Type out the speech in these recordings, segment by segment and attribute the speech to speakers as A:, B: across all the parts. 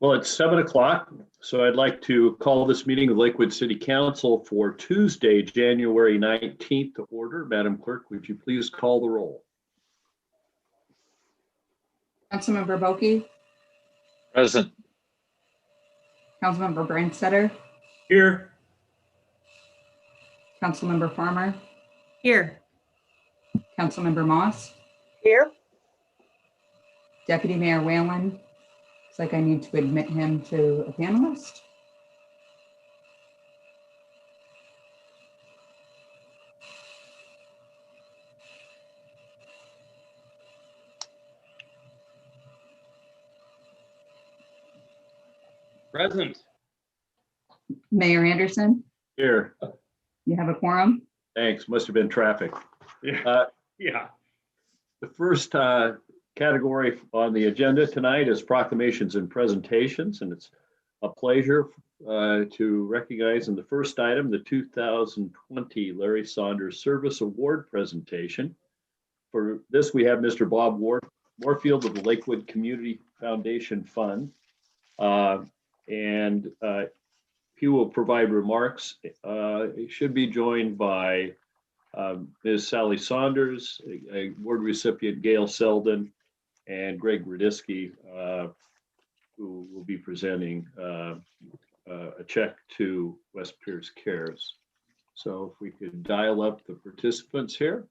A: Well, it's 7 o'clock, so I'd like to call this meeting of Lakewood City Council for Tuesday, January 19th to order. Madam Clerk, would you please call the roll?
B: Councilmember Boki,
C: Present.
B: Councilmember Brandstetter,
A: Here.
B: Councilmember Farmer,
D: Here.
B: Councilmember Moss,
D: Here.
B: Deputy Mayor Whalen. Looks like I need to admit him to a panelist.
C: Present.
B: Mayor Anderson,
A: Here.
B: you have a quorum.
A: Thanks. Must have been traffic.
C: Yeah.
A: The first category on the agenda tonight is proclamations and presentations, and it's a pleasure to recognize in the first item the 2020 Larry Saunders Service Award presentation. For this, we have Mr. Bob Warfield of the Lakewood Community Foundation Fund, and he will provide remarks. He should be joined by Ms. Sally Saunders, award recipient Gail Selden, and Greg Radisky, who will be presenting a check to West Pierce Cares. So if we could dial up the participants here.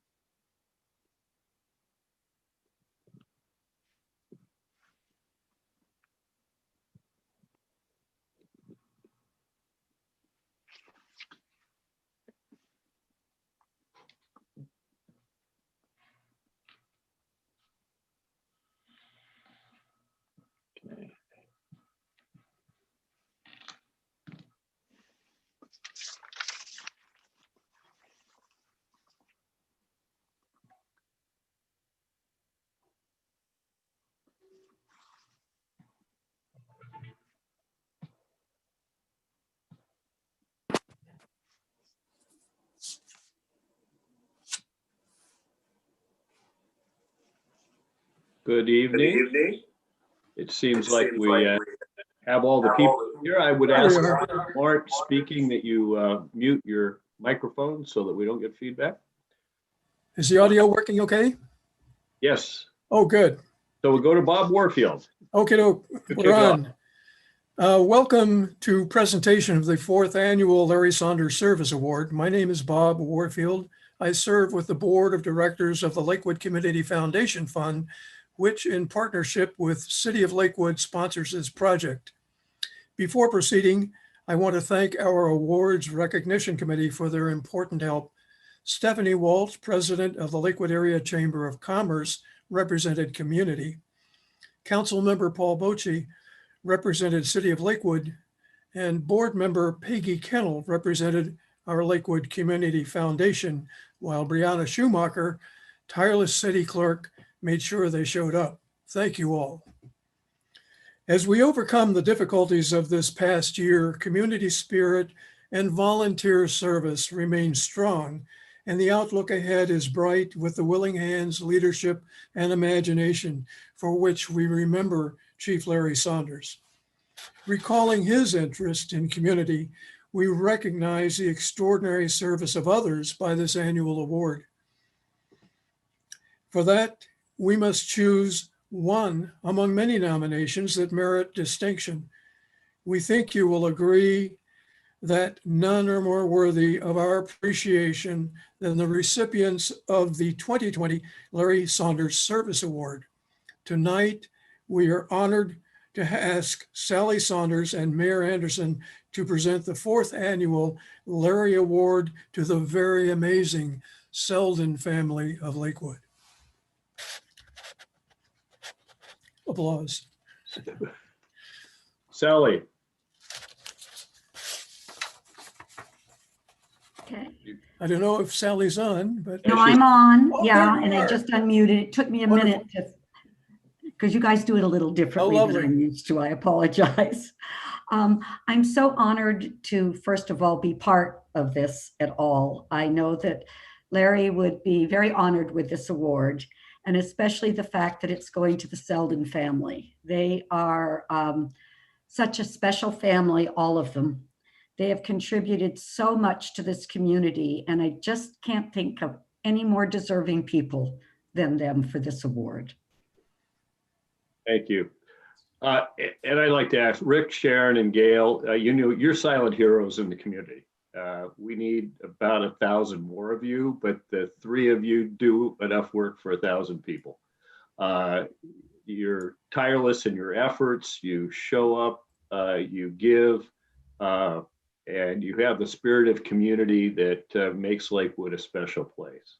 A: Good evening. It seems like we have all the people here. I would ask Mark speaking that you mute your microphone so that we don't get feedback.
E: Is the audio working okay?
A: Yes.
E: Oh, good.
A: So we'll go to Bob Warfield.
E: Okay,
A: To
E: we're
A: kick off.
E: on. Welcome to presentation of the 4th Annual Larry Saunders Service Award. My name is Bob Warfield. I serve with the Board of Directors of the Lakewood Community Foundation Fund, which in partnership with City of Lakewood sponsors this project. Before proceeding, I want to thank our Awards Recognition Committee for their important help. Stephanie Waltz, President of the Lakewood Area Chamber of Commerce, represented community. Councilmember Paul Bocci represented City of Lakewood, and Board Member Peggy Kennel represented our Lakewood Community Foundation, while Brianna Schumacher, tireless city clerk, made sure they showed up. Thank you all. As we overcome the difficulties of this past year, community spirit and volunteer service remain strong, and the outlook ahead is bright with the willing hands, leadership, and imagination for which we remember Chief Larry Saunders. Recalling his interest in community, we recognize the extraordinary service of others by this annual award. For that, we must choose one among many nominations that merit distinction. We think you will agree that none are more worthy of our appreciation than the recipients of the 2020 Larry Saunders Service Award. Tonight, we are honored to ask Sally Saunders and Mayor Anderson to present the 4th Annual Larry Award to the very amazing Selden family of Lakewood. Applause.
A: Sally.
D: Okay.
E: I don't know if Sally's on, but
D: No, I'm on,
E: Oh,
D: yeah,
E: there you
D: and I
E: are.
D: just unmuted. It took me a
E: Wonderful.
D: minute to, because you guys do it a little differently than
E: lovely.
D: I'm used to. I apologize. I'm so honored to, first of all, be part of this at all. I know that Larry would be very honored with this award, and especially the fact that it's going to the Selden family. They are such a special family, all of them. They have contributed so much to this community, and I just can't think of any more deserving people than them for this award.
A: Thank you. And I'd like to ask Rick, Sharon, and Gail, you're silent heroes in the community. We need about 1,000 more of you, but the three of you do enough work for 1,000 people. You're tireless in your efforts, you show up, you give, and you have the spirit of community that makes Lakewood a special place.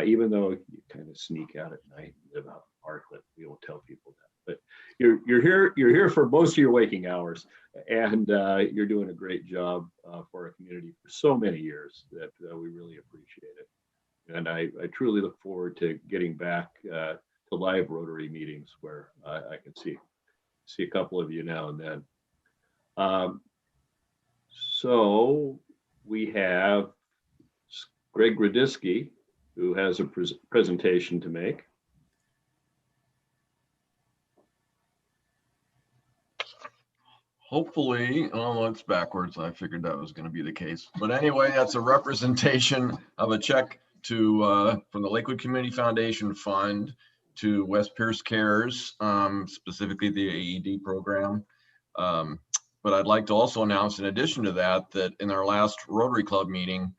A: Even though you kind of sneak out at night and live out in Parkland, we won't tell people that. But you're here for most of your waking hours, and you're doing a great job for our community for so many years that we really appreciate it. And I truly look forward to getting back to live Rotary meetings where I can see a couple of you now and then. So we have Greg Rudisky, who has a presentation to make.
F: Hopefully, oh, it's backwards. I figured that was going to be the case. But anyway, that's a representation of a check to from the Lakewood Community Foundation Fund to West Pierce Cares, specifically the AED program. But I'd like to also announce, in addition to that, that in our last Rotary Club meeting,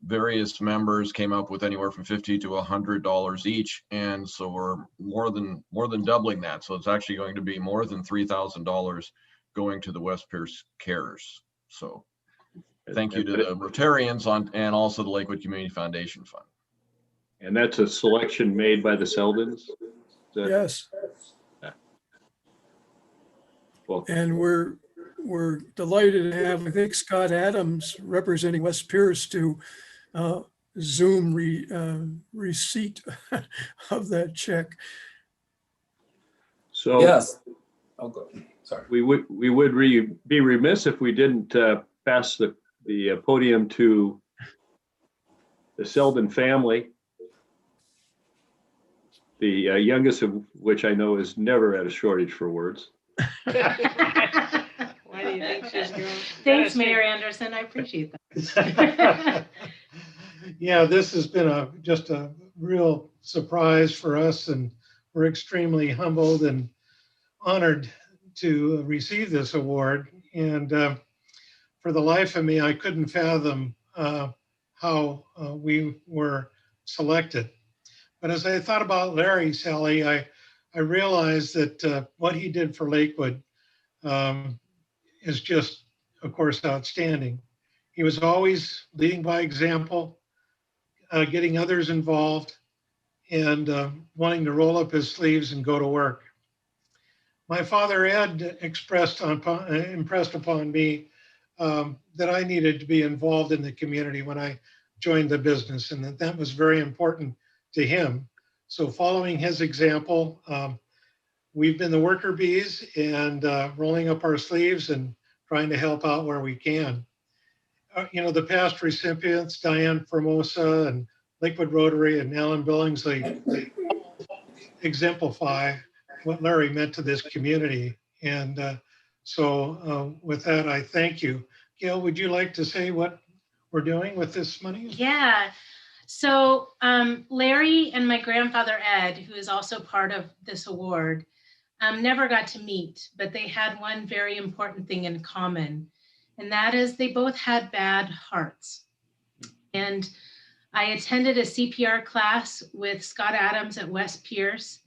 F: various members came up with anywhere from $50 to $100 each, and so we're more than doubling that. So it's actually going to be more than $3,000 going to the West Pierce Cares. So thank you to the Rotarians and also the Lakewood Community Foundation Fund.
A: And that's a selection made by the Seldens?
E: Yes.
A: Yeah. Well,
E: And we're delighted to have, I think, Scott Adams representing West Pierce to Zoom receipt of that check.
A: so
G: Yes. Oh, go. Sorry.
A: we would be remiss if we didn't pass the podium to the Selden family, the youngest of which I know is never at a shortage for words.
H: Why do you think she's doing? Thanks, Mayor Anderson. I appreciate that.
I: Yeah, this has been just a real surprise for us, and we're extremely humbled and honored to receive this award. And for the life of me, I couldn't fathom how we were selected. But as I thought about Larry, Sally, I realized that what he did for Lakewood is just, of course, outstanding. He was always leading by example, getting others involved, and wanting to roll up his sleeves and go to work. My father Ed impressed upon me that I needed to be involved in the community when I joined the business, and that was very important to him. So following his example, we've been the worker bees and rolling up our sleeves and trying to help out where we can. The past recipients, Diane Formosa and Lakewood Rotary and Alan Billingsley, they exemplify what Larry meant to this community. And so with that, I thank you. Gail, would you like to say what we're doing with this money?
H: Yeah. So Larry and my grandfather, Ed, who is also part of this award, never got to meet, but they had one very important thing in common. And that is they both had bad hearts. And I attended a CPR class with Scott Adams at West Pierce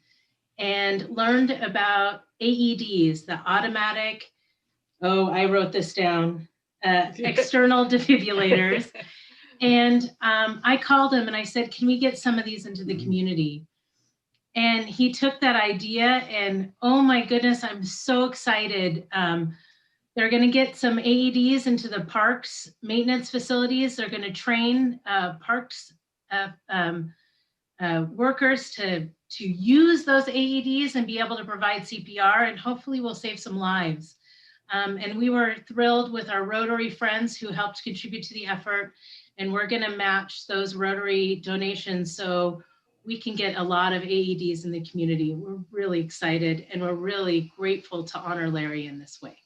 H: and learned about AEDs, the automatic, I wrote this down, external defibrillators. And I called him and I said, can we get some of these into the community? And he took that idea and, oh my goodness, I'm so excited They're going to get some AEDs into the parks maintenance facilities. They're going to train parks workers to use those AEDs and be able to provide CPR, and hopefully we'll save some lives. And we were thrilled with our Rotary friends who helped contribute to the effort, and we're going to match those Rotary donations so we can get a lot of AEDs in the community. We're really excited, and we're really grateful to honor Larry in this way.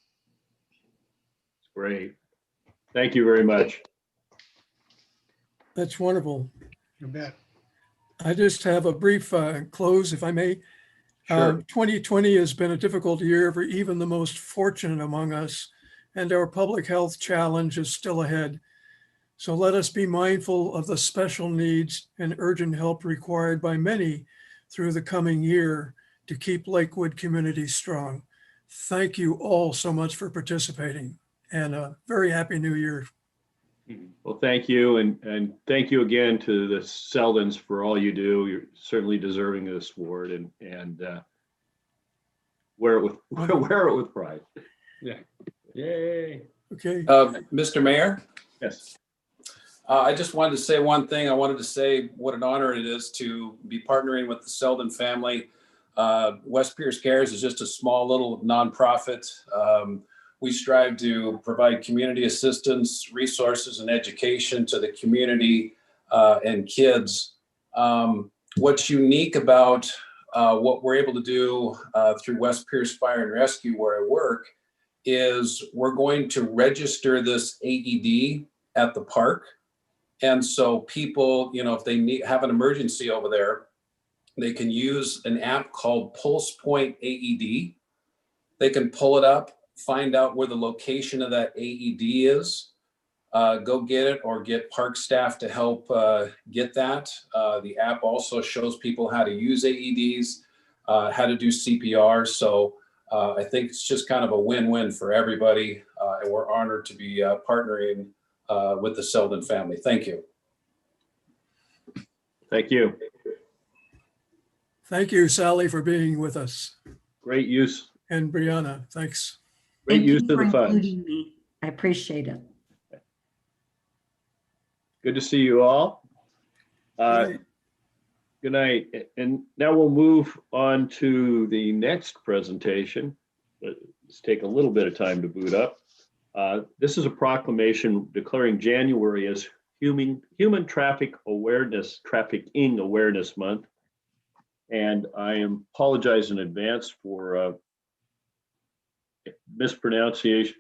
A: Great. Thank you very much.
E: That's wonderful.
I: You bet.
E: I just have a brief close, if I may.
A: Sure.
E: 2020 has been a difficult year for even the most fortunate among us, and our public health challenge is still ahead. So let us be mindful of the special needs and urgent help required by many through the coming year to keep Lakewood community strong. Thank you all so much for participating, and a very happy new year.
A: Well, thank you. And thank you again to the Seldens for all you do. You're certainly deserving of this award, and wear it with pride.
G: Yeah.
A: Yay.
E: Okay.
G: Mr. Mayor,
A: Yes.
G: I just wanted to say one thing. I wanted to say what an honor it is to be partnering with the Selden family. West Pierce Cares is just a small little nonprofit. We strive to provide community assistance, resources, and education to the community and kids. What's unique about what we're able to do through West Pierce Fire and Rescue, where I work, is we're going to register this AED at the park. And so people, if they have an emergency over there, they can use an app called Pulse Point AED. They can pull it up, find out where the location of that AED is, go get it, or get park staff to help get that. The app also shows people how to use AEDs, how to do CPR. So I think it's just kind of a win-win for everybody. And we're honored to be partnering with the Selden family. Thank you.
A: Thank you.
E: Thank you, Sally, for being with us.
A: Great use.
E: And Brianna, thanks.
A: Great
D: Thank
A: use
D: you
A: of the
D: for
A: funds.
D: including me. I appreciate it.
A: Good to see you all.
E: Right.
A: Good night. And now we'll move on to the next presentation. Let's take a little bit of time to boot up. This is a proclamation declaring January as Human Trafficking Awareness Month. And I apologize in advance for mispronunciation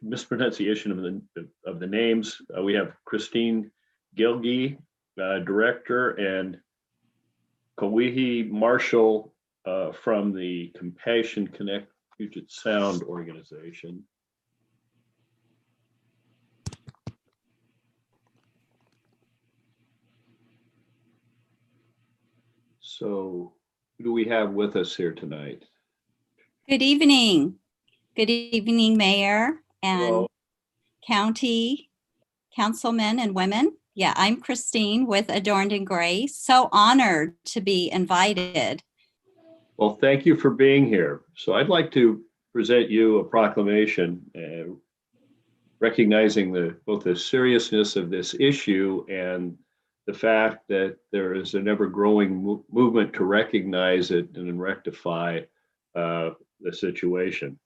A: of the names. We have Christine Gilgee, Director, and Kawihi Marshall from the Compassion Connect Puget Sound organization. So who do we have with us here tonight?
J: Good evening. Good evening, Mayor and
A: Hello.
J: County Councilmen and women. Yeah, I'm Christine with Adorned in Grace. So honored to be invited.
A: Well, thank you for being here. So I'd like to present you a proclamation recognizing both the seriousness of this issue and the fact that there is an ever-growing movement to recognize it and rectify the situation.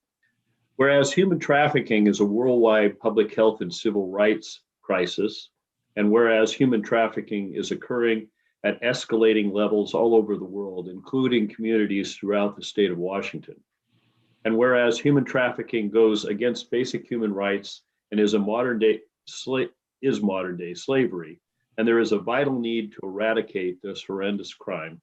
A: Whereas human trafficking is a worldwide public health and civil rights crisis, and whereas human trafficking is occurring at escalating levels all over the world, including communities throughout the state of Washington, and whereas human trafficking goes against basic human rights and is modern day slavery, and there is a vital need to eradicate this horrendous crime.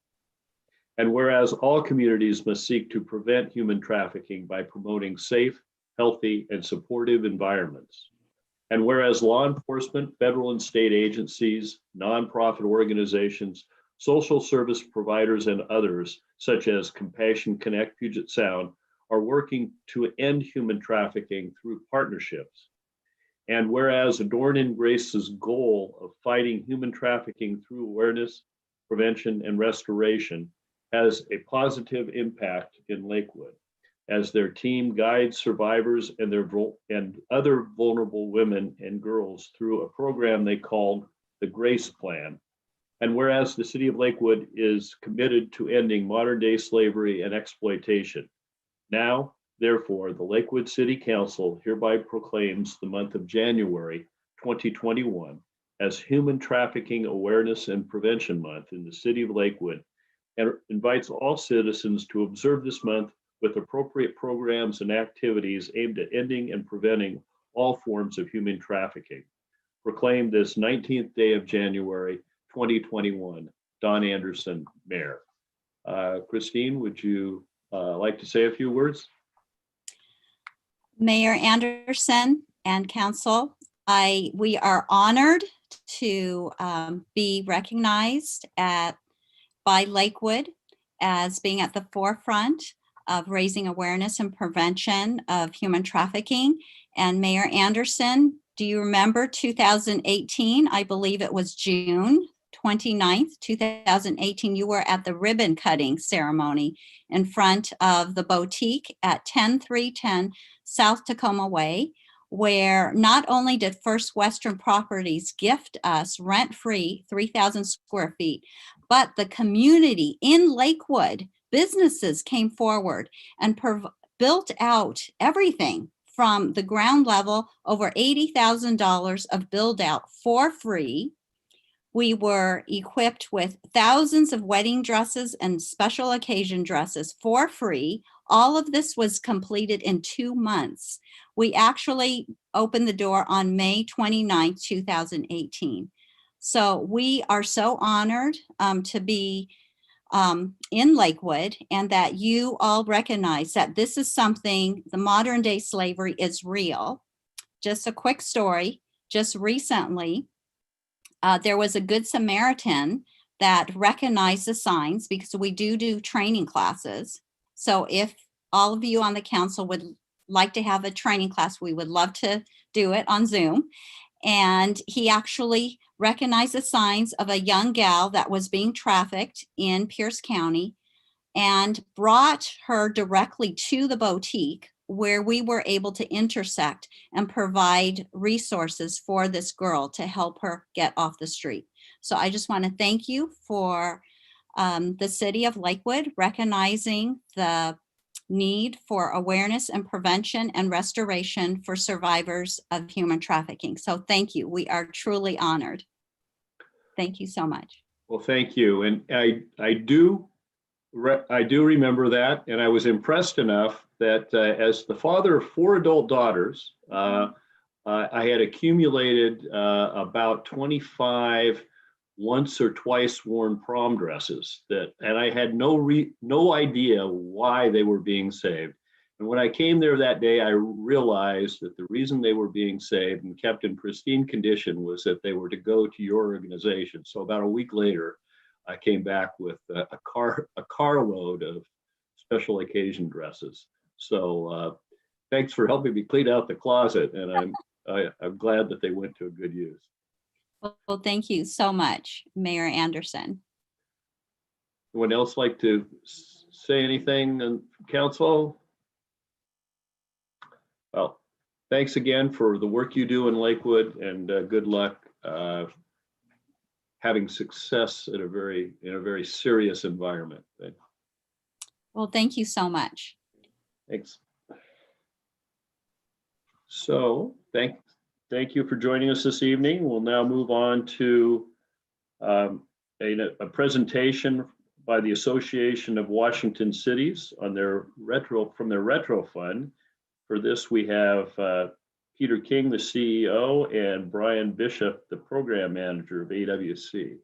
A: And whereas all communities must seek to prevent human trafficking by promoting safe, healthy, and supportive environments. And whereas law enforcement, federal and state agencies, nonprofit organizations, social service providers, and others, such as Compassion Connect Puget Sound, are working to end human trafficking through partnerships. And whereas Adorned in Grace's goal of fighting human trafficking through awareness, prevention, and restoration has a positive impact in Lakewood. as their team guides survivors and other vulnerable women and girls through a program they called the Grace Plan. And whereas the city of Lakewood is committed to ending modern day slavery and exploitation. Now, therefore, the Lakewood City Council hereby proclaims the month of January 2021 as Human Trafficking Awareness and Prevention Month in the city of Lakewood, and invites all citizens to observe this month with appropriate programs and activities aimed at ending and preventing all forms of human trafficking. Proclaimed this 19th day of January 2021. Don Anderson, Mayor. Christine, would you like to say a few words?
J: Mayor Anderson and council, we are honored to be recognized by Lakewood as being at the forefront of raising awareness and prevention of human trafficking. And Mayor Anderson, do you remember 2018? I believe it was June 29th, 2018, you were at the ribbon cutting ceremony in front of the boutique at 10310 South Tacoma Way, where not only did First Western Properties gift us rent-free 3,000 square feet, but the community in Lakewood, businesses came forward and built out everything from the ground level, over $80,000 of build out for free. We were equipped with thousands of wedding dresses and special occasion dresses for free. All of this was completed in 2 months. We actually opened the door on May 29th, 2018. So we are so honored to be in Lakewood, and that you all recognize that this is something, the modern day slavery is real. Just a quick story, just recently, there was a Good Samaritan that recognized the signs, because we do training classes. So if all of you on the council would like to have a training class, we would love to do it on Zoom. And he actually recognized the signs of a young gal that was being trafficked in Pierce County and brought her directly to the boutique, where we were able to intersect and provide resources for this girl to help her get off the street. So I just want to thank you for the city of Lakewood recognizing the need for awareness and prevention and restoration for survivors of human trafficking. So thank you. We are truly honored. Thank you so much.
A: Well, thank you. And I do remember that. And I was impressed enough that as the father of 4 adult daughters, I had accumulated about 25 once or twice worn prom dresses and I had no idea why they were being saved. And when I came there that day, I realized that the reason they were being saved and kept in pristine condition was that they were to go to your organization. So about a week later, I came back with a carload of special occasion dresses. So thanks for helping me clean out the closet, and I'm glad that they went to a good use.
J: Well, thank you so much, Mayor Anderson.
A: Anyone else like to say anything in council? Well, thanks again for the work you do in Lakewood, and good luck having success in a very serious environment.
J: Well, thank you so much.
A: Thanks. So thank you for joining us this evening. We'll now move on to a presentation by the Association of Washington Cities on their retro fund. For this, we have Peter King, the CEO, and Brian Bishop, the program manager of AWC.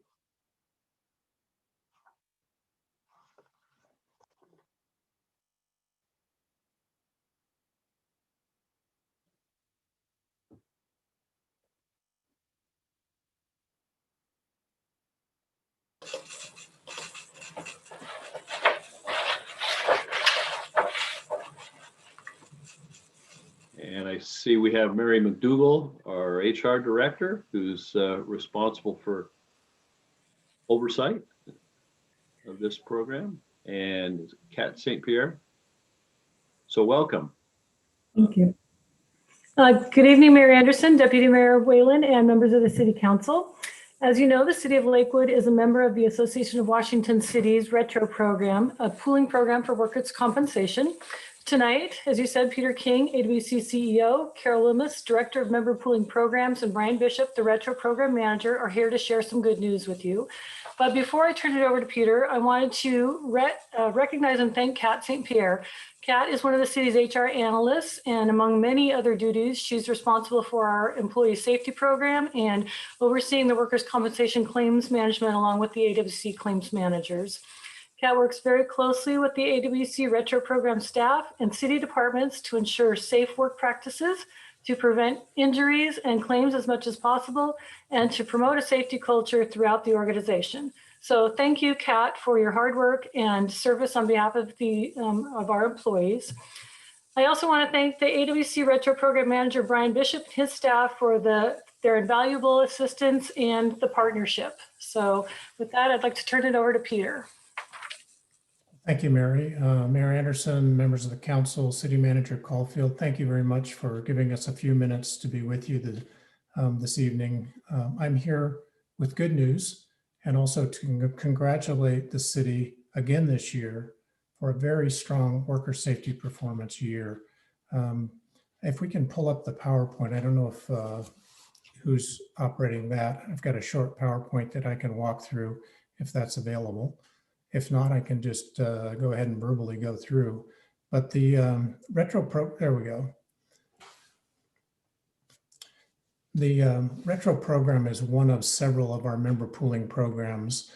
A: And I see we have Mary McDougall, our HR director, who's responsible for oversight of this program, and Kat St. Pierre. So welcome.
K: Thank you. Good evening, Mayor Anderson, Deputy Mayor Whalen, and members of the City Council. As you know, the City of Lakewood is a member of the Association of Washington Cities Retro Program, a pooling program for workers' compensation. Tonight, as you said, Peter King, AWC CEO, Carol Loomis, Director of Member Pooling Programs, and Brian Bishop, the Retro Program Manager, are here to share some good news with you. But before I turn it over to Peter, I wanted to recognize and thank Kat St. Pierre. Kat is one of the city's HR analysts, and among many other duties, she's responsible for our employee safety program and overseeing the workers' compensation claims management along with the AWC claims managers. Kat works very closely with the AWC Retro Program staff and city departments to ensure safe work practices, to prevent injuries and claims as much as possible, and to promote a safety culture throughout the organization. So thank you, Kat, for your hard work and service on behalf of of our employees. I also want to thank the AWC Retro Program Manager, Brian Bishop, and his staff for their invaluable assistance and the partnership. So with that, I'd like to turn it over to Peter.
L: Thank you, Mary. Mayor Anderson, members of the council, City Manager Caulfield, thank you very much for giving us a few minutes to be with you this evening. I'm here with good news and also to congratulate the city again this year for a very strong worker safety performance year. If we can pull up the PowerPoint, I don't know if who's operating that. I've got a short PowerPoint that I can walk through if that's available. If not, I can just go ahead and verbally go through. But the there we go. The retro program is one of several of our member pooling programs.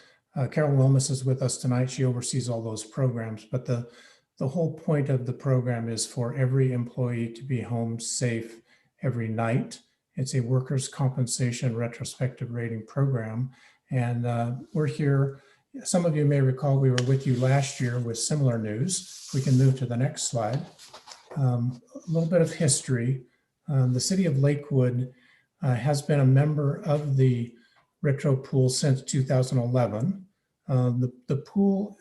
L: Carol Wilmus is with us tonight. She oversees all those programs, but the whole point of the program is for every employee to be home safe every night. It's a workers' compensation retrospective rating program. And we're here. Some of you may recall we were with you last year with similar news. We can move to the next slide. A little bit of history. The city of Lakewood has been a member of the Retro Pool since 2011. The pool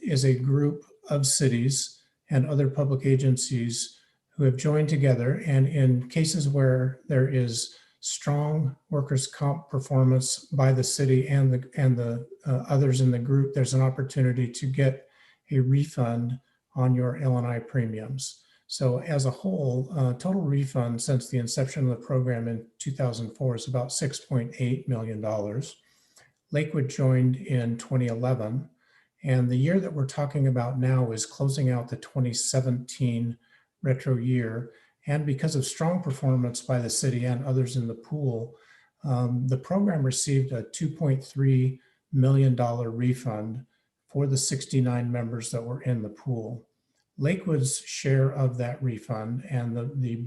L: is a group of cities and other public agencies who have joined together, and in cases where there is strong workers' comp performance by the city and the others in the group, there's an opportunity to get a refund on your L&I premiums. So as a whole, total refund since the inception of the program in 2004 is about $6.8 million. Lakewood joined in 2011, and the year that we're talking about now is closing out the 2017 retro year. And because of strong performance by the city and others in the pool, the program received a $2.3 million refund for the 69 members that were in the pool. Lakewood's share of that refund and the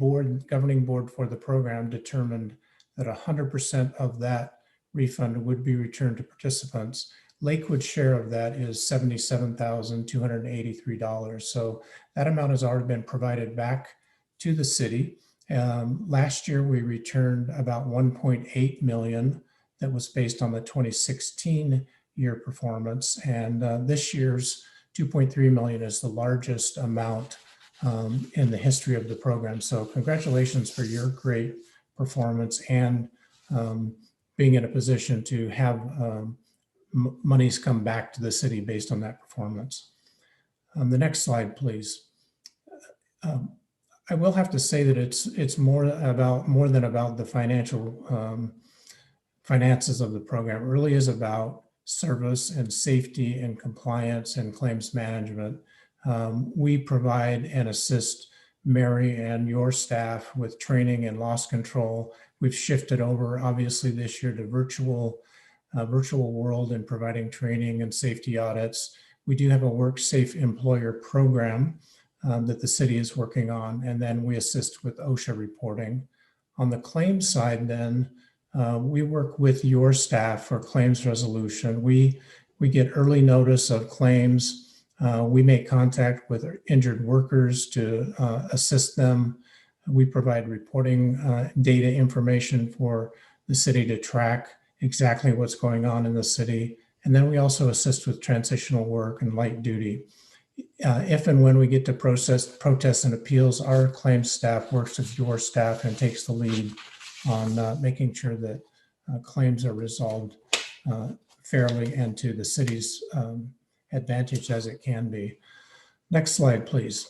L: governing board for the program determined that 100% of that refund would be returned to participants. Lakewood's share of that is $77,283. So that amount has already been provided back to the city. Last year, we returned about 1.8 million that was based on the 2016 year performance. And this year's 2.3 million is the largest amount in the history of the program. So congratulations for your great performance and being in a position to have monies come back to the city based on that performance. The next slide, please. I will have to say that it's more than about the finances of the program. It really is about service and safety and compliance and claims management. We provide and assist Mary and your staff with training and loss control. We've shifted over, obviously, this year to virtual world and providing training and safety audits. We do have a Work Safe Employer program that the city is working on, and then we assist with OSHA reporting. On the claims side, then, we work with your staff for claims resolution. We get early notice of claims. We make contact with injured workers to assist them. We provide reporting data information for the city to track exactly what's going on in the city. And then we also assist with transitional work and light duty. if and when we get to protests and appeals, our claims staff works with your staff and takes the lead on making sure that claims are resolved fairly and to the city's advantage as it can be. Next slide, please.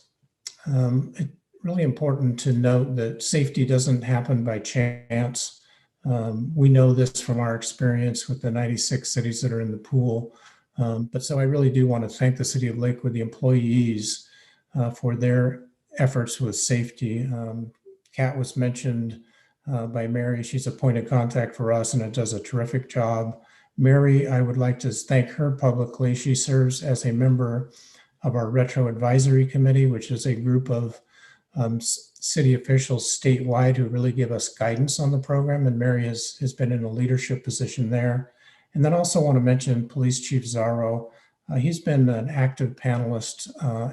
L: It's really important to note that safety doesn't happen by chance. We know this from our experience with the 96 cities that are in the pool. But so I really do want to thank the City of Lakewood, the employees, for their efforts with safety. Kat was mentioned by Mary. She's a point of contact for us and it does a terrific job. Mary, I would like to thank her publicly. She serves as a member of our Retro Advisory Committee, which is a group of city officials statewide who really give us guidance on the program. And Mary has been in a leadership position there. And then also want to mention Police Chief Zarro. He's been an active panelist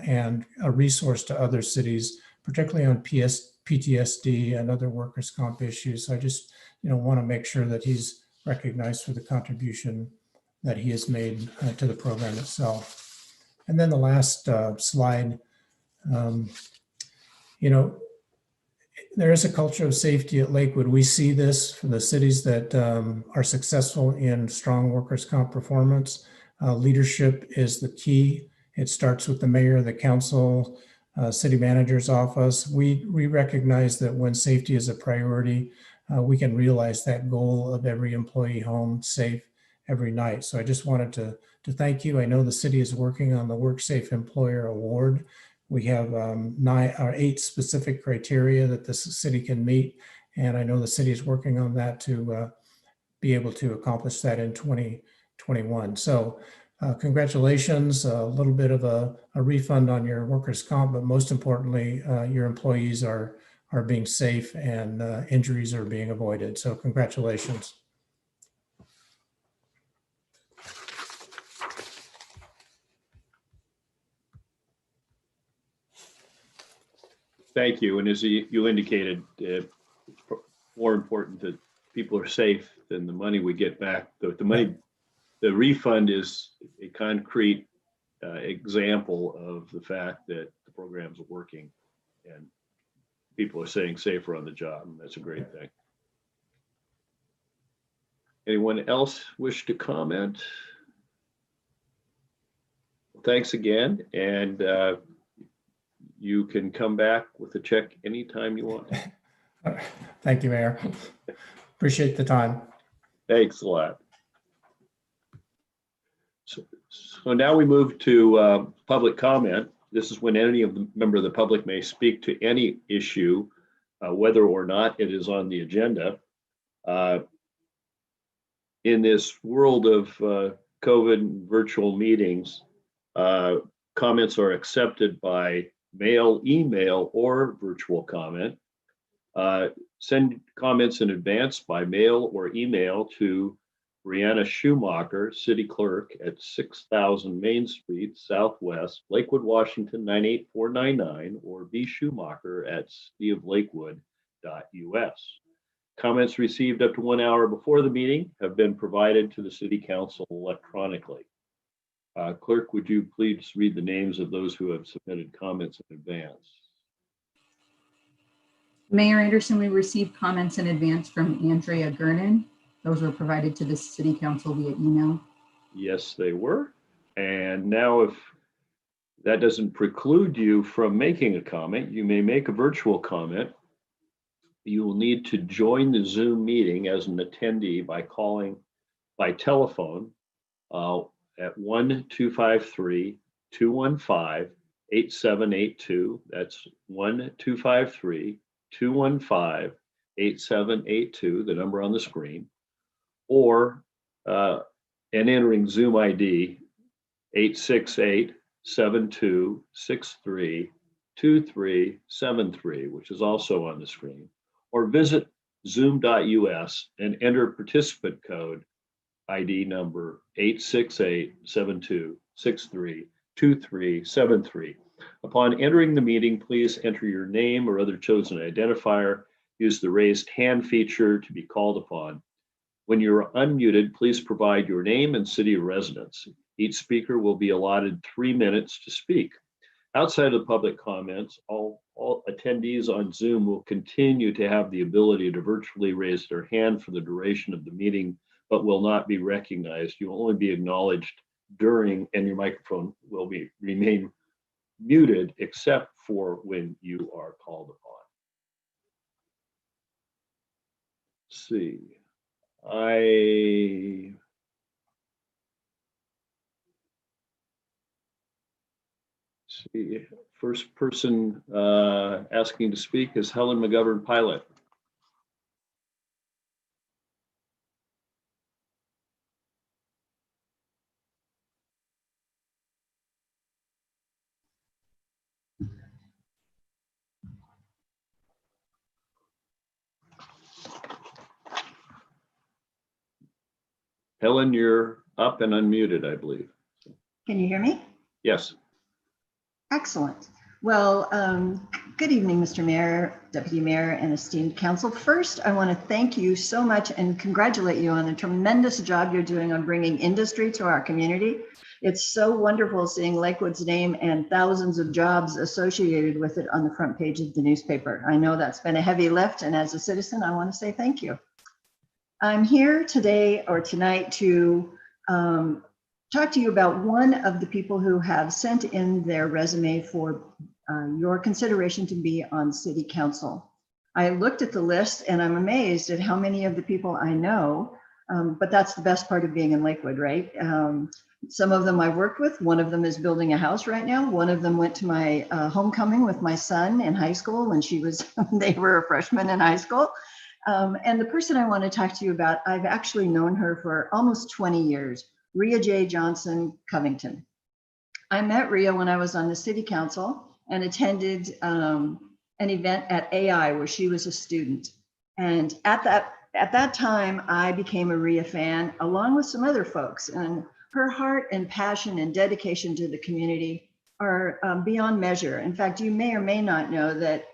L: and a resource to other cities, particularly on PTSD and other workers' comp issues. So I just want to make sure that he's recognized for the contribution that he has made to the program itself. And then the last slide, there is a culture of safety at Lakewood. We see this for the cities that are successful in strong workers' comp performance. Leadership is the key. It starts with the mayor, the council, city manager's office. We recognize that when safety is a priority, we can realize that goal of every employee home safe every night. So I just wanted to thank you. I know the city is working on the WorkSafe Employer Award. We have 8 specific criteria that the city can meet. And I know the city is working on that to be able to accomplish that in 2021. So congratulations, a little bit of a refund on your workers' comp, but most importantly, your employees are being safe and injuries are being avoided. So congratulations.
A: Thank you. And as you indicated, more important that people are safe than the money we get back. The refund is a concrete example of the fact that the programs are working and people are staying safer on the job. And that's a great thing. Anyone else wish to comment? Thanks again. And you can come back with a check anytime you want.
L: Thank you, Mayor. Appreciate the time.
A: Thanks a lot. So now we move to public comment. This is when any of the member of the public may speak to any issue, whether or not it is on the agenda. In this world of COVID and virtual meetings, comments are accepted by mail, email, or virtual comment. Send comments in advance by mail or email to Brianna Schumacher, City Clerk at 6000 Main Street, Southwest, Lakewood, Washington 98499, or bschumacher@cityoflakewood.us. Comments received up to 1 hour before the meeting have been provided to the City Council electronically. Clerk, would you please read the names of those who have submitted comments in advance?
B: Mayor Anderson, we received comments in advance from Andrea Gernon. Those were provided to the City Council via email.
A: Yes, they were. And now if that doesn't preclude you from making a comment, you may make a virtual comment. You will need to join the Zoom meeting as an attendee by calling by telephone at 1-253-215-8782. That's 1-253-215-8782, the number on the screen, or and entering Zoom ID 868-7263-2373, which is also on the screen, or visit zoom.us and enter participant code ID number 868-7263-2373. Upon entering the meeting, please enter your name or other chosen identifier. Use the raised hand feature to be called upon. When you're unmuted, please provide your name and city of residence. Each speaker will be allotted 3 minutes to speak. Outside of public comments, all attendees on Zoom will continue to have the ability to virtually raise their hand for the duration of the meeting, but will not be recognized. You will only be acknowledged during, and your microphone will remain muted except for when you are called upon. Let's see. First person asking to speak is Helen McGovern Pilot. Helen, you're up and unmuted, I believe.
M: Can you hear me?
A: Yes.
M: Excellent. Well, good evening, Mr. Mayor, Deputy Mayor, and esteemed council. First, I want to thank you so much and congratulate you on the tremendous job you're doing on bringing industry to our community. It's so wonderful seeing Lakewood's name and thousands of jobs associated with it on the front page of the newspaper. I know that's been a heavy lift, and as a citizen, I want to say thank you. I'm here today or tonight to talk to you about one of the people who have sent in their resume for your consideration to be on City Council. I looked at the list and I'm amazed at how many of the people I know, but that's the best part of being in Lakewood, right? Some of them I've worked with. One of them is building a house right now. One of them went to my homecoming with my son in high school when they were a freshman in high school. And the person I want to talk to you about, I've actually known her for almost 20 years. Rhea J. Johnson Covington. I met Rhea when I was on the City Council and attended an event at AI where she was a student. And at that time, I became a Rhea fan along with some other folks. And her heart and passion and dedication to the community are beyond measure. In fact, you may or may not know that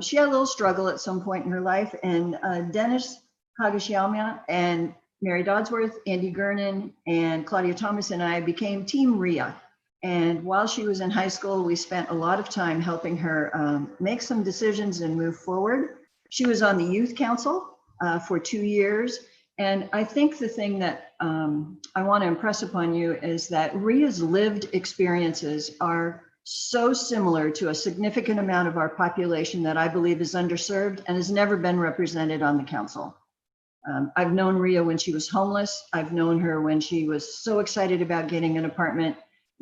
M: she had a little struggle at some point in her life, and Dennis Hagashiama and Mary Dodsworth, Andy Gernon, and Claudia Thomas and I became Team Rhea. And while she was in high school, we spent a lot of time helping her make some decisions and move forward. She was on the Youth Council for 2 years. And I think the thing that I want to impress upon you is that Rhea's lived experiences are so similar to a significant amount of our population that I believe is underserved and has never been represented on the council. I've known Rhea when she was homeless. I've known her when she was so excited about getting an apartment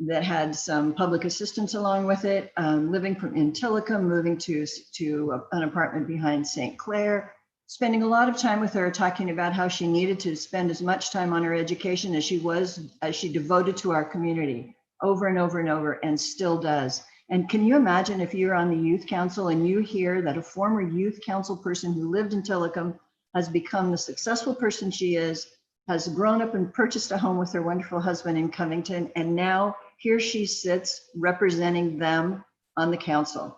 M: that had some public assistance along with it, living in Tillicum, moving to an apartment behind St. Clair, spending a lot of time with her, talking about how she needed to spend as much time on her education as she devoted to our community over and over and over, and still does. And can you imagine if you're on the Youth Council and you hear that a former Youth Council person who lived in Tillicum has become the successful person she is, has grown up and purchased a home with her wonderful husband in Covington, and now here she sits representing them on the council.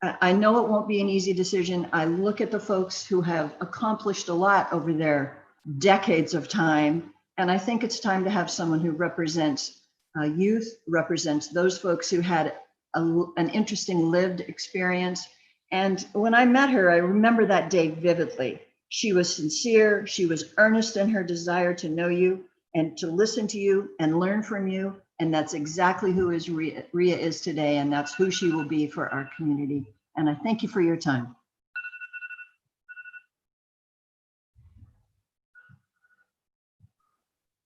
M: I know it won't be an easy decision. I look at the folks who have accomplished a lot over their decades of time, and I think it's time to have someone who represents youth, represents those folks who had an interesting lived experience. And when I met her, I remember that day vividly. She was sincere, she was earnest in her desire to know you and to listen to you and learn from you. And that's exactly who Rhea is today, and that's who she will be for our community. And I thank you for your time.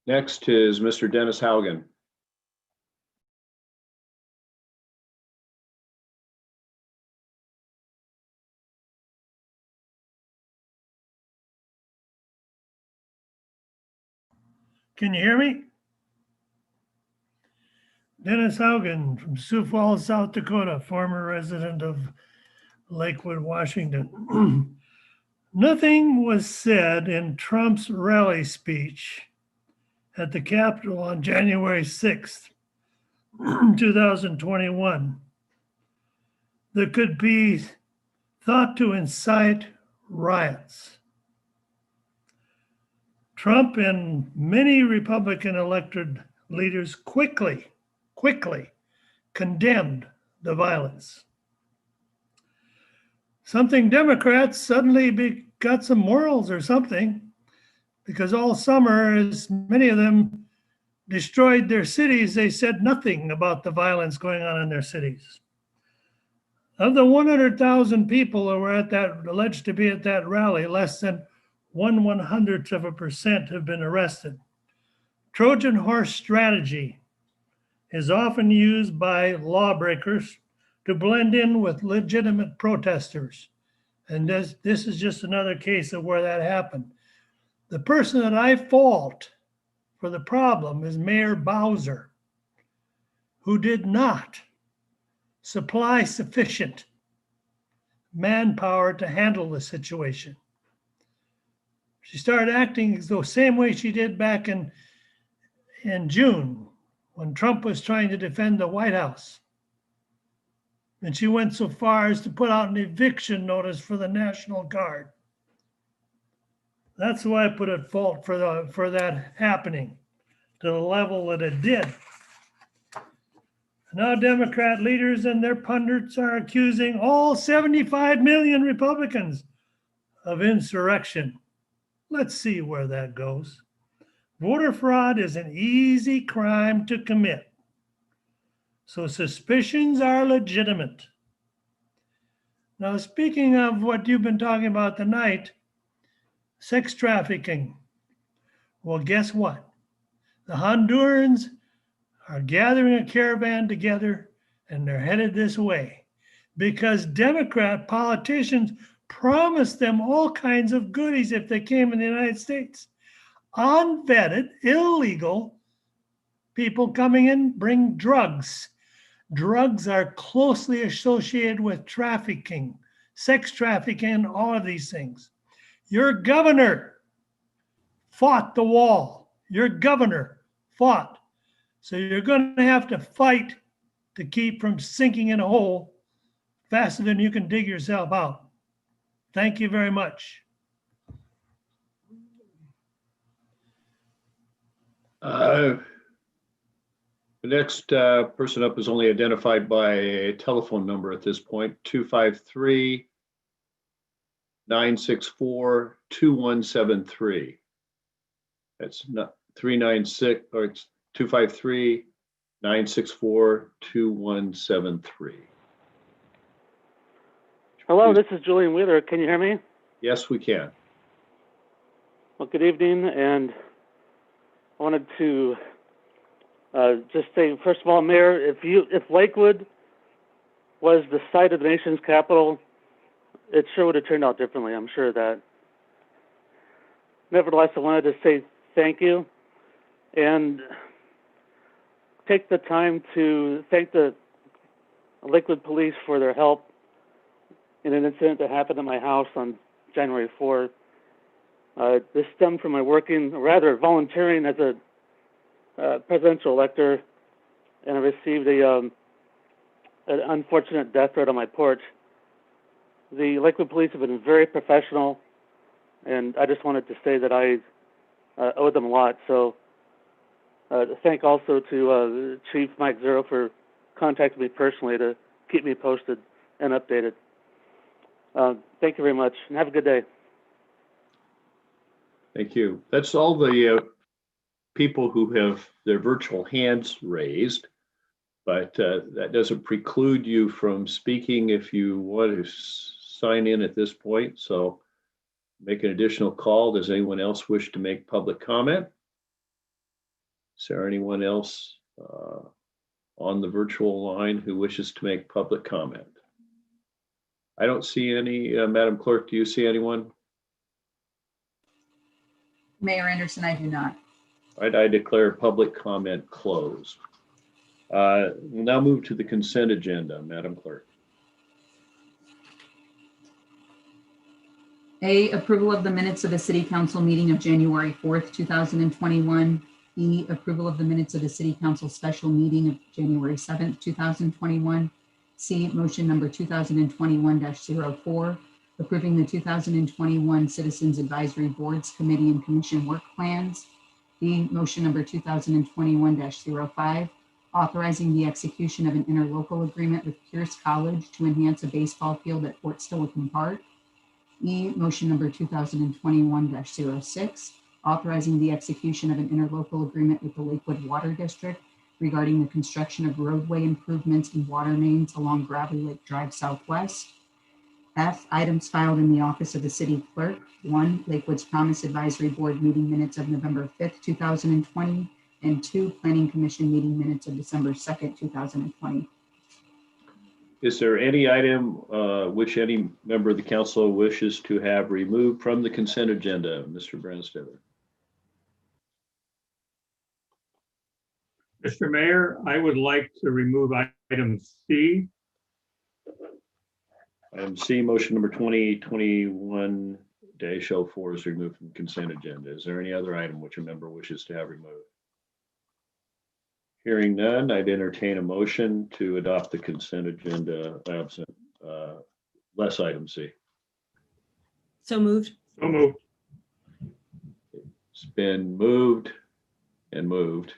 A: Next is Mr. Dennis Haugen.
N: Can you hear me? Dennis Haugen from Sioux Falls, South Dakota, former resident of Lakewood, Washington. Nothing was said in Trump's rally speech at the Capitol on January 6th, 2021, that could be thought to incite riots. Trump and many Republican elected leaders quickly condemned the violence. Something Democrats suddenly got some morals or something, because all summer, as many of them destroyed their cities, they said nothing about the violence going on in their cities. Of the 100,000 people who were at that, alleged to be at that rally, less than 1/100% have been arrested. Trojan horse strategy is often used by lawbreakers to blend in with legitimate protesters. And this is just another case of where that happened. The person that I fault for the problem is Mayor Bowser, who did not supply sufficient manpower to handle the situation. She started acting the same way she did back in June when Trump was trying to defend the White House. And she went so far as to put out an eviction notice for the National Guard. That's why I put at fault for that happening to the level that it did. Now Democrat leaders and their pundits are accusing all 75 million Republicans of insurrection. Let's see where that goes. Voter fraud is an easy crime to commit, so suspicions are legitimate. Now, speaking of what you've been talking about tonight, sex trafficking. Well, guess what? The Hondurans are gathering a caravan together and they're headed this way because Democrat politicians promised them all kinds of goodies if they came in the United States. Unvetted, illegal people coming in bring drugs. Drugs are closely associated with trafficking, sex trafficking, all of these things. Your governor fought the wall. Your governor fought. So you're going to have to fight to keep from sinking in a hole faster than you can dig yourself out. Thank you very much.
A: The next person up is only identified by a telephone number at this point, 253-964-2173. That's not 396, or it's 253-964-2173.
O: Hello, this is Julian Wheeler. Can you hear me?
A: Yes, we can.
O: Well, good evening, and I wanted to just say, first of all, Mayor, if Lakewood was the site of the nation's capital, it sure would have turned out differently. I'm sure of that. Nevertheless, I wanted to say thank you and take the time to thank the Lakewood Police for their help in an incident that happened at my house on January 4th. This stemmed from my volunteering as a presidential elector, and I received an unfortunate death threat on my porch. The Lakewood Police have been very professional, and I just wanted to say that I owe them a lot. So thank also to Chief Mike Zero for contacting me personally to keep me posted and updated. Thank you very much, and have a good day.
A: Thank you. That's all the people who have their virtual hands raised, but that doesn't preclude you from speaking if you want to sign in at this point. So make an additional call. Does anyone else wish to make public comment? Is there anyone else on the virtual line who wishes to make public comment? I don't see any. Madam Clerk, do you see anyone?
B: Mayor Anderson, I do not.
A: All right, I declare public comment closed. We'll now move to the consent agenda, Madam Clerk.
B: A, approval of the minutes of the City Council meeting of January 4th, 2021. B, approval of the minutes of the City Council special meeting of January 7th, 2021. C, motion number 2021-04, approving the 2021 Citizens Advisory Boards Committee and Commission work plans. D, motion number 2021-05, authorizing the execution of an interlocal agreement with Pierce College to enhance a baseball field at Fort Steilacoom Park. E, motion number 2021-06, authorizing the execution of an interlocal agreement with the Lakewood Water District regarding the construction of roadway improvements and water mains along Gravelly Lake Drive Southwest. F, items filed in the office of the city clerk. 1, Lakewood's Promise Advisory Board meeting minutes of November 5th, 2020, and 2, Planning Commission meeting minutes of December 2nd, 2020.
A: Is there any item which any member of the council wishes to have removed from the consent agenda? Mr. Branstetter.
P: Mr. Mayor, I would like to remove item C.
A: Item C, motion number 2021-04 is removed from the consent agenda. Is there any other item which a member wishes to have removed? Hearing none, I'd entertain a motion to adopt the consent agenda absent less item C.
Q: So moved.
P: So moved.
A: It's been moved and moved.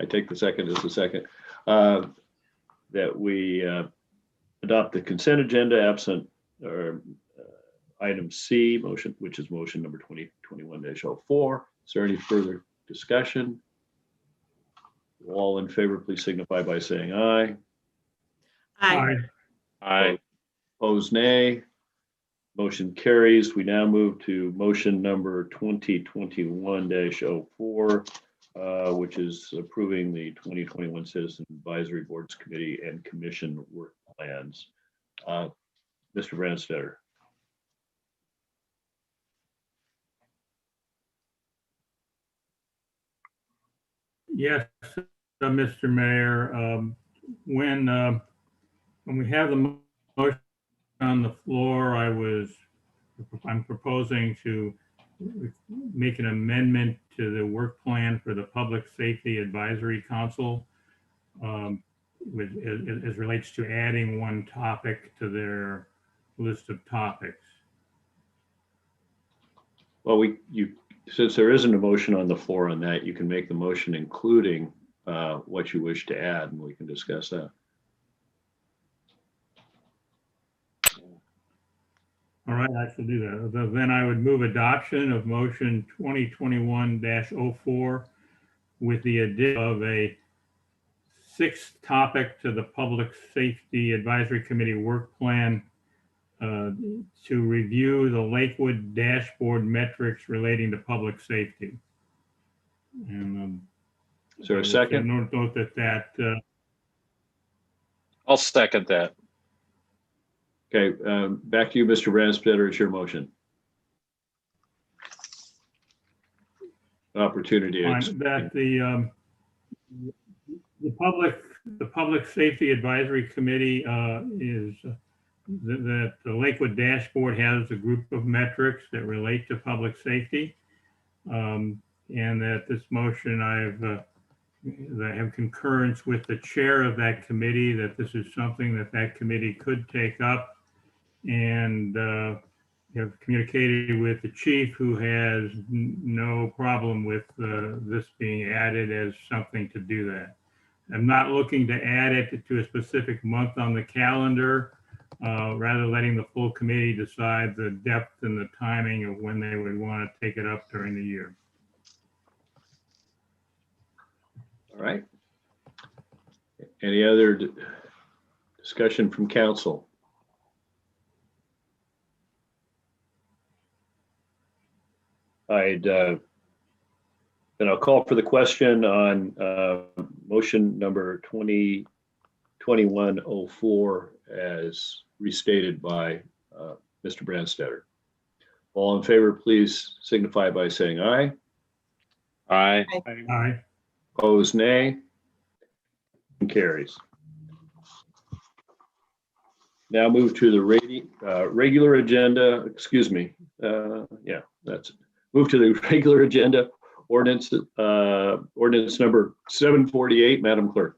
A: I take the second as the second. That we adopt the consent agenda absent or item C motion, which is motion number 2021-04. Is there any further discussion? All in favor, please signify by saying aye.
Q: Aye.
C: Aye.
A: Opposed, nay. Motion carries. We now move to motion number 2021-04, which is approving the 2021 Citizen Advisory Boards Committee and Commission work plans. Mr. Branstetter.
P: Yes, Mr. Mayor. When we have the motion on the floor, I'm proposing to make an amendment to the work plan for the Public Safety Advisory Council as relates to adding one topic to their list of topics.
A: Well, since there isn't a motion on the floor on that, you can make the motion including what you wish to add, and we can discuss that.
P: All right, I shall do that. Then I would move adoption of motion 2021-04 with the addition of a 6th topic to the Public Safety Advisory Committee work plan to review the Lakewood dashboard metrics relating to public safety. And
A: is there a second?
P: Note that
C: I'll second that.
A: Okay, back to you, Mr. Branstetter. It's your motion. Opportunity.
P: That the Public Safety Advisory Committee is that the Lakewood dashboard has a group of metrics that relate to public safety, and that this motion I have concurrence with the chair of that committee that this is something that committee could take up, and have communicated with the chief, who has no problem with this being added as something to do that. I'm not looking to add it to a specific month on the calendar, rather letting the full committee decide the depth and the timing of when they would want to take it up during the year.
A: All right. Any other discussion from council? Then I'll call for the question on motion number 2021-04 as restated by Mr. Branstetter. All in favor, please signify by saying aye.
C: Aye.
P: Aye.
A: Opposed, nay. Carries. Now move to the regular agenda, excuse me. Yeah, that's it. Move to the regular agenda ordinance number 748, Madam Clerk.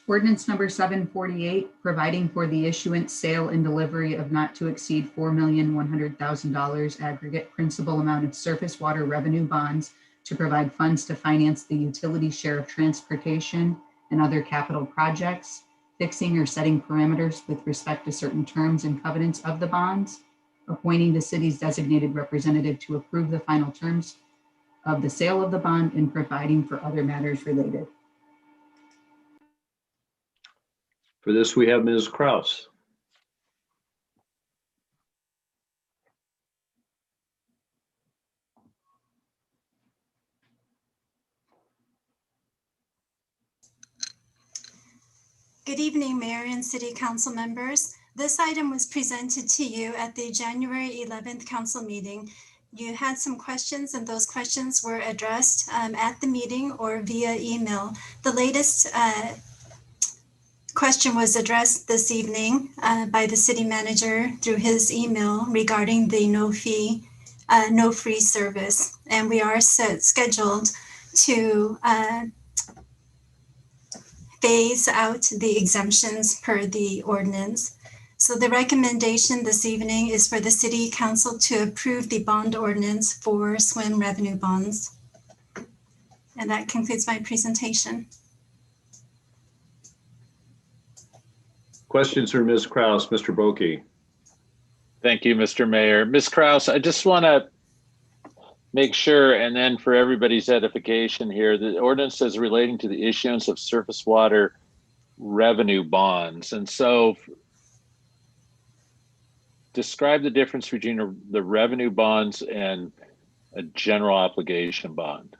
B: Ordinance number 748, providing for the issuance, sale, and delivery of not to exceed $4,100,000 aggregate principal amount of surface water revenue bonds to provide funds to finance the utility share of transportation and other capital projects, fixing or setting parameters with respect to certain terms and covenants of the bonds, appointing the city's designated representative to approve the final terms of the sale of the bond, and providing for other matters related.
A: For this, we have Ms. Kraus.
R: Good evening, Mayor and City Council members. This item was presented to you at the January 11th council meeting. You had some questions and those questions were addressed at the meeting or via email. The latest question was addressed this evening by the city manager through his email regarding the no fee, no free service. And we are scheduled to phase out the exemptions per the ordinance. So the recommendation this evening is for the city council to approve the bond ordinance for SWIM revenue bonds. And that concludes my presentation.
A: Questions for Ms. Kraus, Mr. Boki?
C: Thank you, Mr. Mayor. Ms. Kraus, I just want to make sure, and then for everybody's edification here, the ordinance says relating to the issuance of surface water revenue bonds. And so describe the difference between the revenue bonds and a general obligation bond.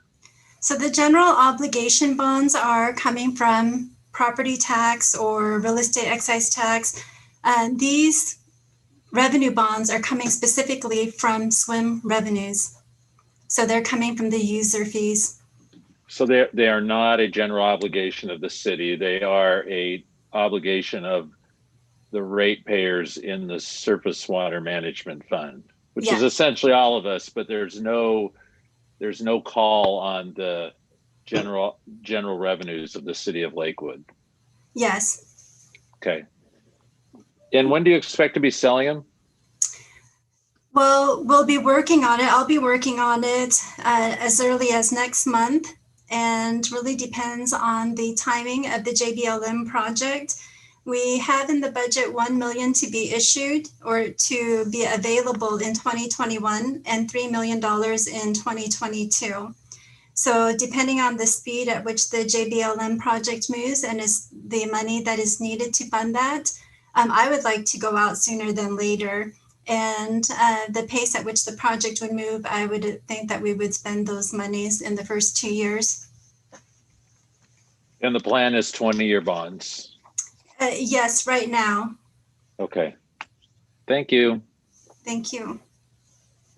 R: So the general obligation bonds are coming from property tax or real estate excise tax. These revenue bonds are coming specifically from SWIM revenues. So they're coming from the user fees.
C: So they are not a general obligation of the city. They are a obligation of the ratepayers in the Surface Water Management Fund, which is essentially all of us, but there's no call on the general revenues of the city of Lakewood.
R: Yes.
C: Okay. And when do you expect to be selling them?
R: Well, we'll be working on it. I'll be working on it as early as next month, and really depends on the timing of the JBLM project. We have in the budget $1 million to be issued or to be available in 2021 and $3 million in 2022. So depending on the speed at which the JBLM project moves and is the money that is needed to fund that, I would like to go out sooner than later. And the pace at which the project would move, I would think that we would spend those monies in the first 2 years.
C: And the plan is 20-year bonds.
R: Yes, right now.
C: Okay. Thank you.
R: Thank you.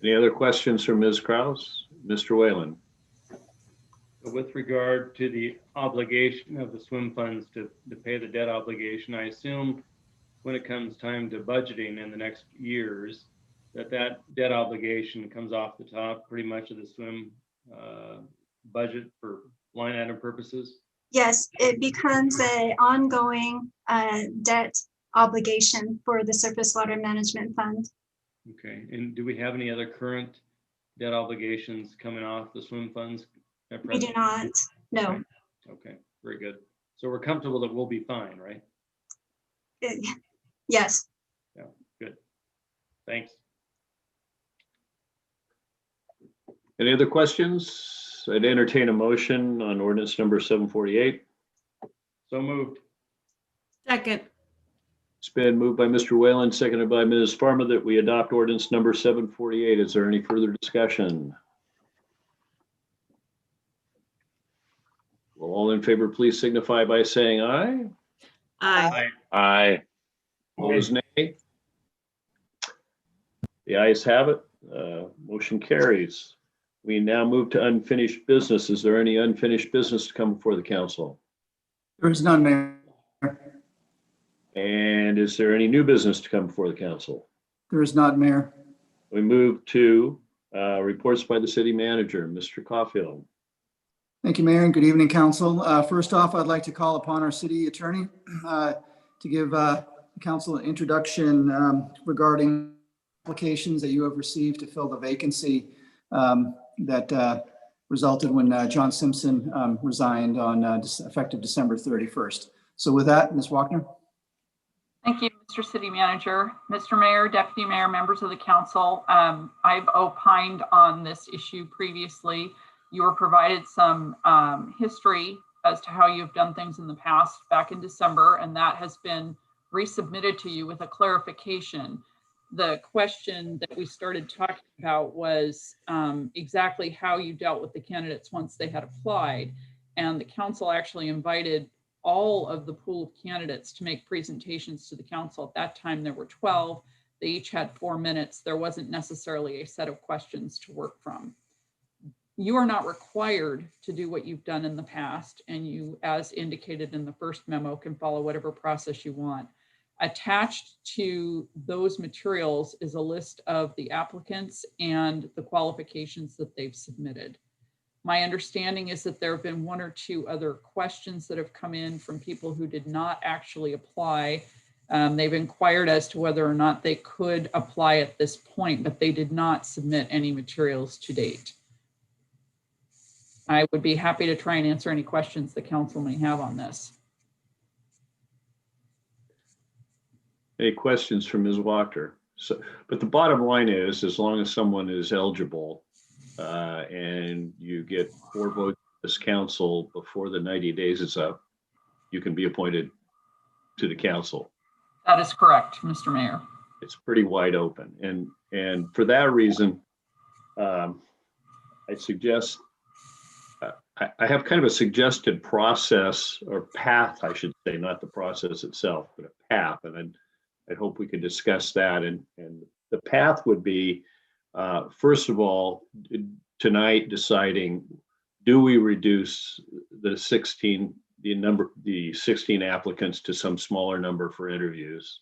A: Any other questions for Ms. Kraus? Mr. Whalen?
S: With regard to the obligation of the SWIM funds to pay the debt obligation, I assume when it comes time to budgeting in the next years, that debt obligation comes off the top pretty much of the SWIM budget for line item purposes?
R: Yes, it becomes an ongoing debt obligation for the Surface Water Management Fund.
S: Okay, and do we have any other current debt obligations coming off the SWIM funds at
R: We
S: present?
R: do not, no.
S: Okay, very good. So we're comfortable that we'll be fine, right?
R: Yes.
S: Yeah, good. Thanks.
A: Any other questions? I'd entertain a motion on ordinance number 748.
S: So moved.
Q: Second.
A: It's been moved by Mr. Whalen, seconded by Ms. Farmer, that we adopt ordinance number 748. Is there any further discussion? Well, all in favor, please signify by saying aye.
Q: Aye.
C: Aye.
A: Opposed, nay. The ayes have it. Motion carries. We now move to unfinished business. Is there any unfinished business to come before the council?
T: There is none, Mayor.
A: And is there any new business to come before the council?
T: There is not, Mayor.
A: We move to reports by the city manager, Mr. Caulfield.
T: Thank you, Mayor, and good evening, council. First off, I'd like to call upon our city attorney to give the council an introduction regarding applications that you have received to fill the vacancy that resulted when John Simpson resigned on effective December 31st. So with that, Ms. Wagner.
U: Thank you, Mr. City Manager. Mr. Mayor, Deputy Mayor, members of the council. I've opined on this issue previously. You were provided some history as to how you've done things in the past back in December, and that has been resubmitted to you with a clarification. The question that we started talking about was exactly how you dealt with the candidates once they had applied. And the council actually invited all of the pool of candidates to make presentations to the council. At that time, there were 12. They each had 4 minutes. There wasn't necessarily a set of questions to work from. You are not required to do what you've done in the past, and you, as indicated in the first memo, can follow whatever process you want. Attached to those materials is a list of the applicants and the qualifications that they've submitted. My understanding is that there have been 1 or 2 other questions that have come in from people who did not actually apply. They've inquired as to whether or not they could apply at this point, but they did not submit any materials to date. I would be happy to try and answer any questions the council may have on this.
A: Any questions from Ms. Wachter? So, but the bottom line is, as long as someone is eligible and you get 4 votes from this council before the 90 days is up, you can be appointed to the council.
U: That is correct, Mr. Mayor.
A: It's pretty wide open. And for that reason, I suggest, I have kind of a suggested process or path, I should say, not the process itself, but a path. And I hope we can discuss that. And the path would be, first of all, tonight deciding, do we reduce the 16 applicants to some smaller number for interviews?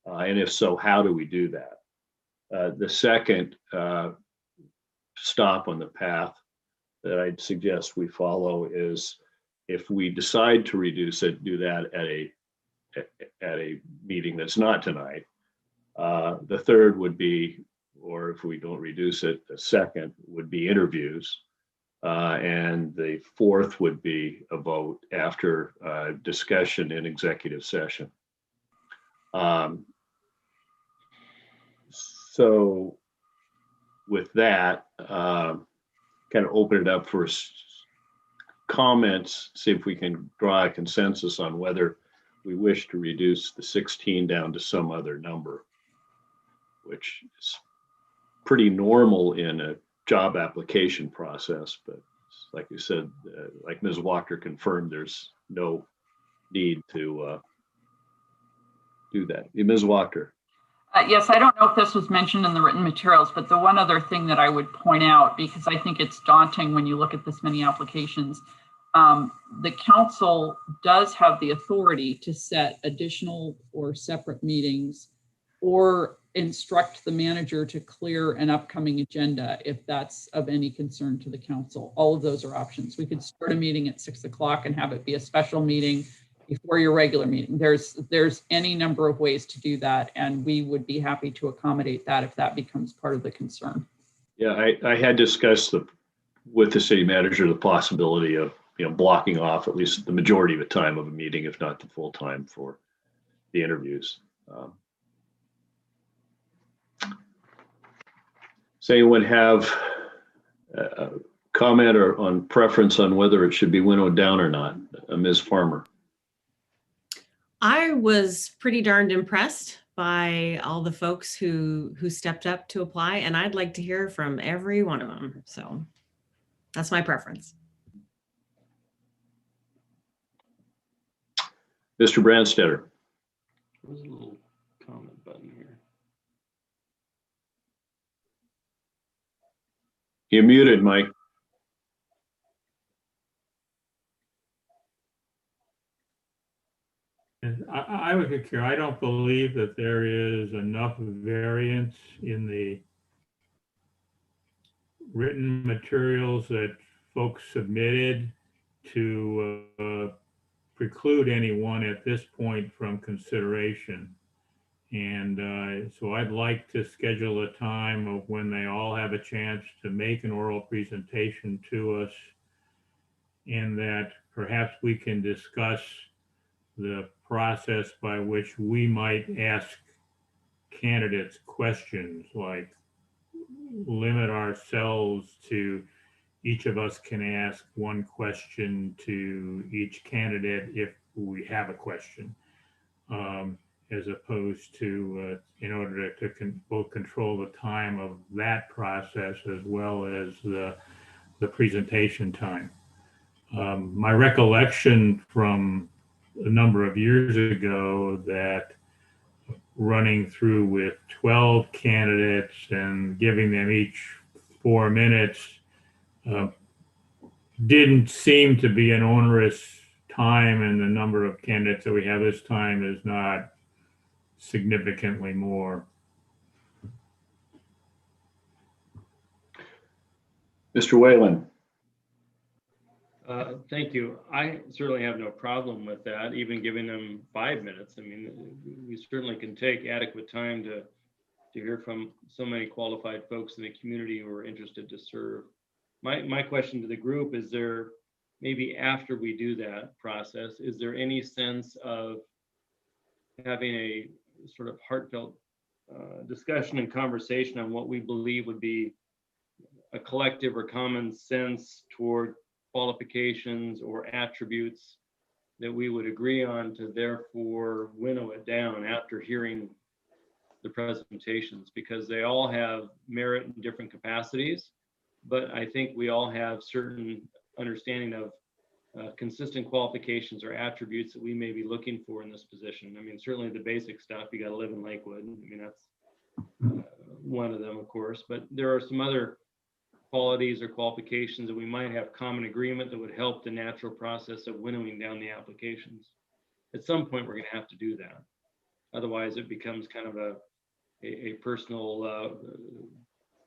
A: And if so, how do we do that? The second stop on the path that I'd suggest we follow is, if we decide to reduce it, do that at a meeting that's not tonight. The third would be, or if we don't reduce it, the second would be interviews. And the fourth would be a vote after discussion in executive session. So with that, kind of open it up for comments, see if we can draw a consensus on whether we wish to reduce the 16 down to some other number, which is pretty normal in a job application process. But like you said, like Ms. Walker confirmed, there's no need to do that. Ms. Walker.
U: Yes, I don't know if this was mentioned in the written materials, but the one other thing that I would point out, because I think it's daunting when you look at this many applications, the council does have the authority to set additional or separate meetings or instruct the manager to clear an upcoming agenda if that's of any concern to the council. All of those are options. We could start a meeting at 6 o'clock and have it be a special meeting before your regular meeting. There's any number of ways to do that, and we would be happy to accommodate that if that becomes part of the concern.
A: Yeah, I had discussed with the city manager the possibility of blocking off at least the majority of the time of a meeting, if not the full time, for the interviews. Does anyone have a comment or on preference on whether it should be winnowed down or not? Ms. Farmer.
Q: I was pretty darned impressed by all the folks who stepped up to apply, and I'd like to hear from every one of them. So that's my preference.
A: Mr. Brandstetter.
S: There's a little comment button here.
A: You're muted, Mike.
P: And I would concur. I don't believe that there is enough variance in the written materials that folks submitted to preclude anyone at this point from consideration. And so I'd like to schedule a time of when they all have a chance to make an oral presentation to us, and that perhaps we can discuss the process by which we might ask candidates questions, like limit ourselves to each of us can ask one question to each candidate if we have a question, as opposed to, in order to both control the time of that process as well as the presentation time. My recollection from a number of years ago that running through with 12 candidates and giving them each 4 minutes didn't seem to be an onerous time, and the number of candidates that we have this time is not significantly more.
A: Mr. Whalen.
S: Thank you. I certainly have no problem with that, even giving them 5 minutes. I mean, we certainly can take adequate time to hear from so many qualified folks in the community who are interested to serve. My question to the group is, there, maybe after we do that process, is there any sense of having a sort of heartfelt discussion and conversation on what we believe would be a collective or common sense toward qualifications or attributes that we would agree on, to therefore winnow it down after hearing the presentations, because they all have merit in different capacities. But I think we all have certain understanding of consistent qualifications or attributes that we may be looking for in this position. I mean, certainly the basic stuff, you got to live in Lakewood. I mean, that's one of them, of course, but there are some other qualities or qualifications that we might have common agreement that would help the natural process of winnowing down the applications. At some point, we're going to have to do that. Otherwise, it becomes kind of a personal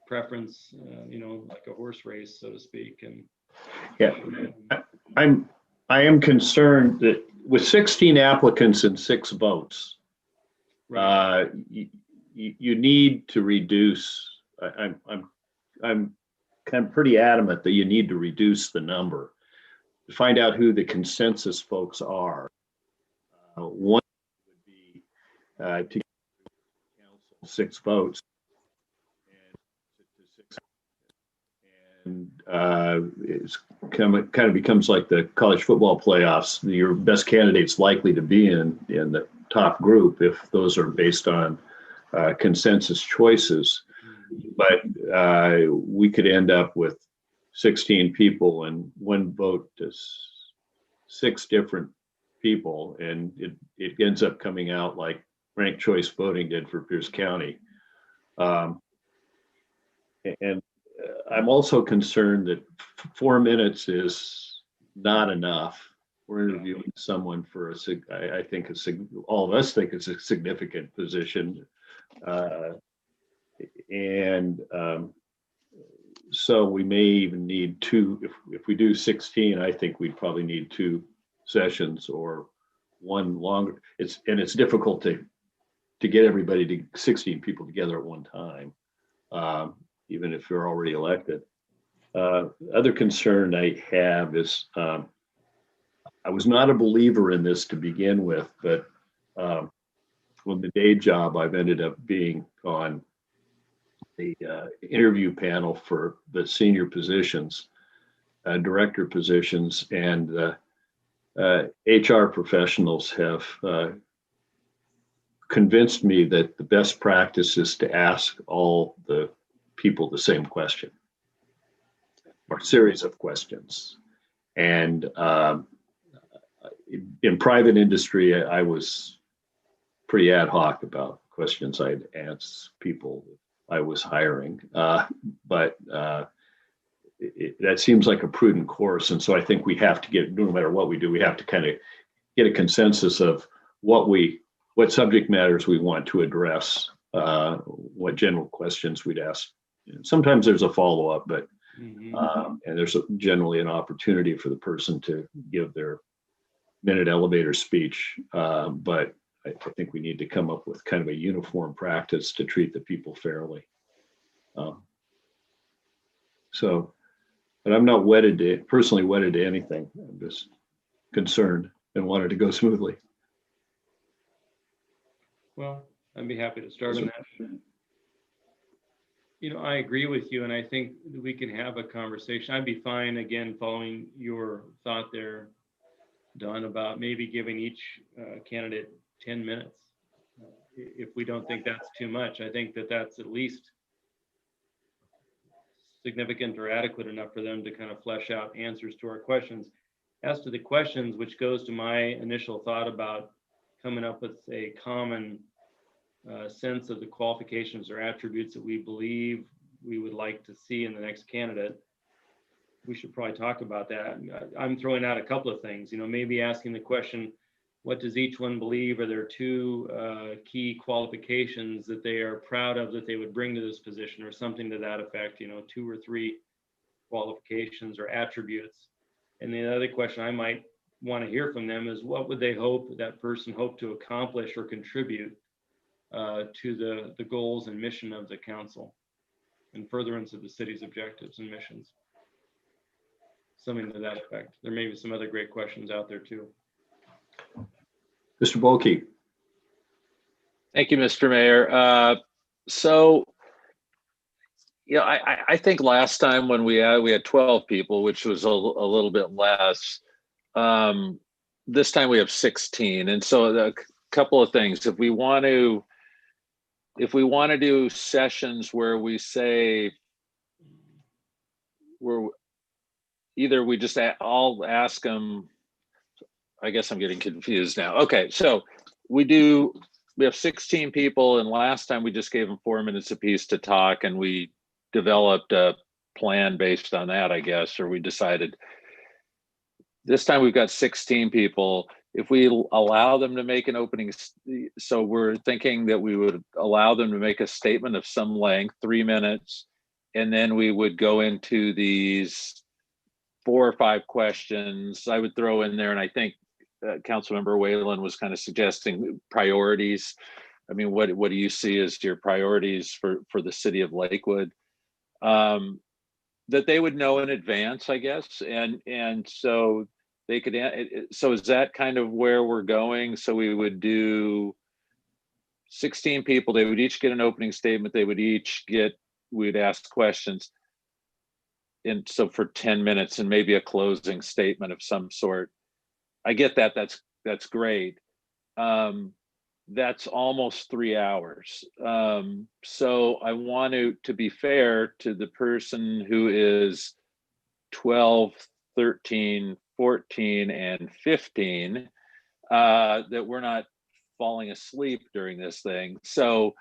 S: preference, you know, like a horse race, so to speak. And
A: yeah, I am concerned that with 16 applicants and 6 votes, you need to reduce. I'm pretty adamant that you need to reduce the number to find out who the consensus folks are. One would be to council 6 votes, and it's kind of becomes like the college football playoffs. Your best candidate's likely to be in the top group if those are based on consensus choices. But we could end up with 16 people and 1 vote to 6 different people, and it ends up coming out like ranked choice voting did for Pierce County. And I'm also concerned that 4 minutes is not enough. We're interviewing someone for I think all of us think it's a significant position. So we may even need 2, if we do 16, I think we'd probably need 2 sessions or 1 longer. It's difficult to get everybody 16 people together at one time, even if you're already elected. Other concern I have is, I was not a believer in this to begin with, but with the day job, I've ended up being on the interview panel for the senior positions, director positions, and HR professionals have convinced me that the best practice is to ask all the people the same question or series of questions. And in private industry, I was pretty ad hoc about questions I'd ask people I was hiring, but that seems like a prudent course. And so I think we have to get, no matter what we do, we have to kind of get a consensus of what subject matters we want to address, what general questions we'd ask. Sometimes there's a follow-up, but and there's generally an opportunity for the person to give their minute elevator speech. But I think we need to come up with kind of a uniform practice to treat the people fairly. But I'm not personally wedded to anything. I'm just concerned and wanted to go smoothly.
S: Well, I'd be happy to start on that. I agree with you, and I think we can have a conversation. I'd be fine, again, following your thought there, Don, about maybe giving each candidate 10 minutes. If we don't think that's too much, I think that that's at least significant or adequate enough for them to kind of flesh out answers to our questions. As to the questions, which goes to my initial thought about coming up with a common sense of the qualifications or attributes that we believe we would like to see in the next candidate, we should probably talk about that. I'm throwing out a couple of things, maybe asking the question, what does each one believe are their two key qualifications that they are proud of that they would bring to this position, or something to that effect, 2 or 3 qualifications or attributes. And the other question I might want to hear from them is, what would they hope that person hope to accomplish or contribute to the goals and mission of the council and furtherance of the city's objectives and missions? Something to that effect. There may be some other great questions out there too.
A: Mr. Bulkey.
C: Thank you, Mr. Mayor. So, I think last time when we had 12 people, which was a little bit less. This time we have 16, and so a couple of things. If we want to do sessions where we say either we just all ask them. I guess I'm getting confused now. Okay, so we have 16 people, and last time we just gave them 4 minutes apiece to talk, and we developed a plan based on that, I guess, or we decided. This time we've got 16 people. If we allow them to make an opening, so we're thinking that we would allow them to make a statement of some length, 3 minutes, and then we would go into these 4 or 5 questions. I would throw in there, and I think Councilmember Whalen was kind of suggesting priorities. I mean, what do you see as your priorities for the city of Lakewood? That they would know in advance, I guess, and so they could. So is that kind of where we're going? So we would do 16 people. They would each get an opening statement. They would each we'd ask questions. And so for 10 minutes, and maybe a closing statement of some sort. I get that. That's great. That's almost 3 hours. So I want to be fair to the person who is 12, 13, 14, and 15, that we're not falling asleep during this thing. So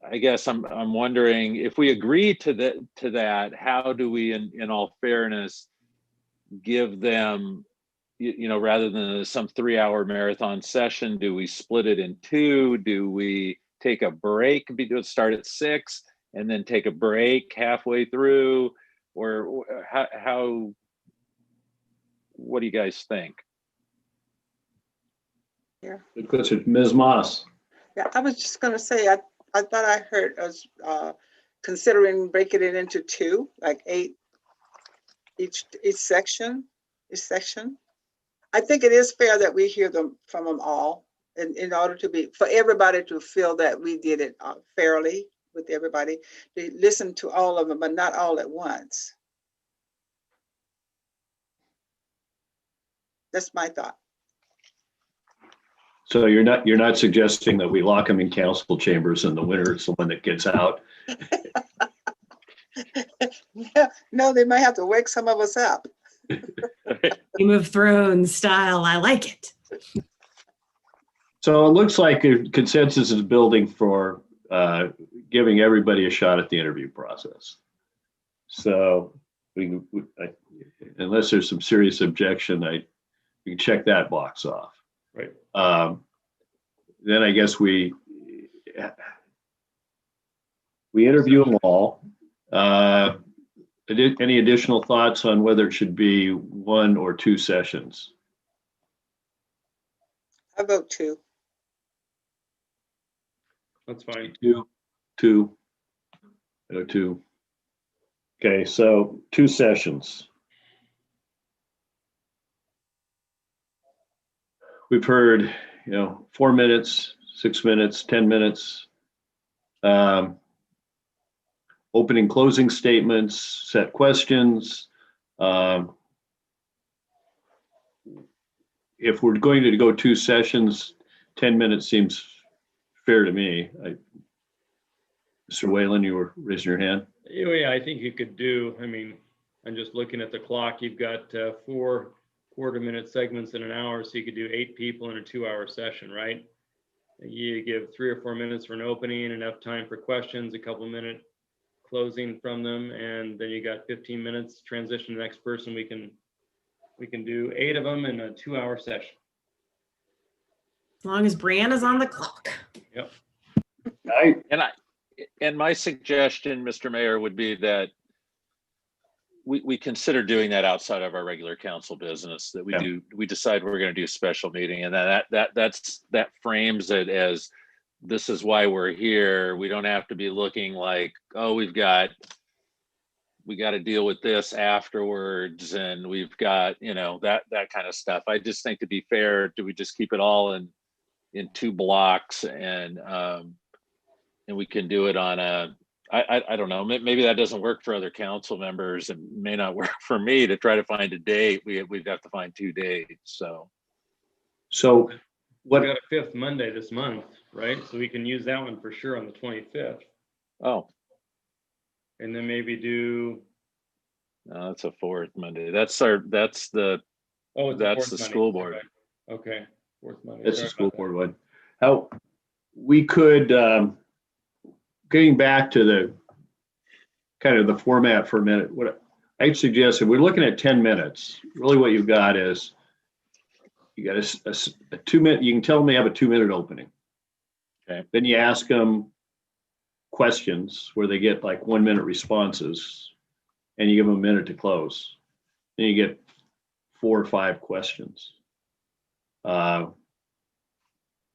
C: I guess I'm wondering if we agree to that, how do we, in all fairness, give them, rather than some 3-hour marathon session, do we split it in 2? Do we take a break, start at 6 and then take a break halfway through? Or how what do you guys think?
F: Yeah.
A: Good question. Ms. Moss.
F: Yeah, I was just going to say, I thought I heard us considering breaking it into 2, like 8 each section. I think it is fair that we hear them from them all, in order for everybody to feel that we did it fairly with everybody, to listen to all of them, but not all at once. That's my thought.
A: So you're not suggesting that we lock them in council chambers and the winner is the one that gets out?
F: No, they might have to wake some of us up.
Q: Game of Thrones style. I like it.
A: So it looks like a consensus is building for giving everybody a shot at the interview process. So unless there's some serious objection, we can check that box off.
S: Right.
A: Then I guess we interview them all. Any additional thoughts on whether it should be 1 or 2 sessions?
F: I vote 2.
S: That's fine.
A: Two. Okay, so 2 sessions. We've heard, 4 minutes, 6 minutes, 10 minutes. Opening, closing statements, set questions. If we're going to go 2 sessions, 10 minutes seems fair to me. Mr. Whalen, you were raising your hand.
S: Yeah, I think you could do, I'm just looking at the clock. You've got 4 quarter-minute segments in an hour, so you could do 8 people in a 2-hour session, right? You give 3 or 4 minutes for an opening, enough time for questions, a couple minute closing from them, and then you got 15 minutes transition to the next person. We can do 8 of them in a 2-hour session.
Q: As long as Brianna's on the clock.
S: Yep.
C: And my suggestion, Mr. Mayor, would be that we consider doing that outside of our regular council business, that we decide we're going to do a special meeting, and that frames it as this is why we're here. We don't have to be looking like, oh, we got to deal with this afterwards, and we've got, that kind of stuff. I just think, to be fair, do we just keep it all in 2 blocks, and we can do it on I don't know, maybe that doesn't work for other council members, and may not work for me to try to find a date. We've got to find 2 dates.
A: So
S: We got a 5th Monday this month, right? So we can use that one for sure on the 25th.
C: Oh.
S: And then maybe do.
C: No, that's a 4th Monday. That's the school board.
S: Right. Okay. 4th Monday.
A: That's the school board one. How we could, getting back to the kind of the format for a minute, what I suggested, we're looking at 10 minutes. Really what you've got is, you got a 2-minute, you can tell them they have a 2-minute opening. Okay. Then you ask them questions where they get like 1-minute responses, and you give them a minute to close. Then you get 4 or 5 questions. But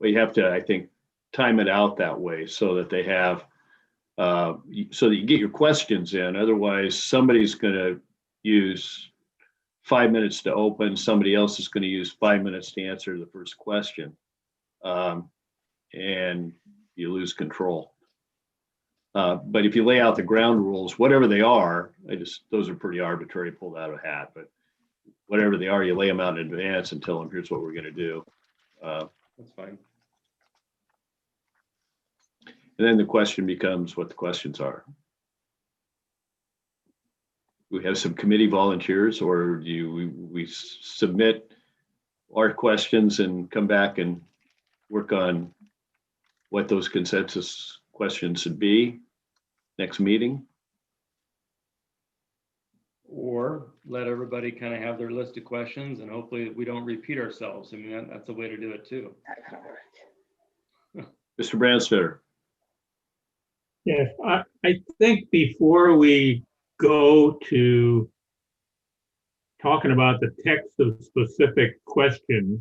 A: you have to, I think, time it out that way so that they have, so that you get your questions in. Otherwise, somebody's going to use 5 minutes to open, somebody else is going to use 5 minutes to answer the first question, and you lose control. But if you lay out the ground rules, whatever they are, those are pretty arbitrary, pulled out of a hat, but whatever they are, you lay them out in advance and tell them, here's what we're going to do.
S: That's fine.
A: And then the question becomes what the questions are. We have some committee volunteers, or do we submit our questions and come back and work on what those consensus questions should be next meeting?
S: Or let everybody kind of have their list of questions, and hopefully we don't repeat ourselves. I mean, that's a way to do it too.
A: Mr. Branstetter.
P: Yes, I think before we go to talking about the text of specific questions,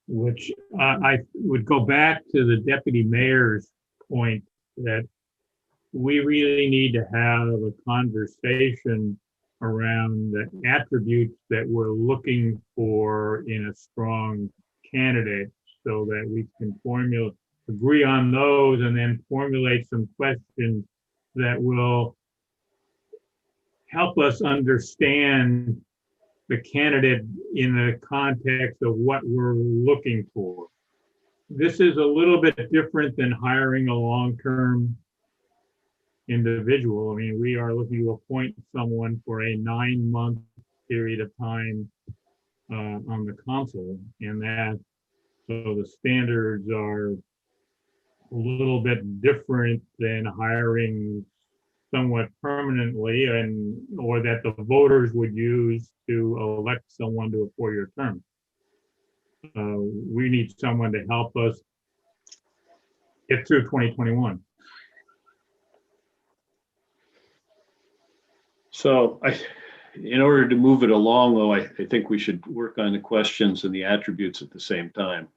P: which I would go back to the deputy mayor's point that we really need to have a conversation around the attributes that we're looking for in a strong candidate, so that we can agree on those and then formulate some questions that will help us understand the candidate in the context of what we're looking for. This is a little bit different than hiring a long-term individual. I mean, we are looking to appoint someone for a 9-month period of time on the council, and so the standards are a little bit different than hiring somewhat permanently, or that the voters would use to elect someone to a 4-year term. We need someone to help us get through 2021.
A: So in order to move it along, though, I think we should work on the questions and the attributes at the same time.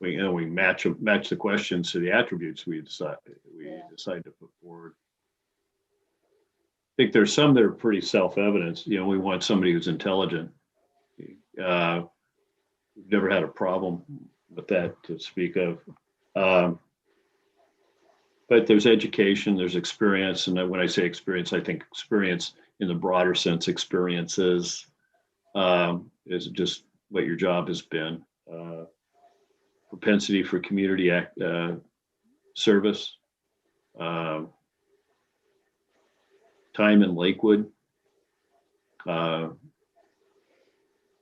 A: we match the questions to the attributes we decide to put forward. I think there's some that are pretty self-evident. You know, we want somebody who's intelligent. We've never had a problem with that to speak of. But there's education, there's experience, and when I say experience, I think experience in the broader sense, experiences is just what your job has been. Propensity for community service, time in Lakewood.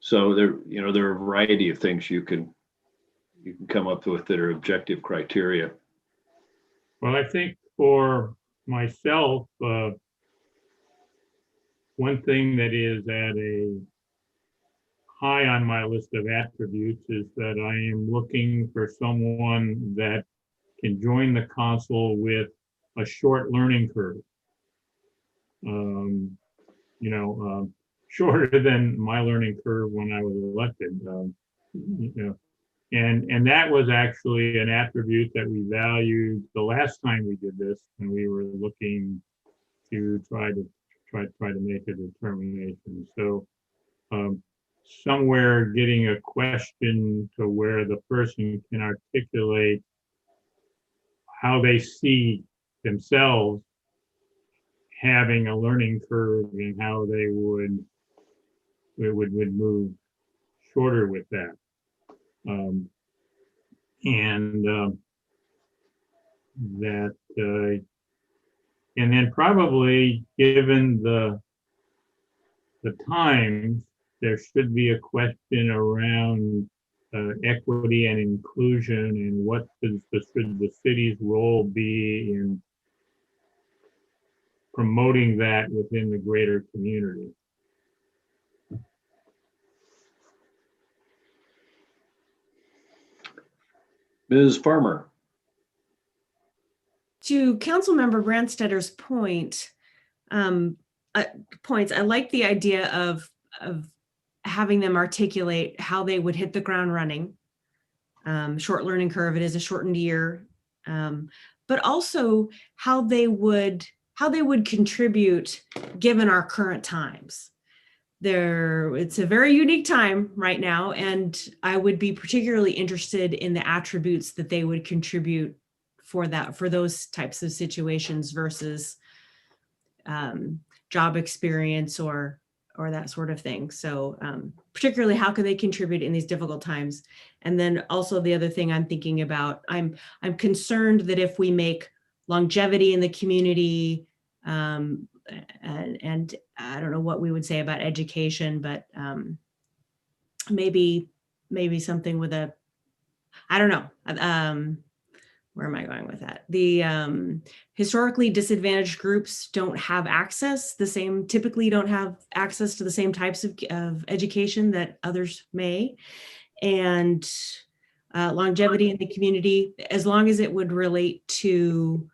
A: So there are a variety of things you can come up with that are objective criteria.
P: Well, I think for myself, one thing that is at a high on my list of attributes is that I am looking for someone that can join the council with a short learning curve. Shorter than my learning curve when I was elected. And that was actually an attribute that we valued the last time we did this, and we were looking to try to make a determination. So somewhere getting a question to where the person can articulate how they see themselves having a learning curve and how they would move shorter with that. And then probably given the times, there should be a question around equity and inclusion, and what should the city's role be in promoting that within the greater community.
A: Ms. Farmer.
Q: To Councilmember Branstedter's point, I like the idea of having them articulate how they would hit the ground running. Short learning curve, it is a shortened year, but also how they would contribute given our current times. It's a very unique time right now, and I would be particularly interested in the attributes that they would contribute for those types of situations versus job experience or that sort of thing. So particularly how can they contribute in these difficult times? And then also the other thing I'm thinking about, I'm concerned that if we make longevity in the community, and I don't know what we would say about education, but maybe something with I don't know. Where am I going with that? The historically disadvantaged groups typically don't have access to the same types of education that others may. And longevity in the community, as long as it would relate to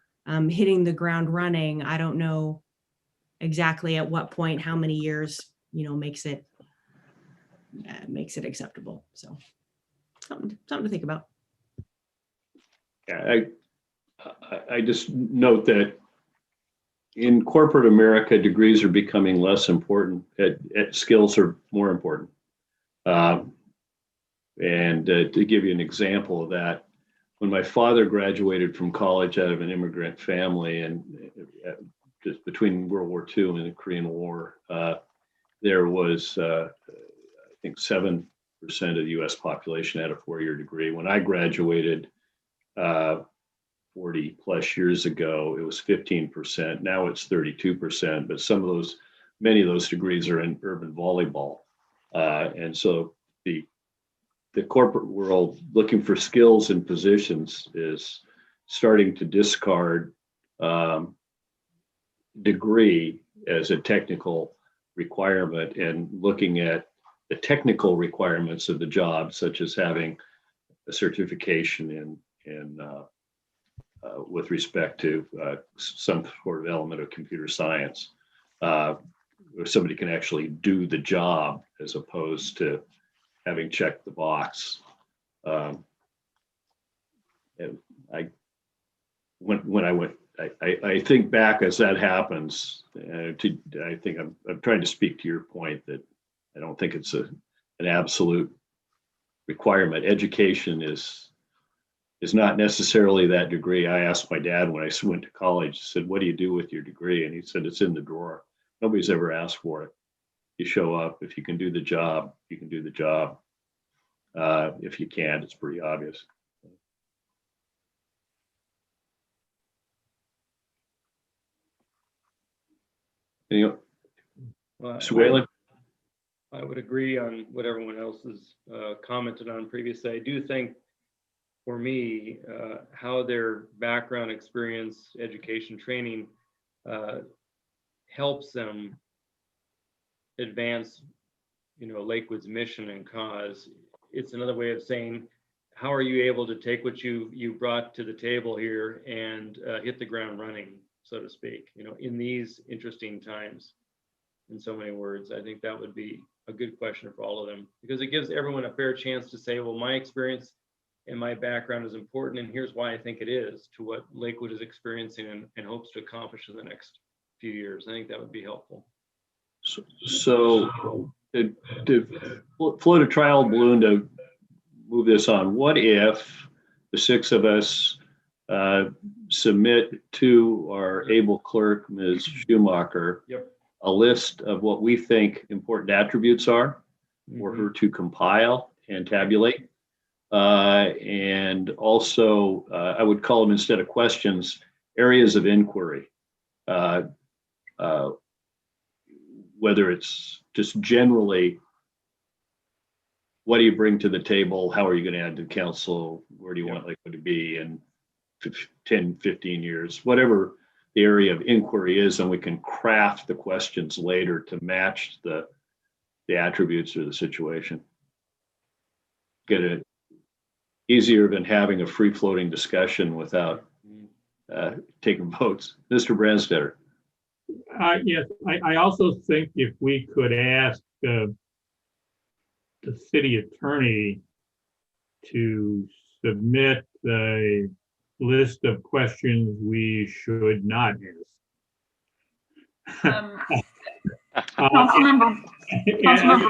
Q: hitting the ground running, I don't know exactly at what point, how many years, makes it acceptable. So something to think about.
A: Yeah, I just note that in corporate America, degrees are becoming less important. Skills are more important. And to give you an example of that, when my father graduated from college out of an immigrant family, and just between World War II and the Korean War, there was, I think, 7% of the US population had a 4-year degree. When I graduated 40 plus years ago, it was 15%. Now it's 32%, but many of those degrees are in urban volleyball. And so the corporate world looking for skills and positions is starting to discard degree as a technical requirement and looking at the technical requirements of the job, such as having a certification in with respect to some sort of element of computer science, where somebody can actually do the job as opposed to having checked the box. And I think back as that happens, I think I'm trying to speak to your point that I don't think it's an absolute requirement. Education is not necessarily that degree. I asked my dad when I went to college, I said, what do you do with your degree? And he said, it's in the drawer. Nobody's ever asked for it. You show up. If you can do the job, you can do the job. If you can't, it's pretty obvious.
S: Well,
A: Mr. Whalen?
S: I would agree on what everyone else has commented on previously. I do think for me, how their background, experience, education, training helps them advance, Lakewood's mission and cause. It's another way of saying, how are you able to take what you brought to the table here and hit the ground running, so to speak, in these interesting times? In so many words, I think that would be a good question for all of them, because it gives everyone a fair chance to say, well, my experience and my background is important, and here's why I think it is to what Lakewood is experiencing and hopes to accomplish in the next few years. I think that would be helpful.
A: So to float a trial balloon to move this on, what if the six of us submit to our able clerk, Ms. Schumacher, a list of what we think important attributes are for her to compile and tabulate? And also, I would call them, instead of questions, areas of inquiry. Whether it's just generally, what do you bring to the table? How are you going to add to council? Where do you want Lakewood to be in 10, 15 years? Whatever the area of inquiry is, and we can craft the questions later to match the attributes or the situation. Get it easier than having a free-floating discussion without taking votes. Mr. Branstetter.
P: Yes, I also think if we could ask the city attorney to submit the list of questions we should not ask.
U: Councilmember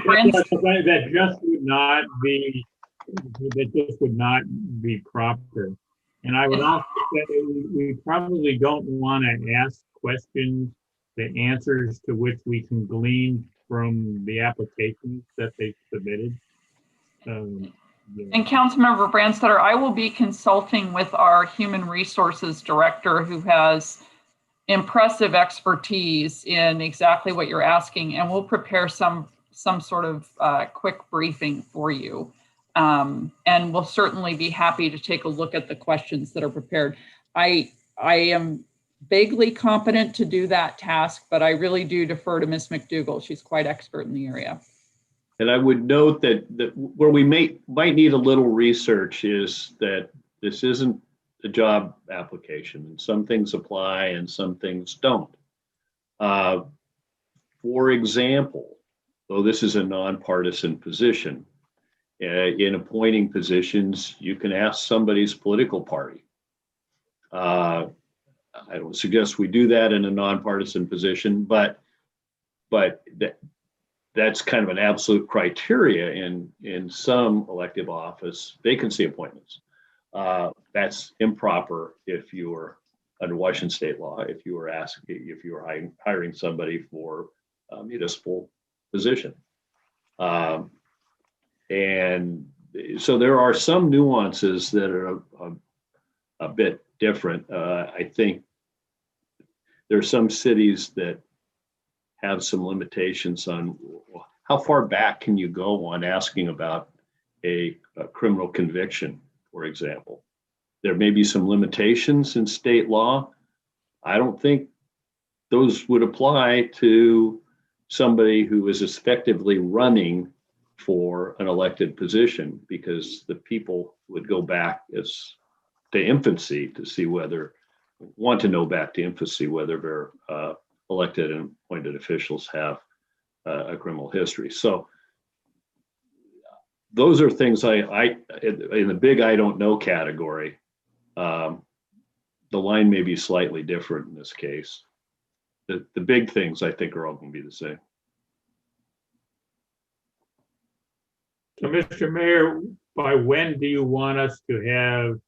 U: Branstetter.
P: That just would not be proper. And I would also say we probably don't want to ask questions, the answers to which we can glean from the applications that they submitted.
U: And Councilmember Branstetter, I will be consulting with our Human Resources Director, who has impressive expertise in exactly what you're asking, and we'll prepare some sort of quick briefing for you. And we'll certainly be happy to take a look at the questions that are prepared. I am vaguely competent to do that task, but I really do defer to Ms. McDougall. She's quite expert in the area.
A: And I would note that where we might need a little research is that this isn't a job application, and some things apply and some things don't. For example, though this is a nonpartisan position, in appointing positions, you can ask somebody's political party. I don't suggest we do that in a nonpartisan position, but that's kind of an absolute criteria in some elective office vacancy appointments. That's improper if you're under Washington state law, if you were hiring somebody for a municipal position. And so there are some nuances that are a bit different. I think there are some cities that have some limitations on how far back can you go on asking about a criminal conviction, for example. There may be some limitations in state law. I don't think those would apply to somebody who is effectively running for an elected position, because the people would go back to infancy to see whether their elected and appointed officials have a criminal history. So those are things in the big I don't know category. The line may be slightly different in this case. The big things I think are all going to be the same.
P: So, Mr. Mayor, by when do you want us to have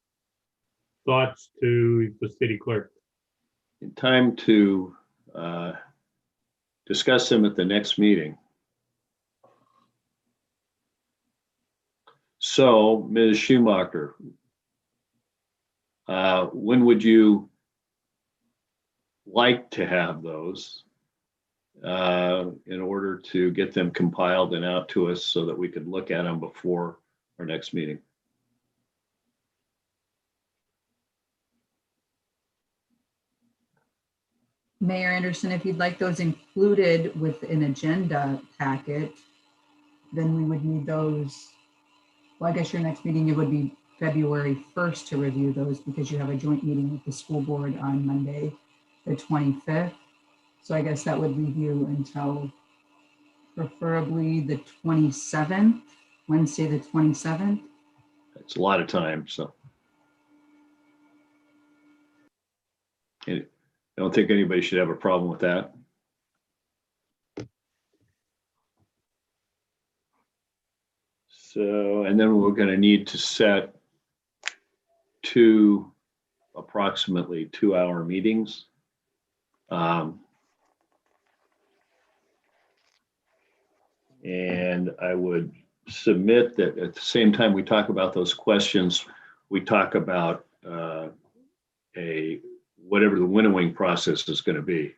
P: thoughts to the city clerk?
A: In time to discuss them at the next meeting. So, Ms. Schumacher, when would you like to have those in order to get them compiled and out to us so that we could look at them before our next meeting?
B: Mayor Anderson, if you'd like those included with an agenda packet, then we would need those. Well, I guess your next meeting, it would be February 1st to review those because you have a joint meeting with the school board on Monday, the 25th. So I guess that would leave you until preferably the 27th, Wednesday, the 27th.
A: It's a lot of time, so. And I don't think anybody should have a problem with that. So, and then we're going to need to set two approximately 2-hour meetings. And I would submit that at the same time we talk about those questions, we talk about whatever the winnowing process is going to be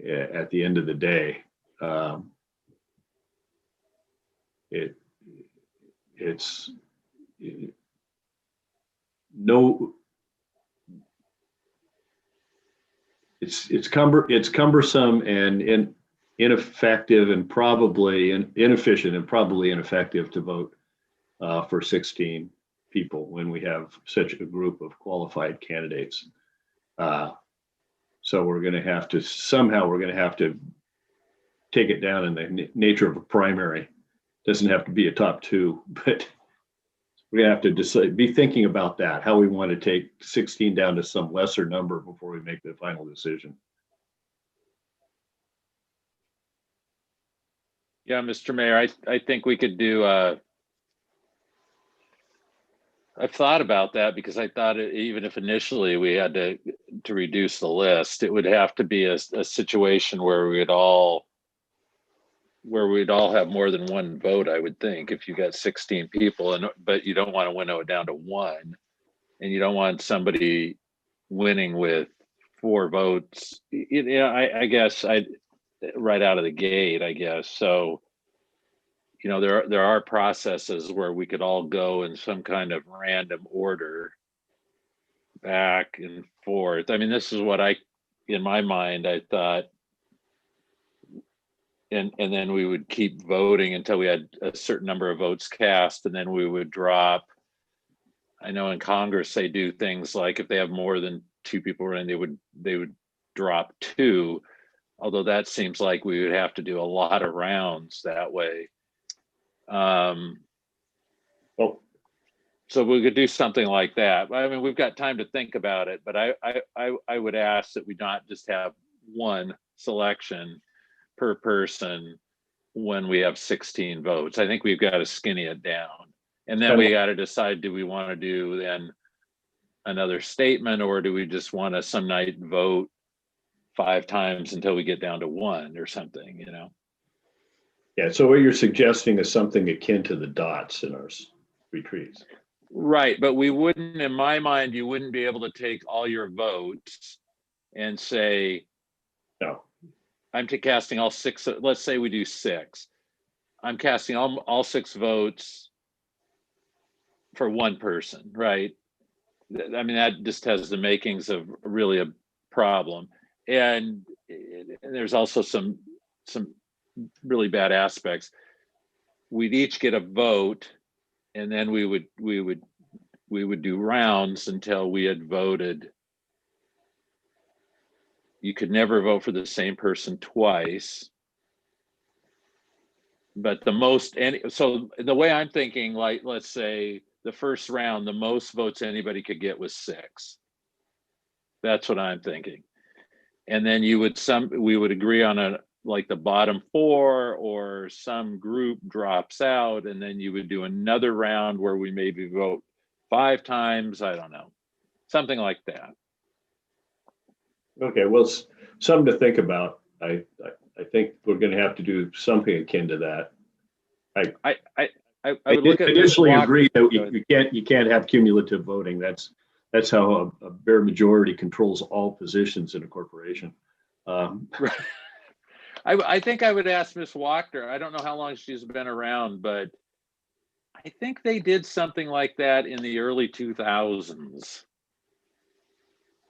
A: at the end of the day. It's cumbersome and ineffective and probably inefficient and probably ineffective to vote for 16 people when we have such a group of qualified candidates. So we're going to have to take it down in the nature of a primary. Doesn't have to be a top two, but we're going to have to decide, be thinking about that, how we want to take 16 down to some lesser number before we make the final decision.
C: Yeah, Mr. Mayor, I think we could do, I've thought about that because I thought even if initially we had to reduce the list, it would have to be a situation where we'd all have more than one vote, I would think, if you got 16 people, but you don't want to winnow it down to one, and you don't want somebody winning with 4 votes. I guess right out of the gate, I guess. So, there are processes where we could all go in some kind of random order back and forth. I mean, this is what in my mind, I thought, and then we would keep voting until we had a certain number of votes cast, and then we would drop. I know in Congress they do things like if they have more than 2 people running, they would drop 2, although that seems like we would have to do a lot of rounds that way. So we could do something like that. I mean, we've got time to think about it, but I would ask that we not just have one selection per person when we have 16 votes. I think we've got to skinny it down. And then we got to decide, do we want to do then another statement, or do we just want to some night vote 5 times until we get down to 1 or something,
A: Yeah, so what you're suggesting is something akin to the dots in our retreats.
C: Right, but we wouldn't, in my mind, you wouldn't be able to take all your votes and say,
A: no,
C: I'm casting all 6, let's say we do 6. I'm casting all 6 votes for one person, right? I mean, that just has the makings of really a problem. And there's also some really bad aspects. We'd each get a vote, and then we would do rounds until we had voted. You could never vote for the same person twice. But so the way I'm thinking, like, let's say the first round, the most votes anybody could get was 6. That's what I'm thinking. And then we would agree on like the bottom 4, or some group drops out, and then you would do another round where we maybe vote 5 times. I don't know, something like that.
A: Okay, well, something to think about. I think we're going to have to do something akin to that.
C: I
A: I
C: would look at
A: initially
C: Walker-
A: agree that you can't have cumulative voting. That's how a bare majority controls all positions in a corporation.
C: I think I would ask Ms. Wachter. I don't know how long she's been around, but I think they did something like that in the early 2000s.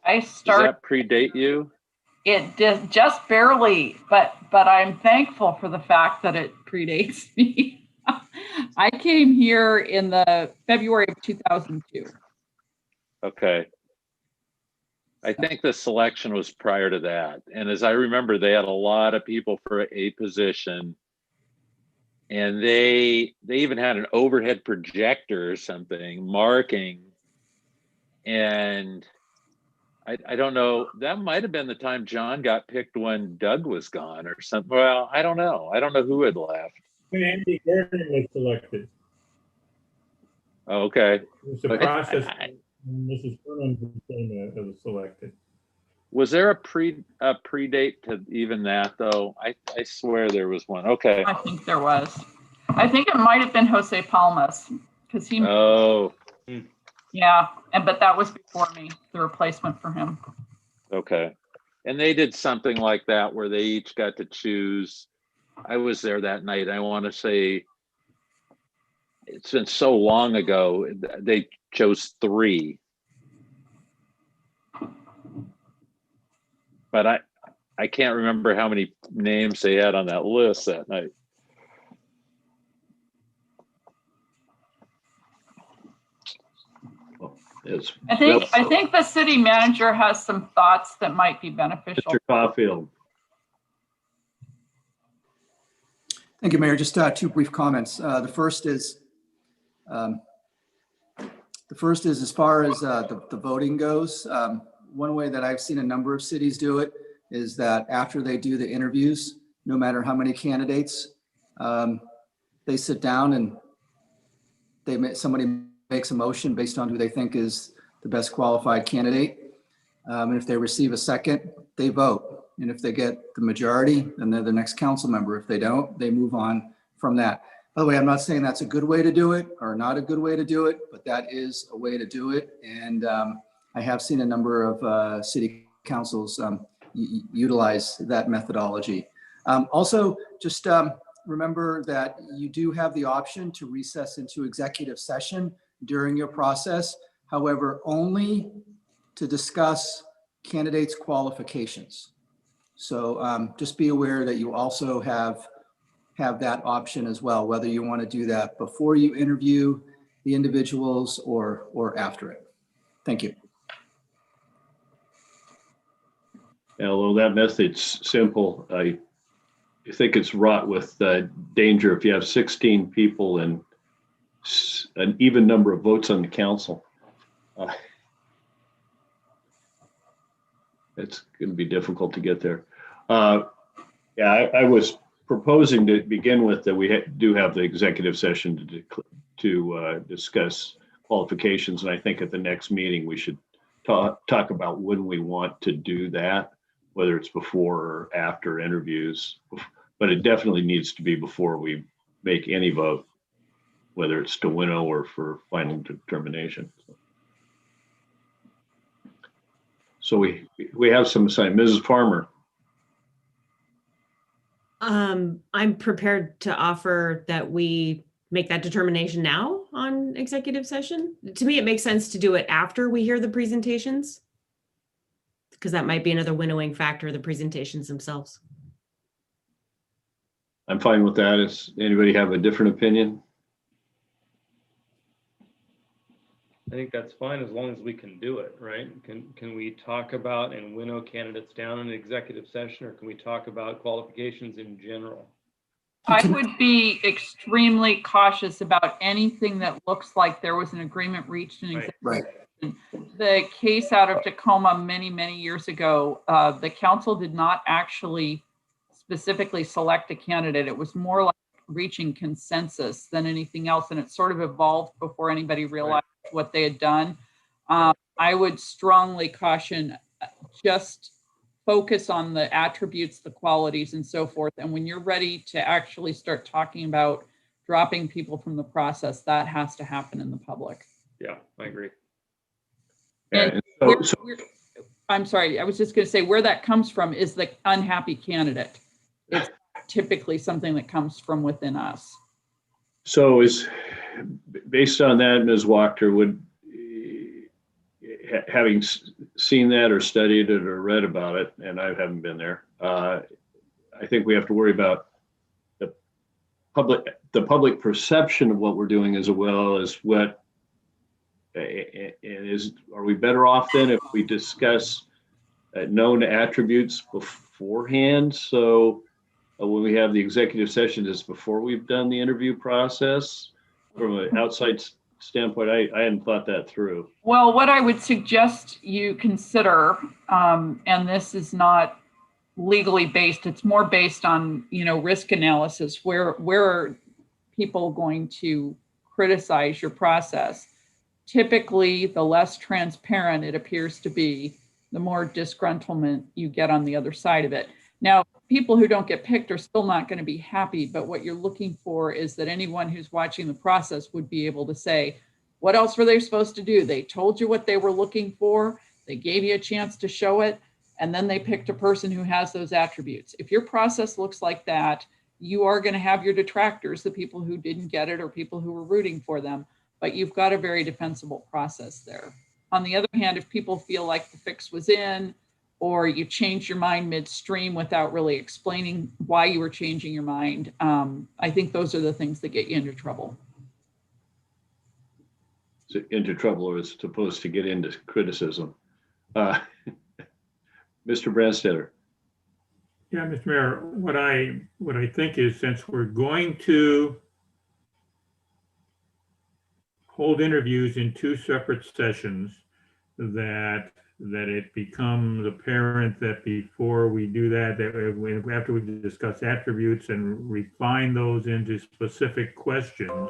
C: Does that predate you?
U: It did just barely, but I'm thankful for the fact that it predates me. I came here in the February of 2002.
C: Okay. I think the selection was prior to that. And as I remember, they had a lot of people for a position. And they even had an overhead projector or something marking. And I don't know, that might have been the time John got picked when Doug was gone or something. Well, I don't know. I don't know who had left.
P: When Andy Gordon was selected.
C: Oh, okay.
P: It was the process when Mrs. Burnham was selected.
C: Was there a predate to even that though? I swear there was one. Okay.
U: I think there was. I think it might have been Jose Palmas because he.
C: Oh.
U: Yeah, but that was before me, the replacement for him.
C: Okay. And they did something like that where they each got to choose. I was there that night. I want to say it's been so long ago. They chose 3. But I can't remember how many names they had on that list that night.
U: I think the city manager has some thoughts that might be beneficial.
A: Mr. Caulfield.
T: Thank you, Mayor. Just 2 brief comments. The first is as far as the voting goes. One way that I've seen a number of cities do it is that after they do the interviews, no matter how many candidates, they sit down and somebody makes a motion based on who they think is the best qualified candidate. And if they receive a second, they vote. And if they get the majority, then they're the next council member. If they don't, they move on from that. By the way, I'm not saying that's a good way to do it or not a good way to do it, but that is a way to do it. And I have seen a number of city councils utilize that methodology. Also, just remember that you do have the option to recess into executive session during your process. However, only to discuss candidates' qualifications. So just be aware that you also have that option as well, whether you want to do that before you interview the individuals or after it. Thank you.
A: Although that method's simple, I think it's wrought with danger if you have 16 people and an even number of votes on the council. It's going to be difficult to get there. Yeah, I was proposing to begin with that we do have the executive session to discuss qualifications, and I think at the next meeting we should talk about when we want to do that, whether it's before or after interviews. But it definitely needs to be before we make any vote, whether it's to winnow or for final determination. So we have some assignment. Mrs. Farmer.
Q: I'm prepared to offer that we make that determination now on executive session. To me, it makes sense to do it after we hear the presentations, because that might be another winnowing factor, the presentations themselves.
A: I'm fine with that. Does anybody have a different opinion?
S: I think that's fine as long as we can do it, right? Can we talk about and winnow candidates down in an executive session, or can we talk about qualifications in general?
U: I would be extremely cautious about anything that looks like there was an agreement reached in executive
T: Right.
U: session. The case out of Tacoma many, many years ago, the council did not actually specifically select a candidate. It was more like reaching consensus than anything else, and it sort of evolved before anybody realized what they had done. I would strongly caution just focus on the attributes, the qualities, and so forth. And when you're ready to actually start talking about dropping people from the process, that has to happen in the public.
S: Yeah, I agree.
U: And I'm sorry, I was just going to say where that comes from is the unhappy candidate. It's typically something that comes from within us.
A: So is, based on that, Ms. Wachter, would, having seen that or studied it or read about it, and I haven't been there, I think we have to worry about the public perception of what we're doing, as well as what, are we better off then if we discuss known attributes beforehand? So when we have the executive session, is before we've done the interview process? From an outside standpoint, I hadn't thought that through.
U: Well, what I would suggest you consider, and this is not legally based, it's more based on, risk analysis. Where are people going to criticize your process? Typically, the less transparent it appears to be, the more disgruntlement you get on the other side of it. Now, people who don't get picked are still not going to be happy, but what you're looking for is that anyone who's watching the process would be able to say, what else were they supposed to do? They told you what they were looking for, they gave you a chance to show it, and then they picked a person who has those attributes. If your process looks like that, you are going to have your detractors, the people who didn't get it or people who were rooting for them, but you've got a very defensible process there. On the other hand, if people feel like the fix was in, or you change your mind midstream without really explaining why you were changing your mind, I think those are the things that get you into trouble.
A: So into trouble, or as opposed to get into criticism. Mr. Branstetter.
P: Yeah, Mr. Mayor, what I think is, since we're going to hold interviews in two separate sessions, that it becomes apparent that before we do that, after we discuss attributes and refine those into specific questions,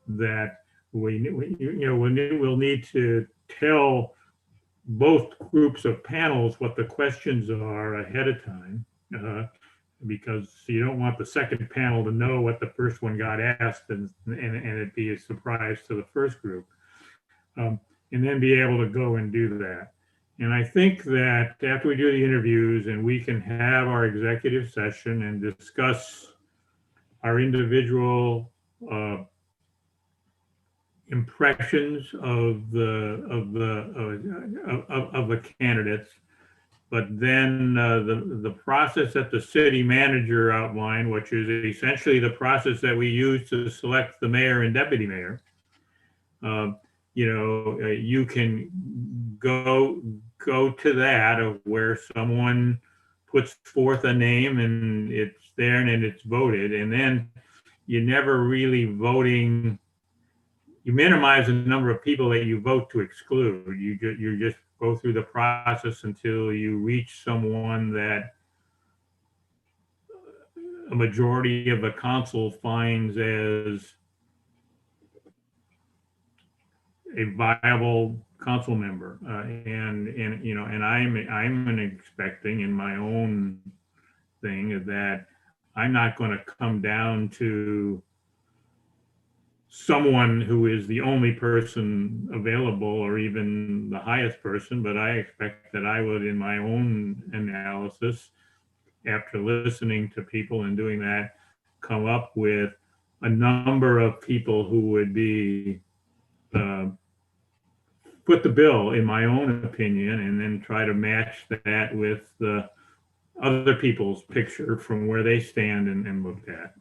P: that we'll need to tell both groups of panels what the questions are ahead of time, because you don't want the second panel to know what the first one got asked and it be a surprise to the first group. And then be able to go and do that. And I think that after we do the interviews and we can have our executive session and discuss our individual impressions of the candidates, but then the process that the city manager outlined, which is essentially the process that we use to select the mayor and deputy mayor. You can go to that, of where someone puts forth a name and it's there and it's voted, and then you never really voting. You minimize the number of people that you vote to exclude. You just go through the process until you reach someone that a majority of the council finds as a viable council member, and I'm expecting in my own thing that I'm not going to come down to someone who is the only person available or even the highest person, but I expect that I would, in my own analysis, after listening to people and doing that, come up with a number of people who would be put the bill, in my own opinion, and then try to match that with the other people's picture from where they stand and looked at.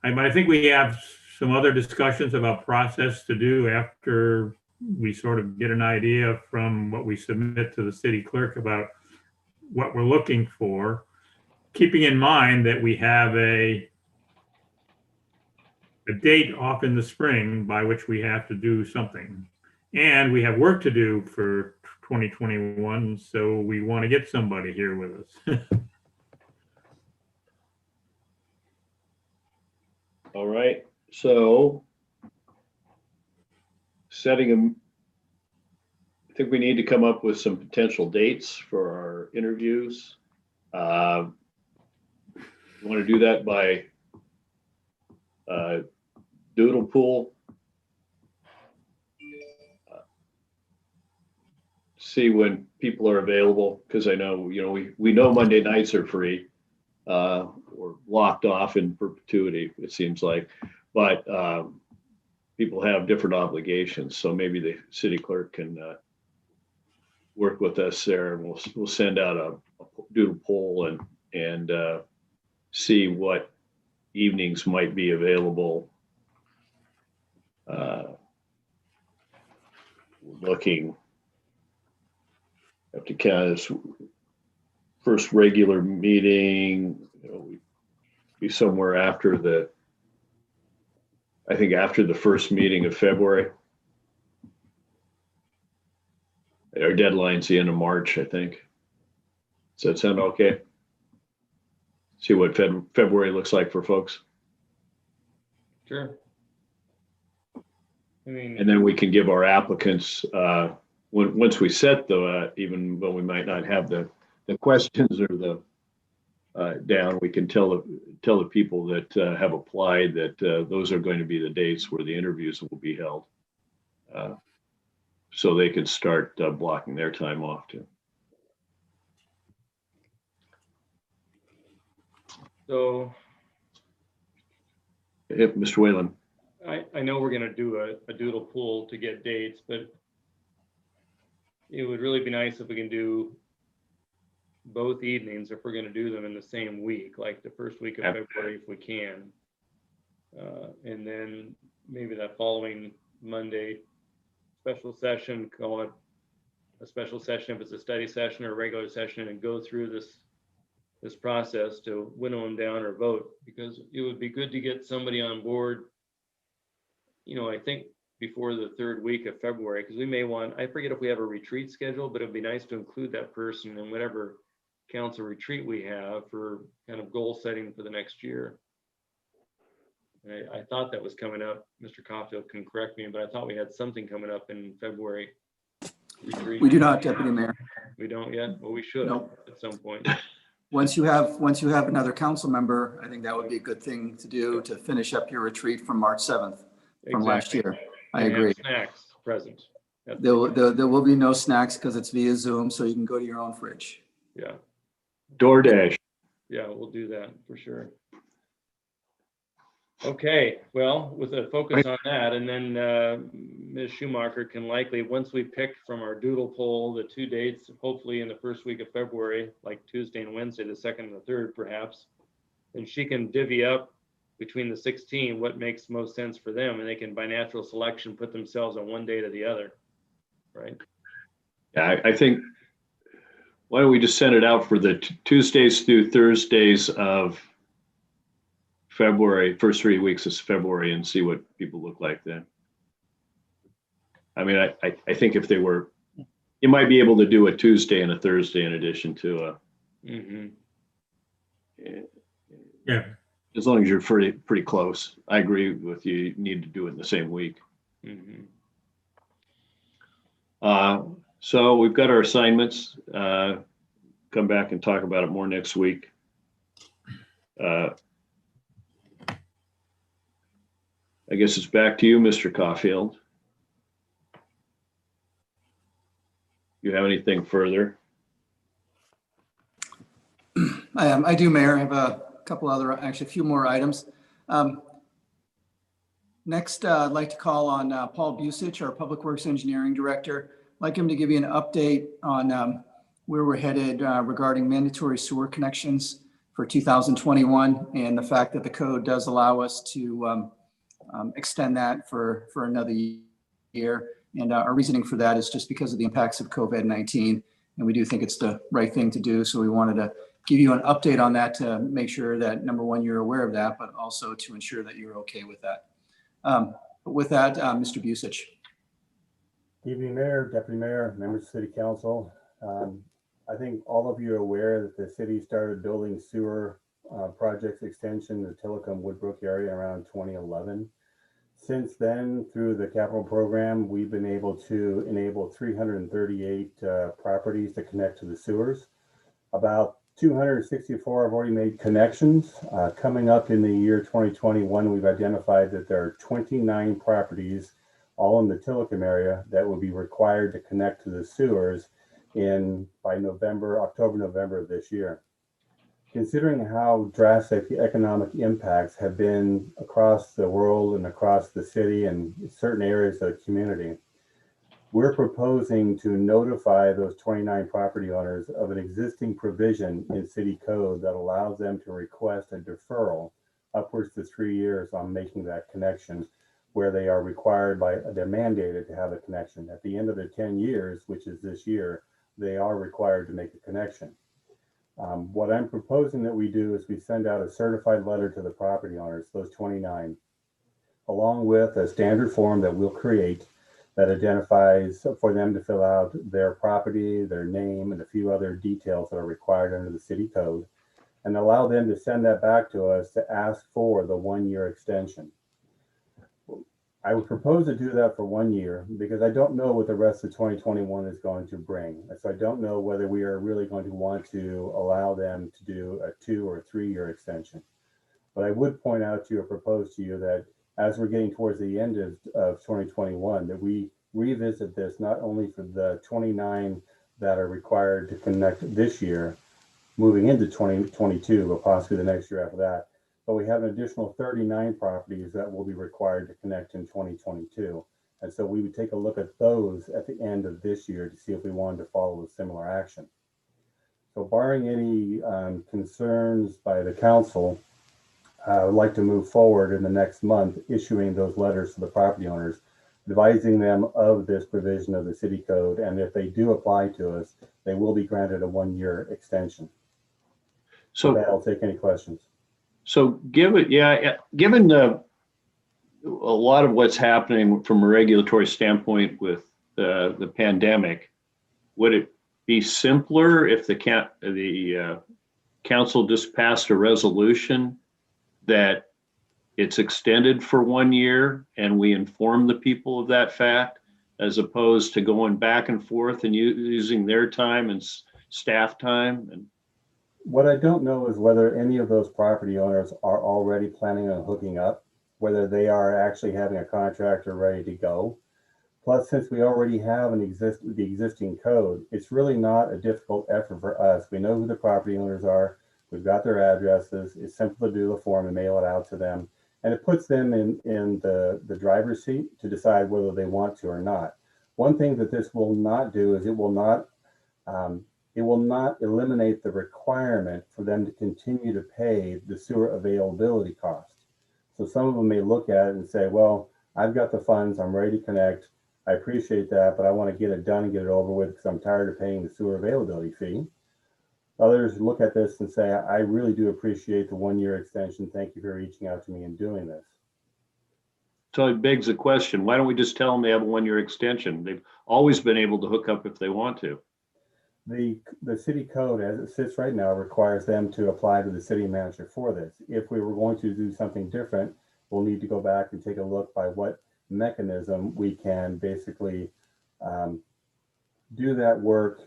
P: I think we have some other discussions about process to do after we sort of get an idea from what we submit to the city clerk about what we're looking for, keeping in mind that we have a date off in the spring by which we have to do something. And we have work to do for 2021, so we want to get somebody here with us.
A: All right, so I think we need to come up with some potential dates for our interviews. You want to do that by doodle pool? See when people are available, because I know, we know Monday nights are free. Or locked off in perpetuity, it seems like, but people have different obligations. So maybe the city clerk can work with us there, and we'll send out a doodle poll and see what evenings might be available. Looking up to kind of first regular meeting, be somewhere after I think after the first meeting of February. Our deadline's the end of March, I think. Does that sound okay? See what February looks like for folks.
S: Sure. I mean,
A: and then we can give our applicants, once we set even though we might not have the questions or the down, we can tell the people that have applied that those are going to be the dates where the interviews will be held, so they can start blocking their time off too.
S: So,
A: Mr. Whalen.
S: I know we're going to do a doodle pool to get dates, but it would really be nice if we can do both evenings, if we're going to do them in the same week, like the first week of February, if we can. And then maybe that following Monday, special session, call it a special session if it's a study session or a regular session, and go through this process to winnow them down or vote, because it would be good to get somebody on board, I think before the third week of February, because we may I forget if we have a retreat schedule, but it'd be nice to include that person in whatever council retreat we have for kind of goal setting for the next year. And I thought that was coming up. Mr. Caulfield can correct me, but I thought we had something coming up in February. Retreat.
T: We do not, Deputy Mayor.
S: We don't yet? Well, we should at some point.
T: Once you have another council member, I think that would be a good thing to do to finish up your retreat from March 7th from last year. I agree.
S: Snacks present.
T: There will be no snacks because it's via Zoom, so you can go to your own fridge.
S: Yeah.
A: DoorDash.
S: Yeah, we'll do that for sure. Okay, well, with a focus on that, and then Ms. Schumacher can likely, once we pick from our doodle poll, the 2 dates, hopefully in the first week of February, like Tuesday and Wednesday, the 2nd and the 3rd perhaps, and she can divvy up between the 16 what makes most sense for them, and they can, by natural selection, put themselves on one date or the other, right?
A: Yeah, I think, why don't we just send it out for the Tuesdays through Thursdays of February, first 3 weeks of February, and see what people look like then. I mean, I think if they were, you might be able to do a Tuesday and a Thursday in addition to a.
P: Yeah.
A: As long as you're pretty close. I agree with you. You need to do it in the same week. So we've got our assignments. Come back and talk about it more next week. I guess it's back to you, Mr. Caulfield. You have anything further?
T: I do, Mayor. I have a couple other, actually a few more items. Next, I'd like to call on Paul Busich, our Public Works Engineering Director. I'd like him to give you an update on where we're headed regarding mandatory sewer connections for 2021, and the fact that the code does allow us to extend that for another year. And our reasoning for that is just because of the impacts of COVID-19. And we do think it's the right thing to do. So we wanted to give you an update on that to make sure that, number one, you're aware of that, but also to ensure that you're okay with that. With that, Mr. Busich.
H: Evening, Mayor, Deputy Mayor, members of City Council. I think all of you are aware that the city started building sewer projects extension in the Tillicum Woodbrook area around 2011. Since then, through the capital program, we've been able to enable 338 properties to connect to the sewers. About 264 have already made connections. Coming up in the year 2021, we've identified that there are 29 properties all in the Tillicum area that will be required to connect to the sewers by October, November of this year. Considering how drastic the economic impacts have been across the world and across the city and certain areas of the community, we're proposing to notify those 29 property owners of an existing provision in city code that allows them to request a deferral upwards to 3 years on making that connection, where they are required they're mandated to have a connection. At the end of the 10 years, which is this year, they are required to make a connection. What I'm proposing that we do is we send out a certified letter to the property owners, those 29, along with a standard form that we'll create that identifies for them to fill out their property, their name, and a few other details that are required under the city code, and allow them to send that back to us to ask for the 1-year extension. I would propose to do that for 1 year because I don't know what the rest of 2021 is going to bring. So I don't know whether we are really going to want to allow them to do a 2 or 3 year extension. But I would point out to you or propose to you that as we're getting towards the end of 2021, that we revisit this not only for the 29 that are required to connect this year, moving into 2022, but possibly the next year after that. But we have an additional 39 properties that will be required to connect in 2022. And so we would take a look at those at the end of this year to see if we wanted to follow a similar action. So barring any concerns by the council, I would like to move forward in the next month, issuing those letters to the property owners, advising them of this provision of the city code. And if they do apply to us, they will be granted a 1-year extension. So I'll take any questions.
A: So given a lot of what's happening from a regulatory standpoint with the pandemic, would it be simpler if the council just passed a resolution that it's extended for 1 year and we inform the people of that fact, as opposed to going back and forth and using their time and staff time? And
H: what I don't know is whether any of those property owners are already planning on hooking up, whether they are actually having a contractor ready to go. Plus, since we already have the existing code, it's really not a difficult effort for us. We know who the property owners are. We've got their addresses. It's simple to do the form and mail it out to them. And it puts them in the driver's seat to decide whether they want to or not. One thing that this will not do is it will not eliminate the requirement for them to continue to pay the sewer availability cost. So some of them may look at it and say, well, I've got the funds, I'm ready to connect. I appreciate that, but I want to get it done and get it over with because I'm tired of paying the sewer availability fee. Others look at this and say, I really do appreciate the 1-year extension. Thank you for reaching out to me and doing this.
A: So it begs the question, why don't we just tell them they have a 1-year extension? They've always been able to hook up if they want to.
H: The city code as it sits right now requires them to apply to the city manager for this. If we were going to do something different, we'll need to go back and take a look by what mechanism we can basically do that work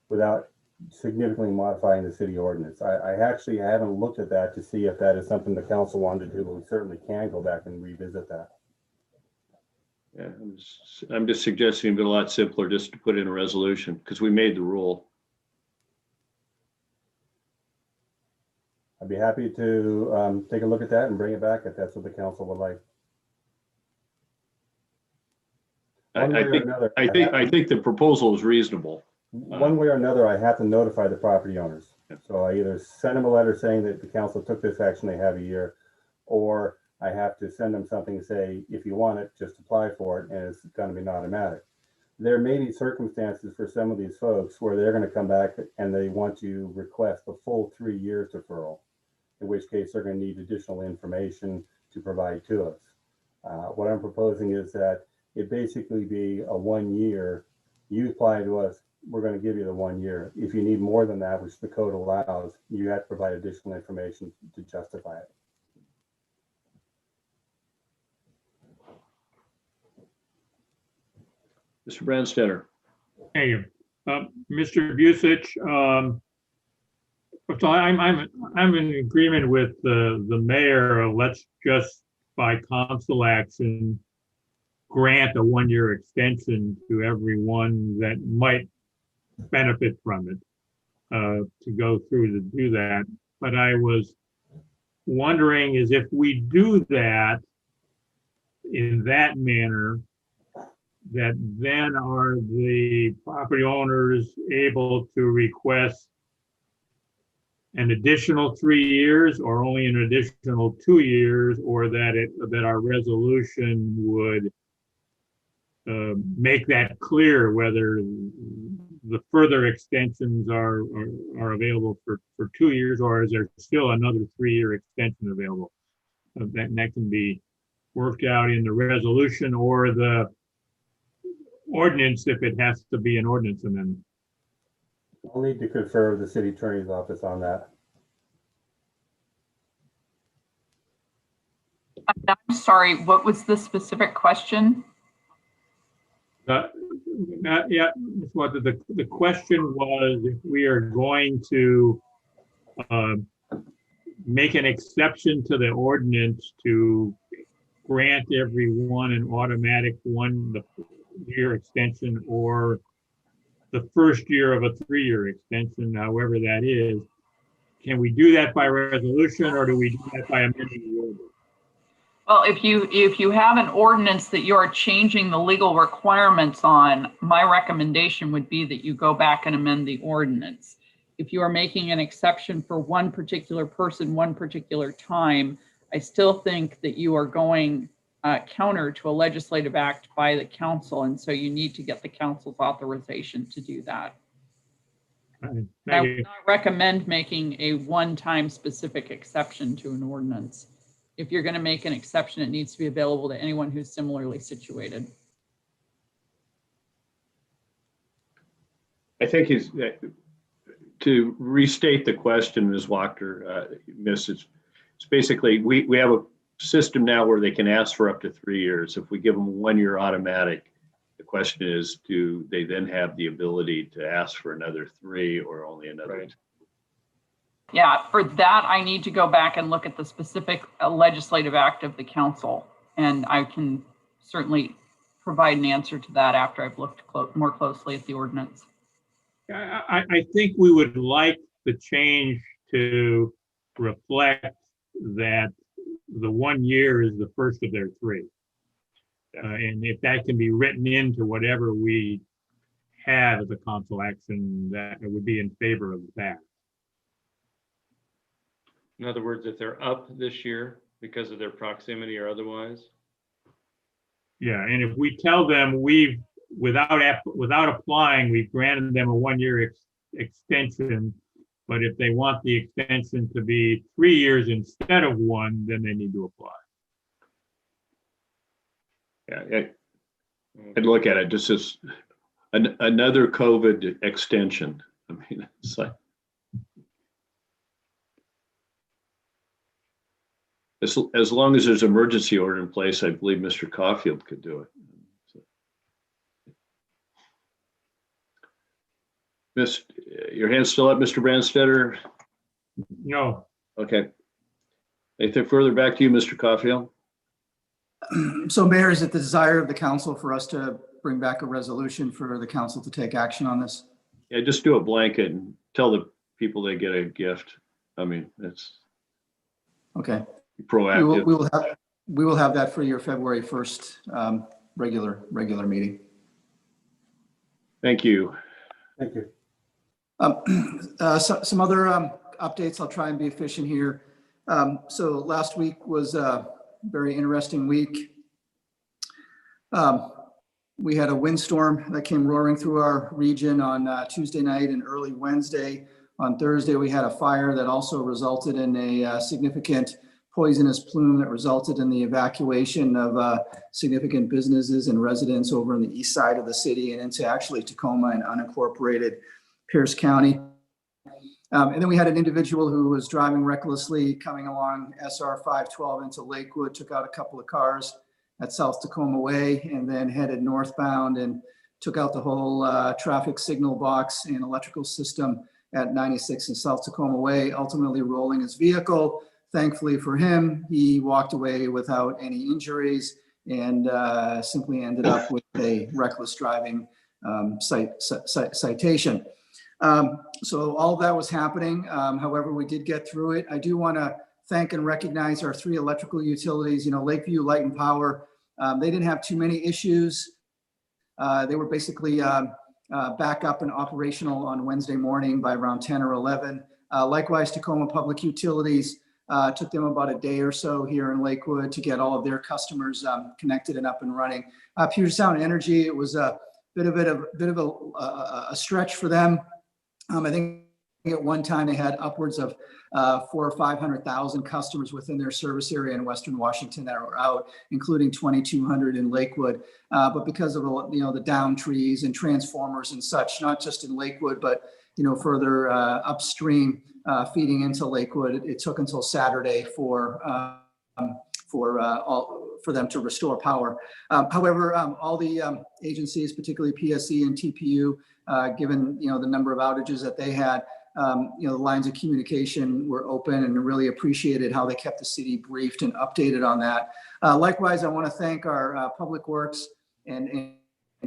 H: without significantly modifying the city ordinance. I haven't looked at that to see if that is something the council wanted to do, but we certainly can go back and revisit that.
A: Yeah, I'm just suggesting it'd be a lot simpler just to put in a resolution because we made the rule.
H: I'd be happy to take a look at that and bring it back if that's what the council would like.
A: I think the proposal is reasonable.
H: One way or another, I have to notify the property owners. So I either send them a letter saying that the council took this action, they have a year, or I have to send them something to say, if you want it, just apply for it, and it's going to be an automatic. there may be circumstances for some of these folks where they're going to come back and they want to request the full 3 years deferral, in which case they're going to need additional information to provide to us. What I'm proposing is that it basically be a 1 year. You apply to us, we're going to give you the 1 year. If you need more than that, which the code allows, you have to provide additional information to justify it.
A: Mr. Branstetter.
P: Hey, Mr. Busich, so I'm in agreement with the mayor. Let's just by council action grant a 1 year extension to everyone that might benefit from it to go through to do that. But I was wondering is if we do that in that manner, that then are the property owners able to request an additional 3 years or only an additional 2 years, or that our resolution would make that clear whether the further extensions are available for 2 years, or is there still another 3 year extension available? That can be worked out in the resolution or the ordinance if it has to be an ordinance amendment.
H: I'll need to confer with the city attorney's office on that.
U: I'm sorry, what was the specific question?
P: Yeah, the question was if we are going to make an exception to the ordinance to grant everyone an automatic 1 year extension, or the first year of a 3 year extension, however that is. Can we do that by resolution, or do we do that by amending the ordinance?
U: Well, if you have an ordinance that you are changing the legal requirements on, my recommendation would be that you go back and amend the ordinance. If you are making an exception for one particular person, one particular time, I still think that you are going counter to a legislative act by the council, and so you need to get the council's authorization to do that. I would not recommend making a one-time specific exception to an ordinance. If you're going to make an exception, it needs to be available to anyone who's similarly situated.
A: I think to restate the question, Ms. Wachter, it's basically we have a system now where they can ask for up to 3 years. If we give them 1 year automatic, the question is, do they then have the ability to ask for another 3 or only another 2?
U: Yeah, for that, I need to go back and look at the specific legislative act of the council. And I can certainly provide an answer to that after I've looked more closely at the ordinance.
P: I think we would like the change to reflect that the 1 year is the first of their 3. And if that can be written into whatever we have as a council action, that it would be in favor of that.
S: In other words, if they're up this year because of their proximity or otherwise.
P: Yeah, and if we tell them without applying, we've granted them a 1 year extension, but if they want the extension to be 3 years instead of 1, then they need to apply.
A: Yeah, I'd look at it just as another COVID extension. I mean, it's like, as long as there's an emergency order in place, I believe Mr. Caulfield could do it. Your hand's still up, Mr. Branstetter?
P: No.
A: Okay. Anything further? Back to you, Mr. Caulfield.
T: So Mayor, is it the desire of the council for us to bring back a resolution for the council to take action on this?
A: Yeah, just do a blanket and tell the people they get a gift. I mean, it's
T: okay.
A: Proactive.
T: We will have that for your February 1st regular meeting.
A: Thank you.
H: Thank you.
T: Some other updates. I'll try and be efficient here. So last week was a very interesting week. We had a windstorm that came roaring through our region on Tuesday night and early Wednesday. On Thursday, we had a fire that also resulted in a significant poisonous plume that resulted in the evacuation of significant businesses and residents over on the east side of the city and into actually Tacoma and unincorporated Pierce County. And then we had an individual who was driving recklessly coming along SR 512 into Lakewood, took out a couple of cars at South Tacoma Way, and then headed northbound and took out the whole traffic signal box and electrical system at 96 and South Tacoma Way, ultimately rolling his vehicle. Thankfully for him, he walked away without any injuries and simply ended up with a reckless driving citation. So all of that was happening. However, we did get through it. I do want to thank and recognize our 3 electrical utilities, Lakeview Light and Power. They didn't have too many issues. They were basically back up and operational on Wednesday morning by around 10 or 11. Likewise, Tacoma Public Utilities took them about a day or so here in Lakewood to get all of their customers connected and up and running. Puget Sound Energy, it was a bit of a stretch for them. I think at one time they had upwards of 400,000 or 500,000 customers within their service area in Western Washington that were out, including 2,200 in Lakewood. But because of the down trees and transformers and such, not just in Lakewood, but further upstream feeding into Lakewood, it took until Saturday for them to restore power. However, all the agencies, particularly PSE and TPU, given the number of outages that they had, the lines of communication were open, and really appreciated how they kept the city briefed and updated on that. Likewise, I want to thank our Public Works and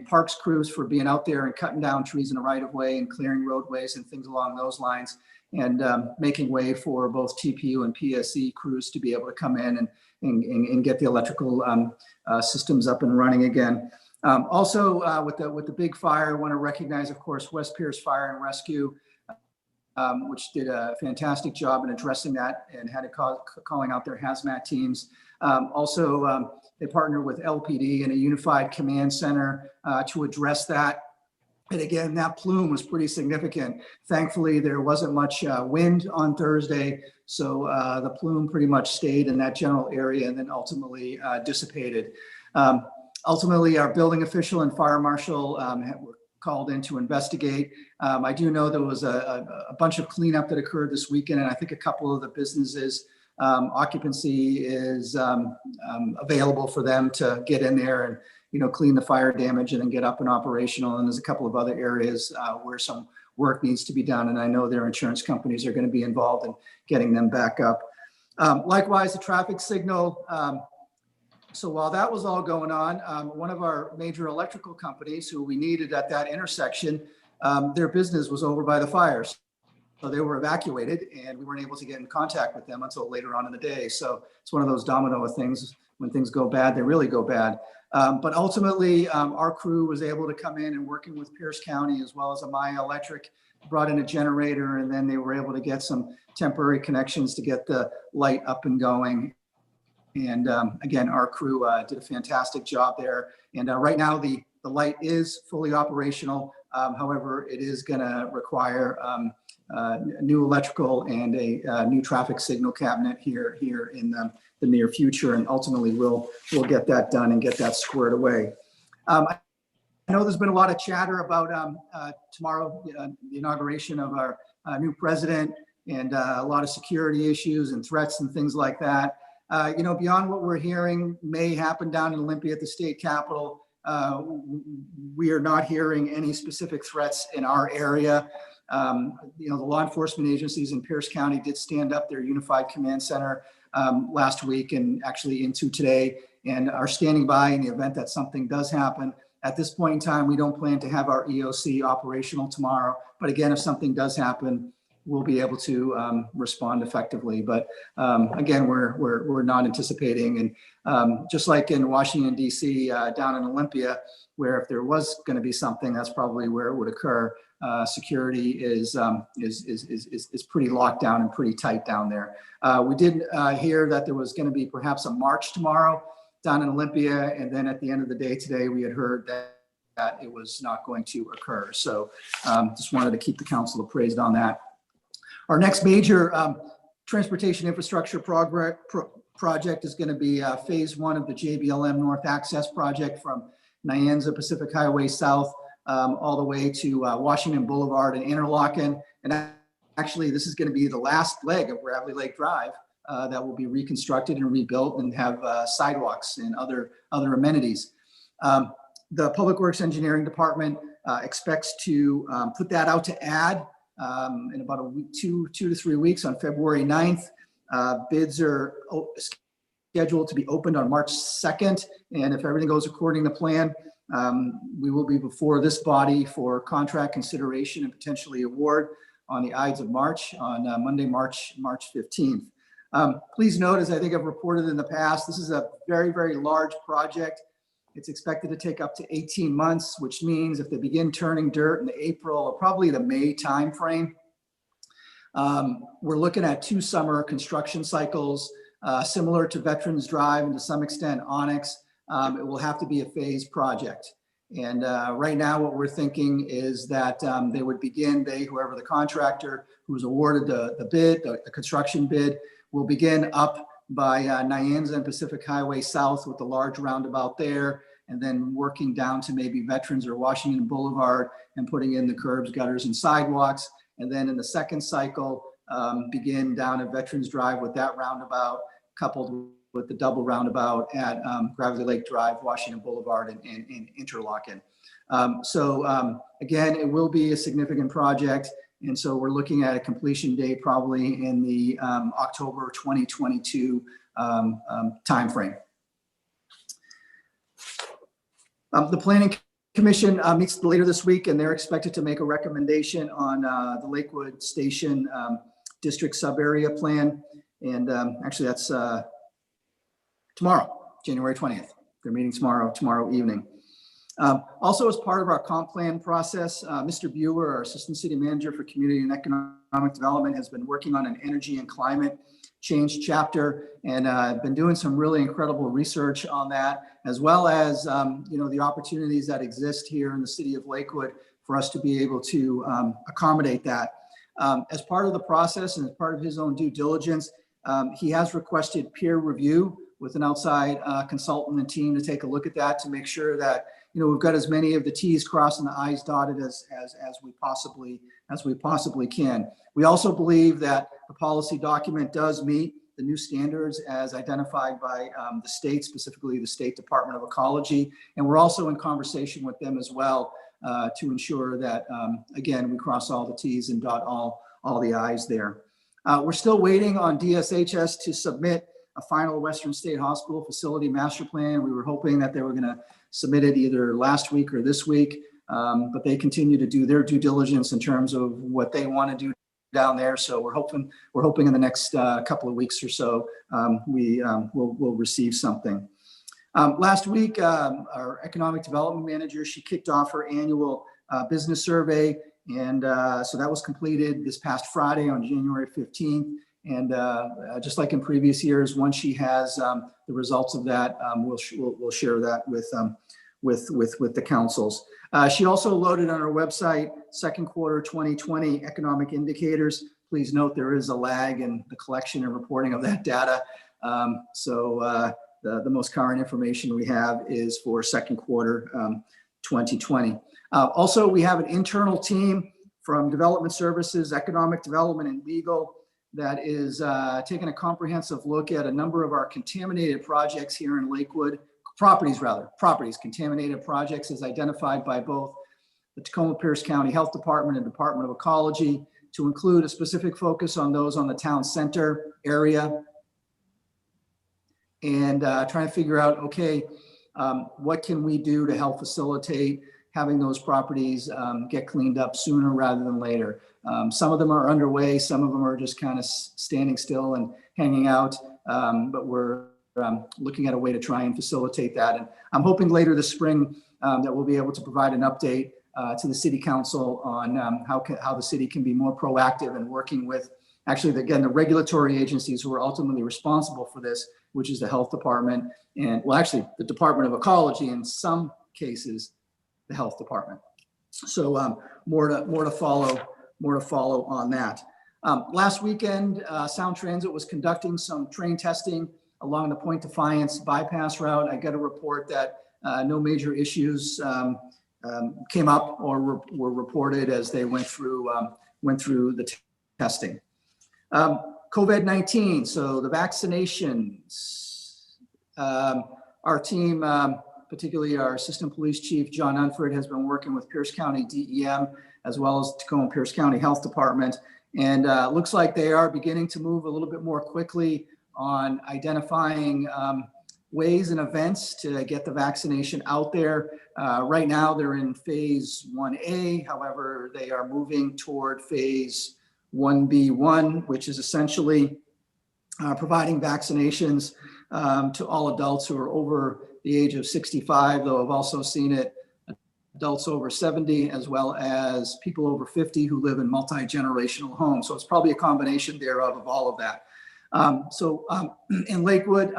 T: Parks crews for being out there and cutting down trees in the right of way and clearing roadways and things along those lines, and making way for both TPU and PSE crews to be able to come in and get the electrical systems up and running again. Also, with the big fire, I want to recognize, of course, West Pierce Fire and Rescue, which did a fantastic job in addressing that and had calling out their hazmat teams. Also, they partnered with LPD and a unified command center to address that. And again, that plume was pretty significant. Thankfully, there wasn't much wind on Thursday, so the plume pretty much stayed in that general area and then ultimately dissipated. Ultimately, our building official and fire marshal were called in to investigate. I do know there was a bunch of cleanup that occurred this weekend, and I think a couple of the businesses occupancy is available for them to get in there and clean the fire damage and then get up and operational. And there's a couple of other areas where some work needs to be done, and I know their insurance companies are going to be involved in getting them back up. Likewise, the traffic signal. So while that was all going on, one of our major electrical companies who we needed at that intersection, their business was over by the fires. So they were evacuated, and we weren't able to get in contact with them until later on in the day. So it's one of those domino of things. When things go bad, they really go bad. But ultimately, our crew was able to come in and working with Pierce County as well as Amaya Electric, brought in a generator, and then they were able to get some temporary connections to get the light up and going. And again, our crew did a fantastic job there. And right now, the light is fully operational. However, it is going to require new electrical and a new traffic signal cabinet here in the near future. And ultimately, we'll get that done and get that squared away. I know there's been a lot of chatter about tomorrow, the inauguration of our new president, and a lot of security issues and threats and things like that. Beyond what we're hearing may happen down in Olympia at the state capitol, we are not hearing any specific threats in our area. The law enforcement agencies in Pierce County did stand up their unified command center last week and actually into today, and are standing by in the event that something does happen. At this point in time, we don't plan to have our EOC operational tomorrow. But again, if something does happen, we'll be able to respond effectively. But again, we're not anticipating. And just like in Washington, D.C., down in Olympia, where if there was going to be something, that's probably where it would occur. Security is pretty locked down and pretty tight down there. We did hear that there was going to be perhaps a march tomorrow down in Olympia. And then at the end of the day today, we had heard that it was not going to occur. So just wanted to keep the council appraised on that. Our next major transportation infrastructure project is going to be phase 1 of the JBLM North Access project from Nyanza Pacific Highway South all the way to Washington Boulevard and Interlochen. And actually, this is going to be the last leg of Gravely Lake Drive that will be reconstructed and rebuilt and have sidewalks and other amenities. The Public Works Engineering Department expects to put that out to add in about a week, 2 to 3 weeks on February 9th. Bids are scheduled to be opened on March 2nd. And if everything goes according to plan, we will be before this body for contract consideration and potentially award on the Ides of March on Monday, March 15th. Please note, as I think I've reported in the past, this is a very, very large project. It's expected to take up to 18 months, which means if they begin turning dirt in the April or probably the May timeframe, we're looking at 2 summer construction cycles, similar to Veterans Drive and to some extent Onyx. It will have to be a phased project. And right now what we're thinking is that they would begin, whoever the contractor who's awarded the bid, the construction bid, will begin up by Nyanza and Pacific Highway South with the large roundabout there, and then working down to maybe Veterans or Washington Boulevard and putting in the curbs, gutters, and sidewalks. And then in the second cycle, begin down at Veterans Drive with that roundabout, coupled with the double roundabout at Gravely Lake Drive, Washington Boulevard, and Interlochen. Again, it will be a significant project. And so we're looking at a completion date probably in the October 2022 timeframe. The Planning Commission meets later this week, and they're expected to make a recommendation on the Lakewood Station District Sub-Area Plan. And actually that's tomorrow, January 20th. They're meeting tomorrow evening. Also, as part of our comp plan process, Mr. Buer, our Assistant City Manager for Community and Economic Development, has been working on an energy and climate change chapter, and been doing some really incredible research on that, as well as the opportunities that exist here in the city of Lakewood for us to be able to accommodate that. As part of the process and as part of his own due diligence, he has requested peer review with an outside consultant and team to take a look at that to make sure that we've got as many of the T's crossed and the I's dotted as we possibly can. We also believe that the policy document does meet the new standards as identified by the state, specifically the State Department of Ecology. And we're also in conversation with them as well to ensure that, again, we cross all the T's and dot all the I's there. We're still waiting on DSHS to submit a final Western State Hospital facility master plan. We were hoping that they were going to submit it either last week or this week, but they continue to do their due diligence in terms of what they want to do down there. So we're hoping in the next couple of weeks or so we'll receive something. Last week, our economic development manager, she kicked off her annual business survey, and so that was completed this past Friday on January 15th. And just like in previous years, once she has the results of that, we'll share that with the councils. She also loaded on our website second quarter 2020 economic indicators. Please note there is a lag in the collection and reporting of that data. The most current information we have is for second quarter 2020. Also, we have an internal team from Development Services, Economic Development, and Legal that is taking a comprehensive look at a number of our contaminated projects here in Lakewood, properties, contaminated projects as identified by both the Tacoma Pierce County Health Department and Department of Ecology, to include a specific focus on those on the town center area, and trying to figure out, okay, what can we do to help facilitate having those properties get cleaned up sooner rather than later. Some of them are underway, some of them are just kind of standing still and hanging out, but we're looking at a way to try and facilitate that. And I'm hoping later this spring that we'll be able to provide an update to the City Council on how the city can be more proactive in working with, actually, again, the regulatory agencies who are ultimately responsible for this, which is the Health Department and, well, actually, the Department of Ecology in some cases, the health department. So more to follow on that. Last weekend, Sound Transit was conducting some train testing along the Point Defiance bypass route. I got a report that no major issues came up or were reported as they went through the testing. COVID-19, so the vaccinations. Our team, particularly our Assistant Police Chief, John Unford, has been working with Pierce County DEM as well as Tacoma Pierce County Health Department. And looks like they are beginning to move a little bit more quickly on identifying ways and events to get the vaccination out there. Right now, they're in phase 1A. However, they are moving toward phase 1B1, which is essentially providing vaccinations to all adults who are over the age of 65, though I've also seen it adults over 70, as well as people over 50 who live in multi-generational homes. So it's probably a combination thereof of all of that. In Lakewood,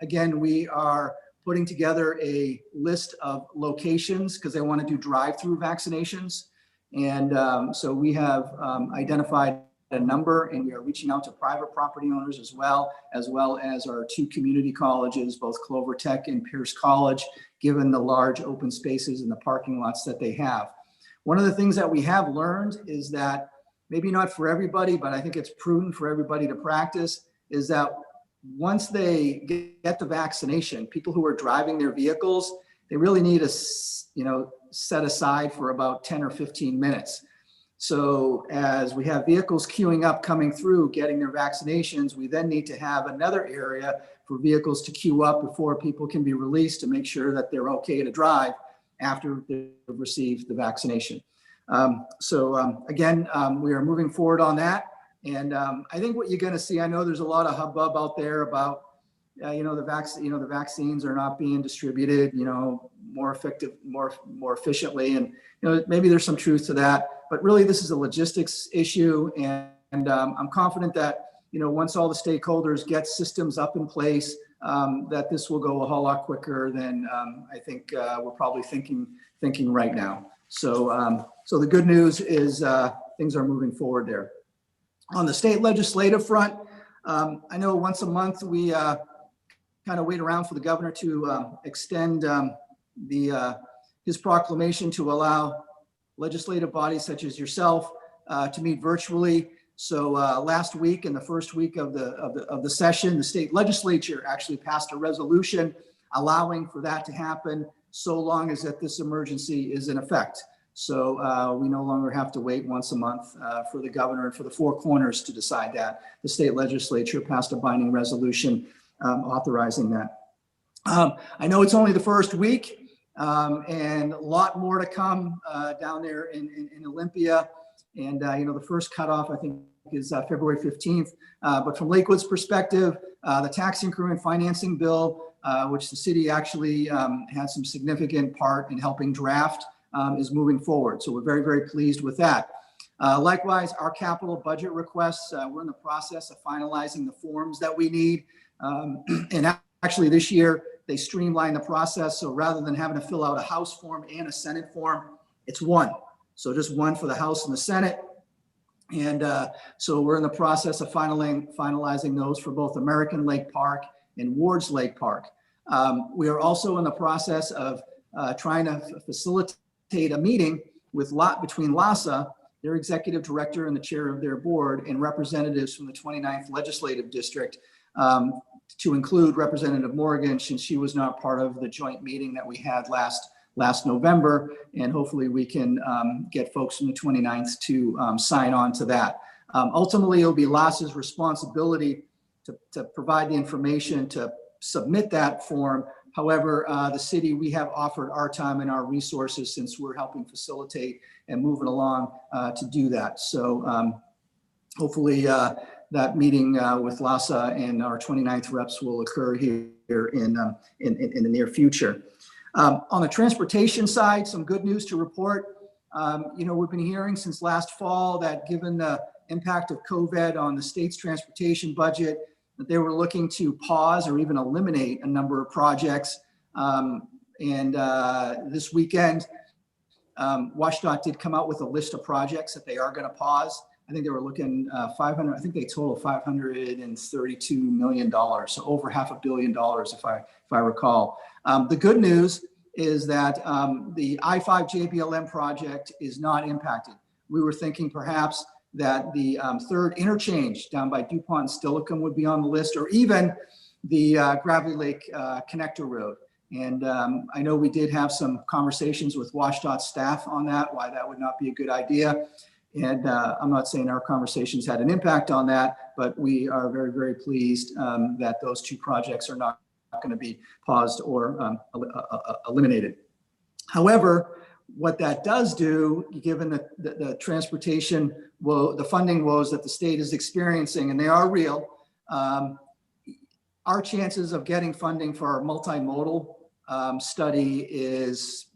T: again, we are putting together a list of locations because they want to do drive-through vaccinations. And so we have identified a number, and we are reaching out to private property owners as well as our two community colleges, both Clover Tech and Pierce College, given the large open spaces and the parking lots that they have. One of the things that we have learned is that, maybe not for everybody, but I think it's prudent for everybody to practice, is that once they get the vaccination, people who are driving their vehicles, they really need to, set aside for about 10 or 15 minutes. So as we have vehicles queuing up, coming through, getting their vaccinations, we then need to have another area for vehicles to queue up before people can be released to make sure that they're okay to drive after they've received the vaccination. Again, we are moving forward on that. And I think what you're going to see, I know there's a lot of hubbub out there about, the vaccines are not being distributed, more effective, more efficiently. And, maybe there's some truth to that, but really this is a logistics issue. And I'm confident that, once all the stakeholders get systems up in place, that this will go a whole lot quicker than I think we're probably thinking right now. So the good news is things are moving forward there. On the state legislative front, I know once a month we kind of wait around for the governor to extend his proclamation to allow legislative bodies such as yourself to meet virtually. So last week, in the first week of the session, the state legislature actually passed a resolution allowing for that to happen so long as that this emergency is in effect. So we no longer have to wait once a month for the governor and for the Four Corners to decide that. The state legislature passed a binding resolution authorizing that. I know it's only the first week and a lot more to come down there in Olympia. And, the first cutoff, I think, is February 15th. But from Lakewood's perspective, the tax increment financing bill, which the city actually had some significant part in helping draft, is moving forward. So we're very, very pleased with that. Likewise, our capital budget requests, we're in the process of finalizing the forms that we need. And actually this year, they streamlined the process. So rather than having to fill out a House form and a Senate form, it's one. So just one for the House and the Senate. And so we're in the process of finalizing those for both American Lake Park and Wards Lake Park. We are also in the process of trying to facilitate a meeting between LASA, their executive director and the chair of their board, and representatives from the 29th Legislative District, to include Representative Morgan, since she was not part of the joint meeting that we had last November. And hopefully we can get folks from the 29th to sign on to that. Ultimately, it'll be LASA's responsibility to provide the information to submit that form. However, the city, we have offered our time and our resources since we're helping facilitate and move it along to do that. So hopefully that meeting with LASA and our 29th reps will occur here in the near future. On the transportation side, some good news to report. We've been hearing since last fall that given the impact of COVID on the state's transportation budget, that they were looking to pause or even eliminate a number of projects. And this weekend, WashDOT did come out with a list of projects that they are going to pause. I think they were looking 500, I think they total $532 million. So over $500 million, if I recall. The good news is that the I-5 JBLM project is not impacted. We were thinking perhaps that the third interchange down by DuPont and Stillicum would be on the list, or even the Gravely Lake Connector Road. And I know we did have some conversations with WashDOT staff on that, why that would not be a good idea. And I'm not saying our conversations had an impact on that, but we are very, very pleased that those two projects are not going to be paused or eliminated. However, what that does do, given the transportation, the funding woes that the state is experiencing, and they are real, our chances of getting funding for our multimodal study is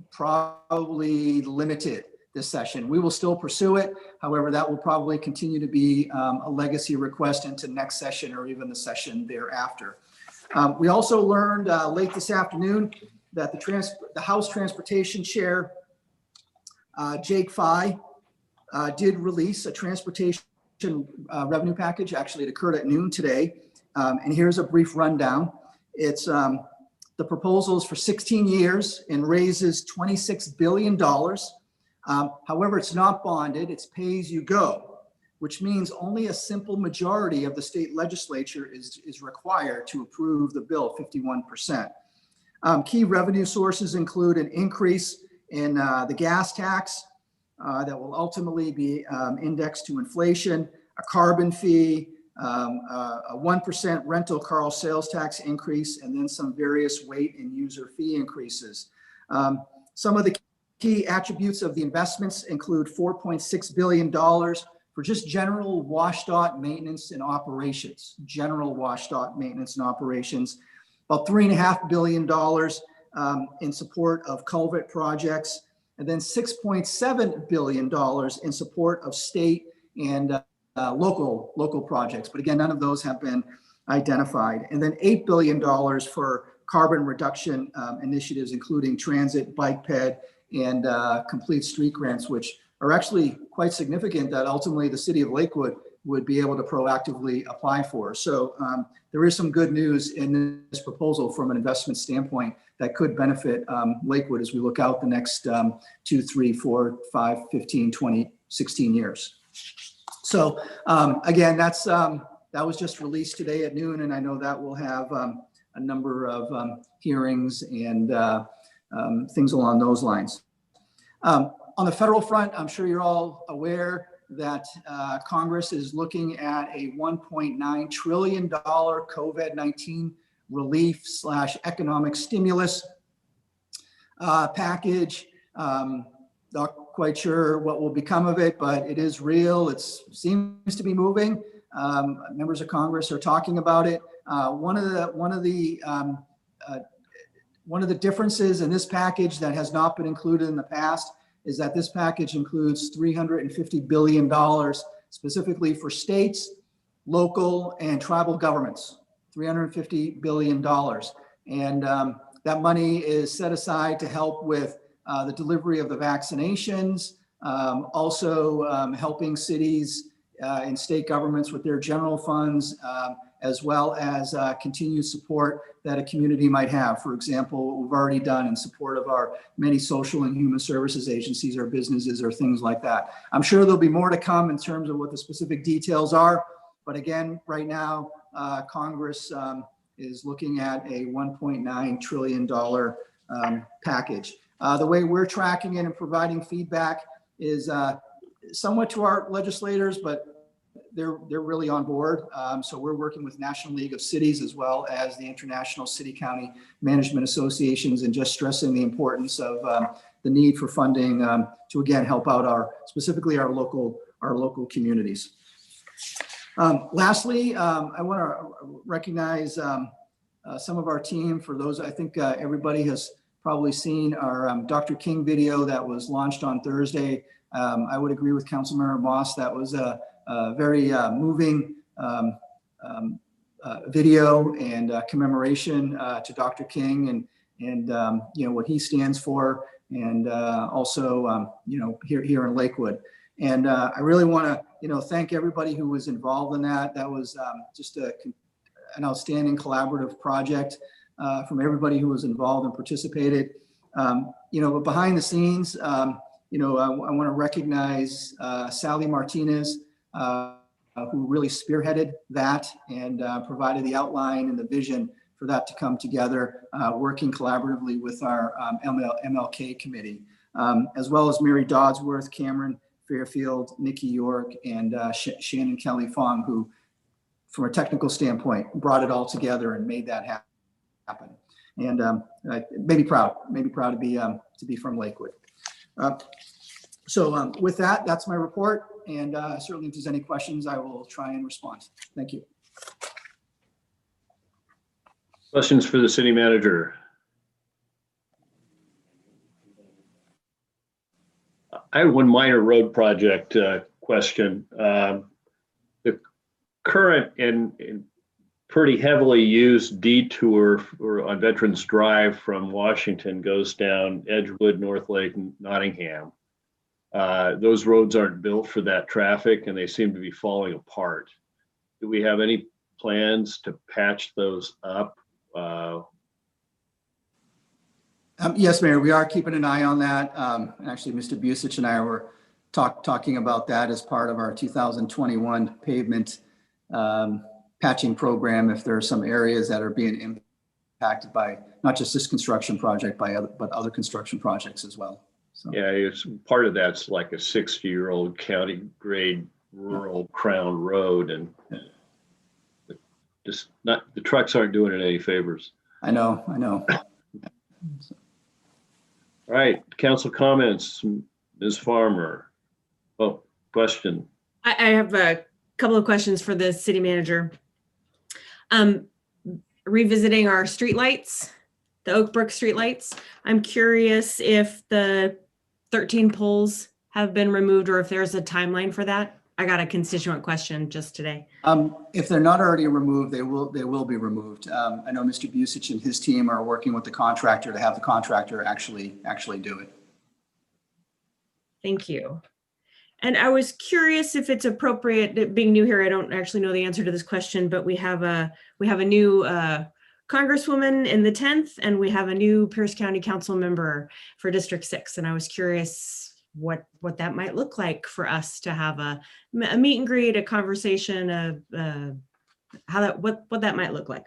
T: probably limited this session. We will still pursue it. However, that will probably continue to be a legacy request into next session or even the session thereafter. We also learned late this afternoon that the House Transportation Chair, Jake Fye, did release a transportation revenue package. Actually, it occurred at noon today. And here's a brief rundown. It's the proposals for 16 years and raises $26 billion. However, it's not bonded, it's pay as you go, which means only a simple majority of the state legislature is required to approve the bill, 51%. Key revenue sources include an increase in the gas tax that will ultimately be indexed to inflation, a carbon fee, a 1% rental car sales tax increase, and then some various weight and user fee increases. Some of the key attributes of the investments include $4.6 billion for just general WashDOT maintenance and operations, about $3.5 billion in support of culvert projects, and then $6.7 billion in support of state and local projects. But again, none of those have been identified. And then $8 billion for carbon reduction initiatives, including transit, bike ped, and complete street grants, which are actually quite significant that ultimately the city of Lakewood would be able to proactively apply for. So there is some good news in this proposal from an investment standpoint that could benefit Lakewood as we look out the next 2, 3, 4, 5, 15, 20, 16 years. So again, that was just released today at noon, and I know that will have a number of hearings and things along those lines. On the federal front, I'm sure you're all aware that Congress is looking at a $1.9 trillion COVID-19 relief / economic stimulus package. Not quite sure what will become of it, but it is real. It seems to be moving. Members of Congress are talking about it. One of the differences in this package that has not been included in the past is that this package includes $350 billion specifically for states, local, and tribal governments, $350 billion. And that money is set aside to help with the delivery of the vaccinations, also helping cities and state governments with their general funds, as well as continued support that a community might have. For example, what we've already done in support of our many social and human services agencies or businesses or things like that. I'm sure there'll be more to come in terms of what the specific details are. But again, right now, Congress is looking at a $1.9 trillion package. The way we're tracking it and providing feedback is somewhat to our legislators, but they're really on board. So we're working with National League of Cities as well as the International City County Management Associations, and just stressing the importance of the need for funding to again help out specifically our local communities. Lastly, I want to recognize some of our team. For those, I think everybody has probably seen our Dr. King video that was launched on Thursday. I would agree with Councilmember Moss. That was a very moving video and commemoration to Dr. King and you know what he stands for. and also, here in Lakewood. And I really want to, thank everybody who was involved in that. That was just an outstanding collaborative project from everybody who was involved and participated. But behind the scenes, I want to recognize Sally Martinez, who really spearheaded that and provided the outline and the vision for that to come together, working collaboratively with our MLK committee, as well as Mary Dodsworth, Cameron Fairfield, Nikki York, and Shannon Kelly Fong, who, from a technical standpoint, brought it all together and made that happen. And made me proud to be from Lakewood. So with that, that's my report. And certainly if there's any questions, I will try and respond. Thank you.
A: Questions for the city manager? I have one minor road project question. The current and pretty heavily used detour on Veterans Drive from Washington goes down Edgewood, North Lake, and Nottingham. Those roads aren't built for that traffic and they seem to be falling apart. Do we have any plans to patch those up?
T: Yes, Mayor, we are keeping an eye on that. Actually, Mr. Busich and I were talking about that as part of our 2021 pavement patching program. If there are some areas that are being impacted by not just this construction project, but other construction projects as well. So.
A: Yeah, it's part of that's like a 60-year-old county grade rural crown road, and just not the trucks aren't doing it any favors.
T: I know.
A: All right, council comments, Ms. Farmer. Oh, question.
Q: I have a couple of questions for the city manager. Revisiting our streetlights, the Oak Brook streetlights. I'm curious if the 13 poles have been removed or if there's a timeline for that. I got a constituent question just today.
T: If they're not already removed, they will be removed. I know Mr. Busich and his team are working with the contractor to have the contractor actually do it.
Q: Thank you. And I was curious if it's appropriate, being new here, I don't actually know the answer to this question, but we have a new Congresswoman in the 10th, and we have a new Pierce County Council member for District 6. And I was curious what that might look like for us to have a meet and greet, a conversation of what that might look like.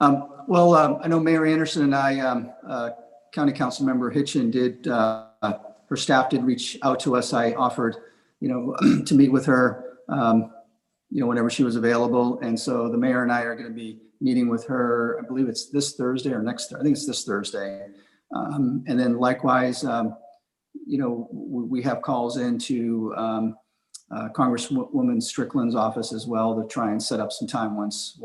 T: Well, I know Mayor Anderson and I, County Council Member Hitchin did, her staff did reach out to us. I offered, to meet with her, whenever she was available. And so the mayor and I are going to be meeting with her. I believe it's this Thursday or next. I think it's this Thursday. And then likewise, we have calls into Congresswoman Strickland's office as well to try and set up some time once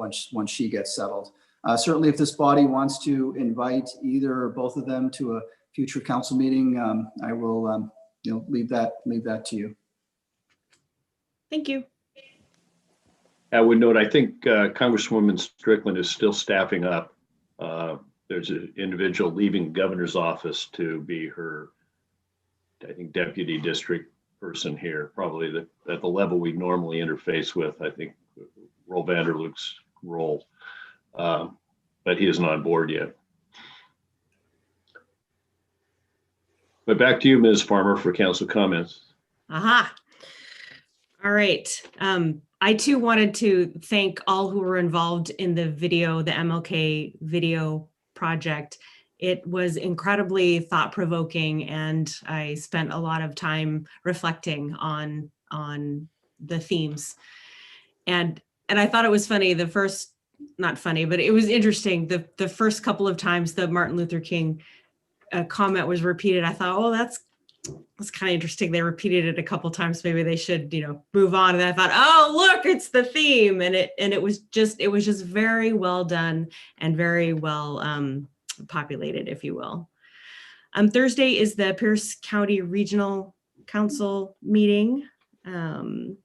T: she gets settled. Certainly, if this body wants to invite either or both of them to a future council meeting, I will, leave that to you.
Q: Thank you.
A: I would note, I think Congresswoman Strickland is still staffing up. There's an individual leaving the governor's office to be her, I think, deputy district person here, probably at the level we normally interface with, I think, Roel Vanderlook's role. But he isn't on board yet. But back to you, Ms. Farmer, for council comments.
Q: Aha. All right. I too wanted to thank all who were involved in the video, the MLK video project. It was incredibly thought-provoking, and I spent a lot of time reflecting on the themes. And I thought it was funny, not funny, but it was interesting. The first couple of times the Martin Luther King comment was repeated, I thought, oh, that's kind of interesting. They repeated it a couple of times. Maybe they should, move on. And I thought, oh, look, it's the theme. And it was just very well done and very well populated, if you will. Thursday is the Pierce County Regional Council meeting. And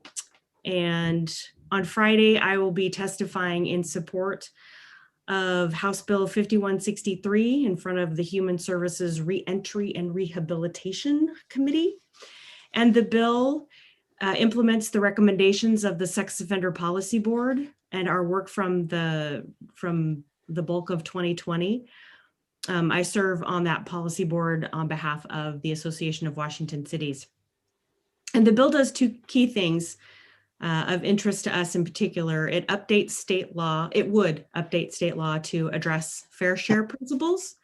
Q: on Friday, I will be testifying in support of House Bill 5163 in front of the Human Services Reentry and Rehabilitation Committee. And the bill implements the recommendations of the Sex Offender Policy Board and our work from the bulk of 2020. I serve on that policy board on behalf of the Association of Washington Cities. And the bill does two key things of interest to us in particular. It updates state law. It would update state law to address fair share principles.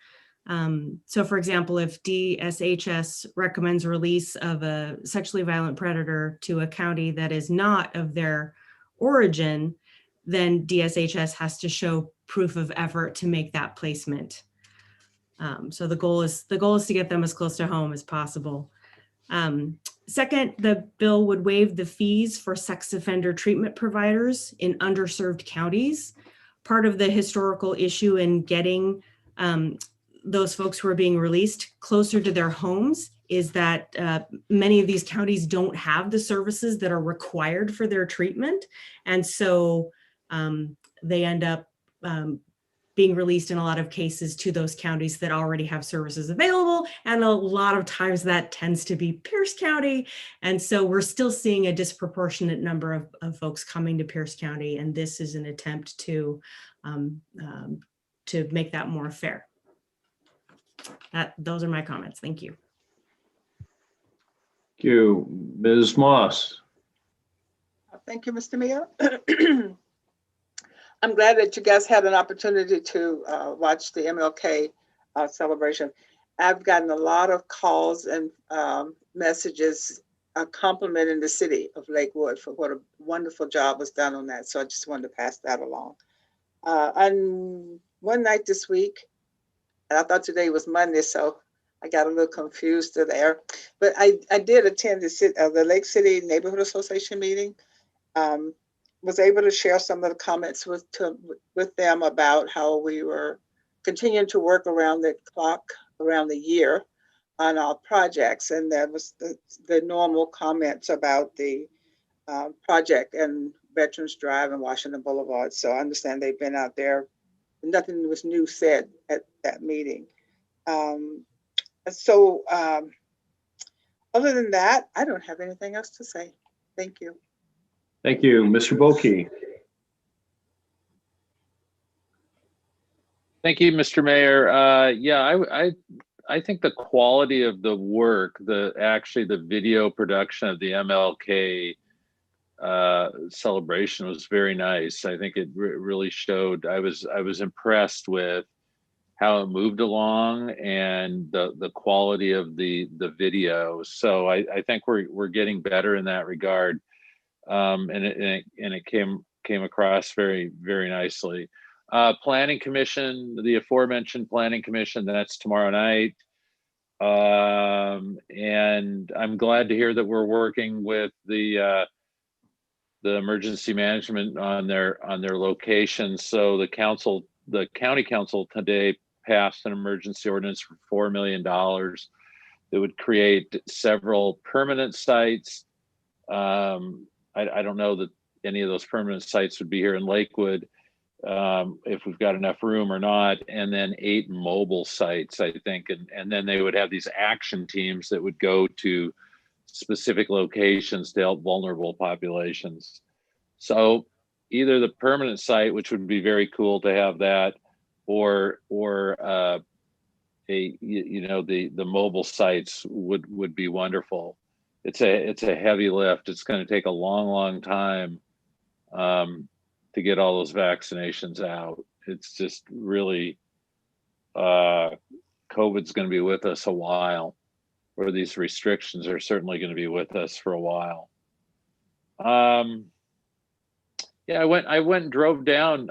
Q: So for example, if DSHS recommends release of a sexually violent predator to a county that is not of their origin, then DSHS has to show proof of effort to make that placement. So the goal is to get them as close to home as possible. Second, the bill would waive the fees for sex offender treatment providers in underserved counties. Part of the historical issue in getting those folks who are being released closer to their homes is that many of these counties don't have the services that are required for their treatment. And so they end up being released in a lot of cases to those counties that already have services available. And a lot of times that tends to be Pierce County. And so we're still seeing a disproportionate number of folks coming to Pierce County. And this is an attempt to make that more fair. Those are my comments. Thank you.
A: Thank you. Ms. Moss.
F: Thank you, Mr. Mayor. I'm glad that you guys had an opportunity to watch the MLK celebration. I've gotten a lot of calls and messages complimenting the city of Lakewood for what a wonderful job was done on that. So I just wanted to pass that along. And one night this week, and I thought today was Monday, so I got a little confused there. But I did attend the Lake City Neighborhood Association meeting. Was able to share some of the comments with them about how we were continuing to work around the clock, around the year on our projects. And that was the normal comments about the project and Veterans Drive and Washington Boulevard. So I understand they've been out there. Nothing was new said at that meeting. Other than that, I don't have anything else to say. Thank you.
A: Thank you. Mr. Boki.
C: Thank you, Mr. Mayor. Yeah, I think the quality of the work, actually the video production of the MLK celebration was very nice. I think it really showed. I was impressed with how it moved along and the quality of the video. So I think we're getting better in that regard. And it came across very, very nicely. Planning Commission, the aforementioned Planning Commission, that's tomorrow night. And I'm glad to hear that we're working with the emergency management on their location. So the county council today passed an emergency ordinance for $4 million that would create several permanent sites. I don't know that any of those permanent sites would be here in Lakewood if we've got enough room or not, and then 8 mobile sites, I think, and then they would have these action teams that would go to specific locations to help vulnerable populations. So either the permanent site, which would be very cool to have that, or the mobile sites would be wonderful. It's a heavy lift. It's going to take a long time to get all those vaccinations out. It's just really, COVID's going to be with us a while, or these restrictions are certainly going to be with us for a while. Yeah, I went and drove down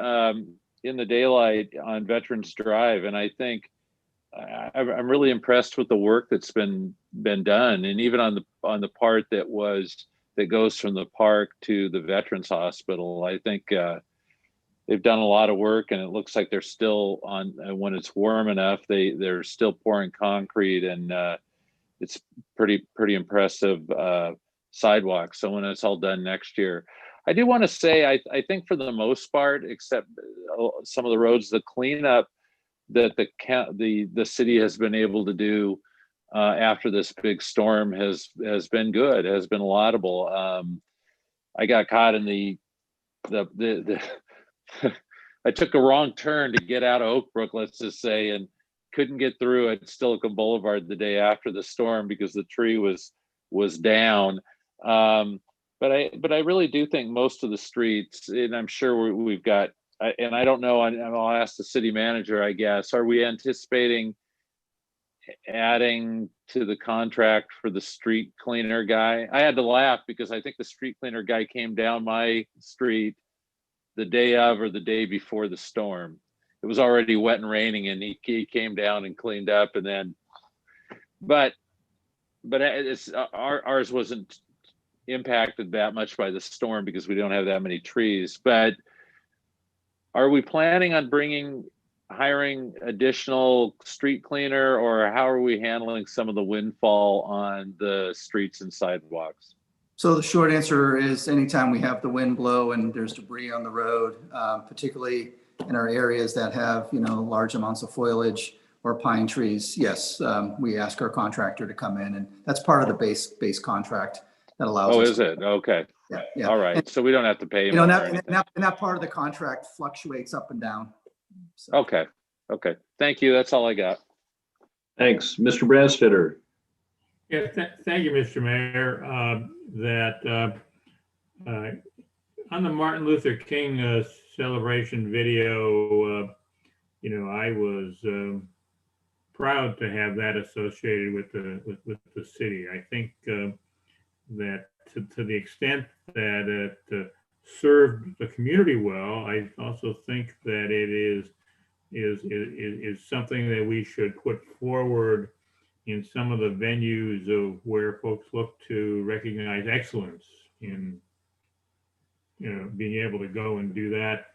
C: in the daylight on Veterans Drive, and I think I'm really impressed with the work that's been done, and even on the part that goes from the park to the Veterans Hospital. I think they've done a lot of work, and it looks like they're still on. When it's warm enough, they're still pouring concrete, and it's pretty impressive sidewalk. So when it's all done next year, I do want to say I think for the most part, except some of the roads, the cleanup that the city has been able to do after this big storm has been good, has been laudable. I got caught in the I took a wrong turn to get out of Oak Brook, let's just say, and couldn't get through at Steilacoom Boulevard the day after the storm because the tree was down. But I really do think most of the streets, and I'm sure we've got, and I don't know, and I'll ask the city manager, I guess, are we anticipating adding to the contract for the street cleaner guy? I had to laugh because I think the street cleaner guy came down my street the day of or the day before the storm. It was already wet and raining, and he came down and cleaned up, and then, but ours wasn't impacted that much by the storm because we don't have that many trees. But are we planning on hiring additional street cleaner, or how are we handling some of the windfall on the streets and sidewalks?
T: So the short answer is anytime we have the wind blow and there's debris on the road, particularly in our areas that have, large amounts of foliage or pine trees, yes, we ask our contractor to come in, and that's part of the base contract that allows.
C: Oh,
T: us
C: is
T: to,
C: it? Okay.
T: Yeah.
C: All right. So we don't have to pay him.
T: And that part of the contract fluctuates up and down. So.
C: Okay. Thank you. That's all I got.
A: Thanks. Mr. Branstetter.
P: Yeah, thank you, Mr. Mayor. On the Martin Luther King celebration video, I was proud to have that associated with the city. I think that to the extent that it served the community well, I also think that it is something that we should put forward in some of the venues of where folks look to recognize excellence in, being able to go and do that.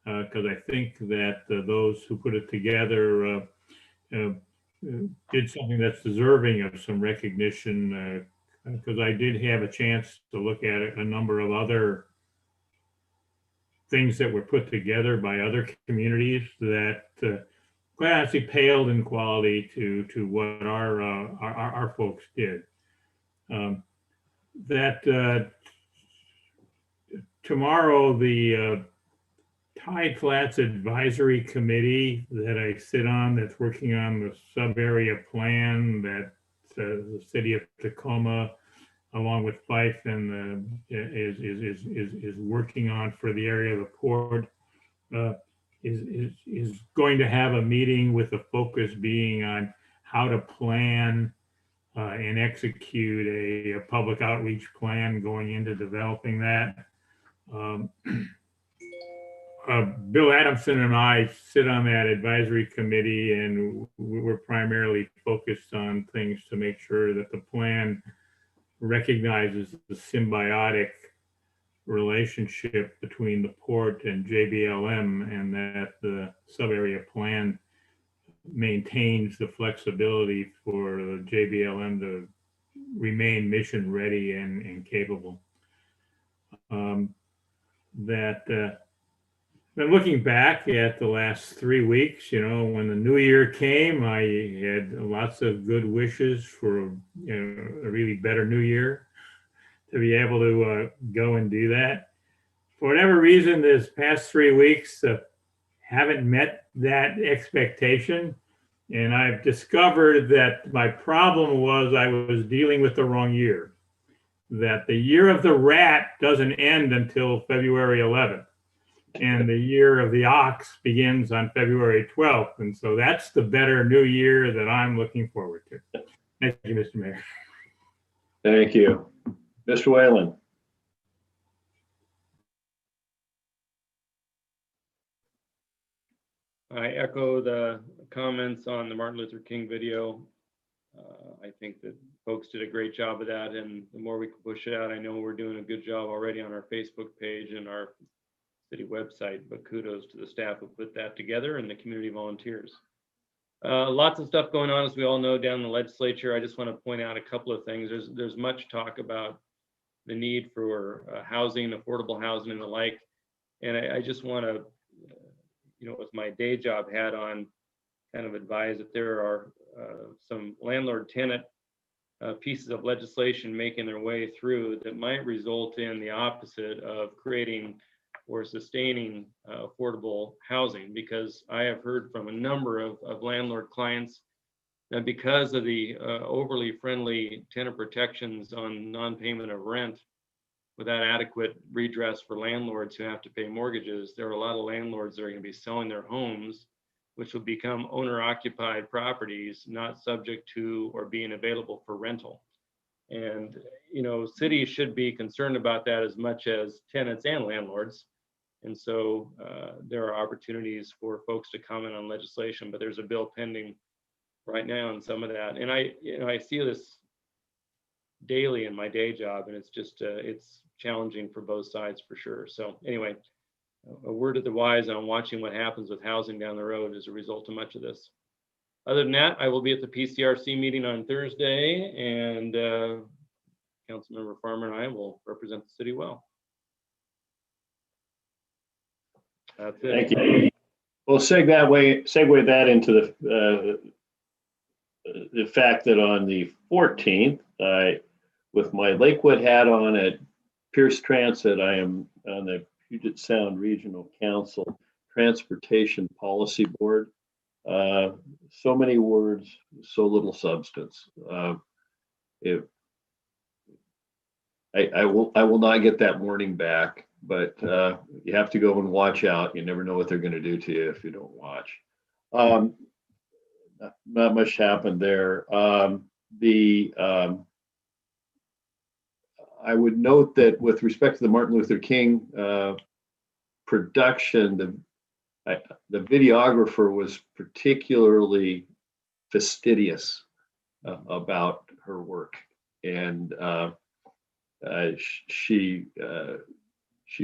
P: Because I think that those who put it together did something that's deserving of some recognition. Because I did have a chance to look at a number of other things that were put together by other communities that quite honestly paled in quality to what our folks did. Tomorrow, the Tide Flats Advisory Committee that I sit on, that's working on the sub-area plan that the city of Tacoma, along with Fife, and is working on for the area of the port, is going to have a meeting with the focus being on how to plan and execute a public outreach plan going into developing that. Bill Adamson and I sit on that advisory committee, and we're primarily focused on things to make sure that the plan recognizes the symbiotic relationship between the port and JBLM, and that the sub-area plan maintains the flexibility for the JBLM to remain mission ready and capable. But looking back at the last 3 weeks, when the new year came, I had lots of good wishes for a really better new year, to be able to go and do that. For whatever reason, this past 3 weeks haven't met that expectation. And I've discovered that my problem was I was dealing with the wrong year, that the year of the rat doesn't end until February 11th. And the year of the ox begins on February 12th. And so that's the better new year that I'm looking forward to. Thank you, Mr. Mayor.
A: Thank you. Mr. Whalen.
S: I echo the comments on the Martin Luther King video. I think that folks did a great job of that, and the more we can push it out, I know we're doing a good job already on our Facebook page and our city website, but kudos to the staff who put that together and the community volunteers. Lots of stuff going on, as we all know, down in the legislature. I just want to point out a couple of things. There's much talk about the need for housing, affordable housing and the like. And I just want to with my day job hat on, kind of advise that there are some landlord-tenant pieces of legislation making their way through that might result in the opposite of creating or sustaining affordable housing, because I have heard from a number of landlord clients that because of the overly friendly tenant protections on non-payment of rent without adequate redress for landlords who have to pay mortgages, there are a lot of landlords that are going to be selling their homes, which will become owner-occupied properties, not subject to or being available for rental. And, cities should be concerned about that as much as tenants and landlords. And so there are opportunities for folks to comment on legislation, but there's a bill pending right now on some of that. And I see this daily in my day job, and it's just, it's challenging for both sides for sure. So anyway, a word to the wise on watching what happens with housing down the road as a result of much of this. Other than that, I will be at the PCRC meeting on Thursday, and Councilmember Farmer and I will represent the city well. That's it.
A: Thank you. We'll segue that into the fact that on the 14th, with my Lakewood hat on at Pierce Transit, I am on the Puget Sound Regional Council Transportation Policy Board. So many words, so little substance. I will not get that morning back, but you have to go and watch out. You never know what they're going to do to you if you don't watch. Not much happened there. I would note that with respect to the Martin Luther King production, the videographer was particularly fastidious about her work, and she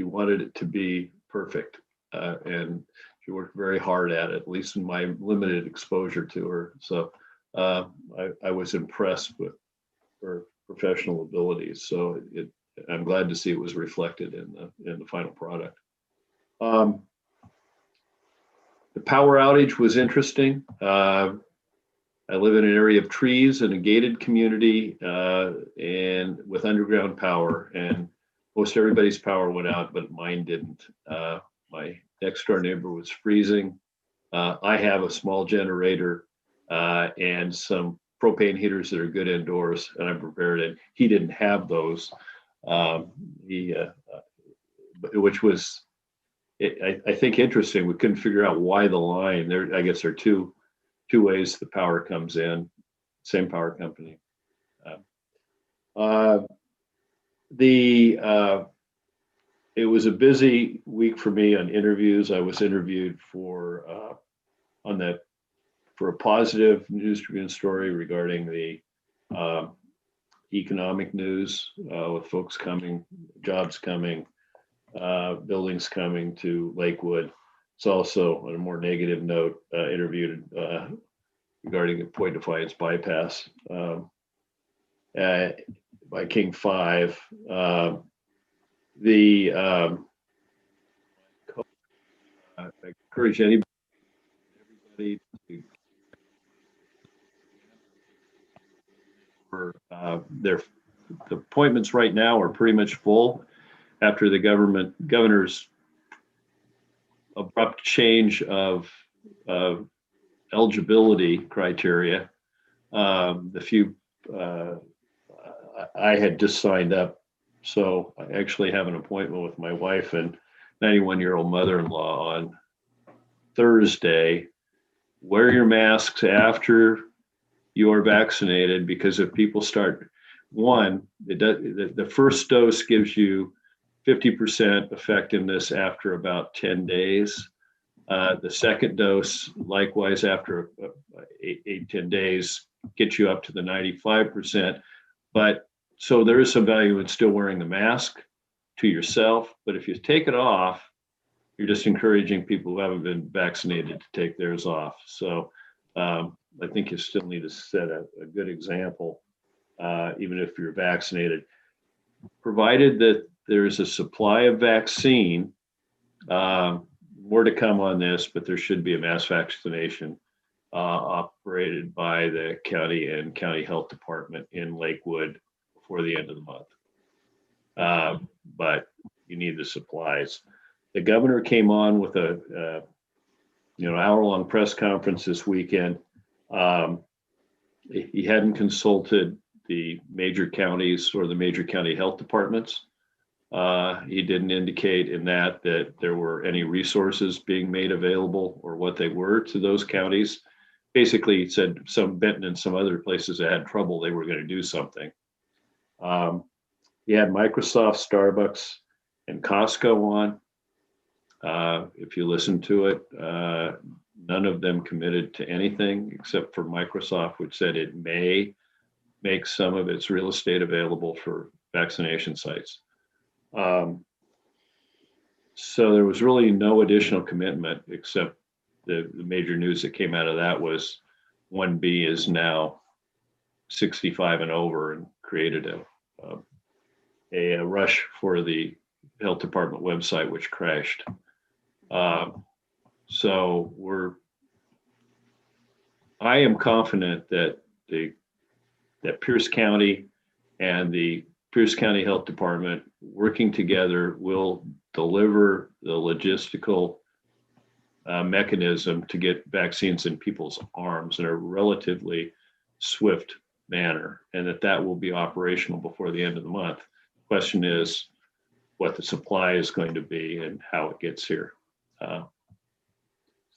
A: wanted it to be perfect, and she worked very hard at it, at least in my limited exposure to her. So I was impressed with her professional abilities. So I'm glad to see it was reflected in the final product. The power outage was interesting. I live in an area of trees in a gated community and with underground power, and most everybody's power went out, but mine didn't. My next door neighbor was freezing. I have a small generator and some propane heaters that are good indoors, and I'm prepared. And he didn't have those, which was, I think, interesting. We couldn't figure out why the line there. I guess there are two ways the power comes in, same power company. It was a busy week for me on interviews. I was interviewed for a positive News Tribune story regarding the economic news with folks coming, jobs coming, buildings coming to Lakewood. It's also, on a more negative note, interviewed regarding the Point Defiance bypass by King 5. I encourage everybody to the appointments right now are pretty much full after the governor's abrupt change of eligibility criteria. The few I had just signed up, so I actually have an appointment with my wife and 91-year-old mother-in-law on Thursday. Wear your masks after you are vaccinated, because if people start, the first dose gives you 50% effectiveness after about 10 days. The second dose, likewise, after 8-10 days, gets you up to the 95%. But so there is some value in still wearing the mask to yourself. But if you take it off, you're just encouraging people who haven't been vaccinated to take theirs off. So I think you still need to set a good example, even if you're vaccinated, provided that there's a supply of vaccine. more to come on this, but there should be a mass vaccination operated by the county and county health department in Lakewood before the end of the month. But you need the supplies. The governor came on with a hour-long press conference this weekend. He hadn't consulted the major counties or the major county health departments. He didn't indicate in that there were any resources being made available or what they were to those counties. Basically, he said some Benton and some other places that had trouble, they were going to do something. He had Microsoft, Starbucks, and Costco on. If you listen to it, none of them committed to anything except for Microsoft, which said it may make some of its real estate available for vaccination sites. So there was really no additional commitment except the major news that came out of that was 1B is now 65 and over and created a rush for the health department website, which crashed. So I am confident that Pierce County and the Pierce County Health Department working together will deliver the logistical mechanism to get vaccines in people's arms in a relatively swift manner, and that will be operational before the end of the month. Question is what the supply is going to be and how it gets here.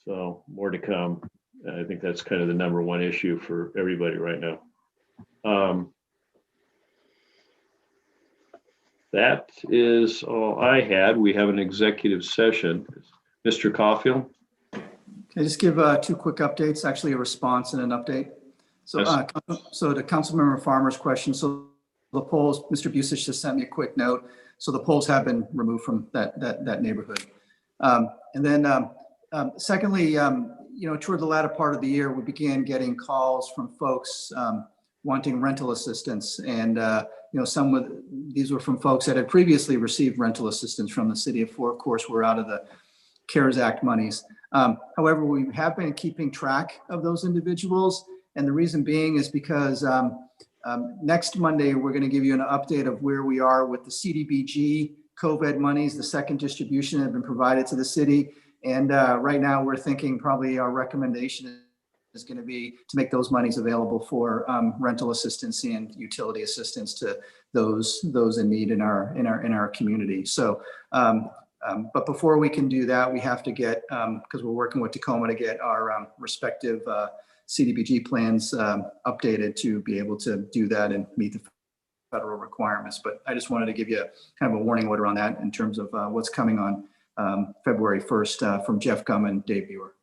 A: So more to come. I think that's kind of the number one issue for everybody right now. That is all I had. We have an executive session. Mr. Caulfield?
T: Can I just give 2 quick updates, actually a response and an update? So,
A: Yes.
T: So to Councilmember Farmer's question, so the polls, Mr. Busich just sent me a quick note. So the polls have been removed from that neighborhood. And then secondly, toward the latter part of the year, we began getting calls from folks wanting rental assistance. And, these were from folks that had previously received rental assistance from the city of Fort. Of course, we're out of the CARES Act monies. However, we have been keeping track of those individuals. And the reason being is because next Monday, we're going to give you an update of where we are with the CDBG COVID monies, the second distribution that have been provided to the city. And right now we're thinking probably our recommendation is going to be to make those monies available for rental assistance and utility assistance to those in need in our community. So, but before we can do that, we have to get, because we're working with Tacoma to get our respective CDBG plans updated to be able to do that and meet the federal requirements. But I just wanted to give you kind of a warning order on that in terms of what's coming on February 1st from Jeff Gum and Dave Buer.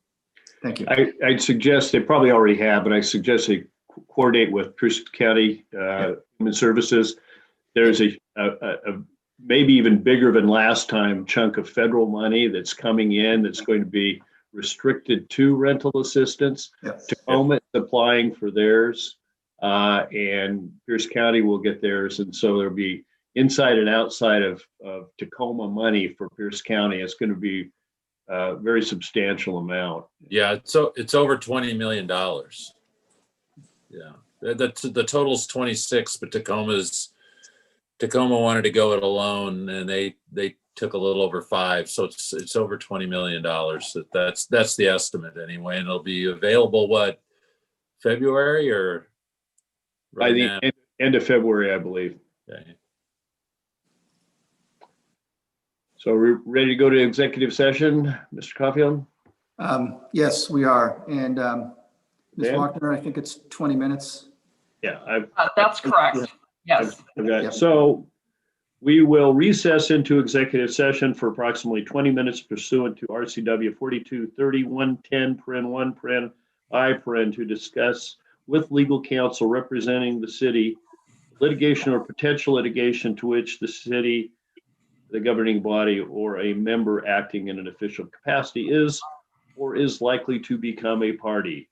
T: Thank you.
A: I'd suggest, they probably already have, but I suggest they coordinate with Pierce County Human Services. There's a maybe even bigger than last time chunk of federal money that's coming in that's going to be restricted to rental assistance.
T: Yes.
A: Tacoma is applying for theirs, and Pierce County will get theirs. And so there'll be inside and outside of Tacoma money for Pierce County. It's going to be a very substantial amount.
C: Yeah, so it's over $20 million. Yeah, the total's 26, but Tacoma wanted to go it alone, and they took a little over 5, so it's over $20 million. That's the estimate anyway, and it'll be available February or
A: by the end of February, I believe.
C: Okay.
A: So we're ready to go to executive session, Mr. Caulfield?
T: Yes, we are. And Ms.
A: Dan?
T: Wagner, I think it's 20 minutes.
A: Yeah.
U: That's correct. Yes.
A: Okay.
T: Yep.
A: So we will recess into executive session for approximately 20 minutes pursuant to RCW 423110(1) to discuss with legal counsel representing the city litigation or potential litigation to which the city, the governing body, or a member acting in an official capacity is or is likely to become a party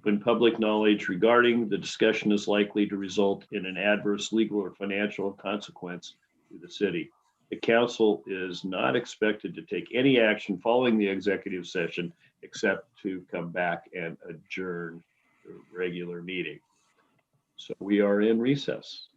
A: when public knowledge regarding the discussion is likely to result in an adverse legal or financial consequence to the city. The council is not expected to take any action following the executive session except to come back and adjourn the regular meeting. So we are in recess.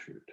A: Shoot.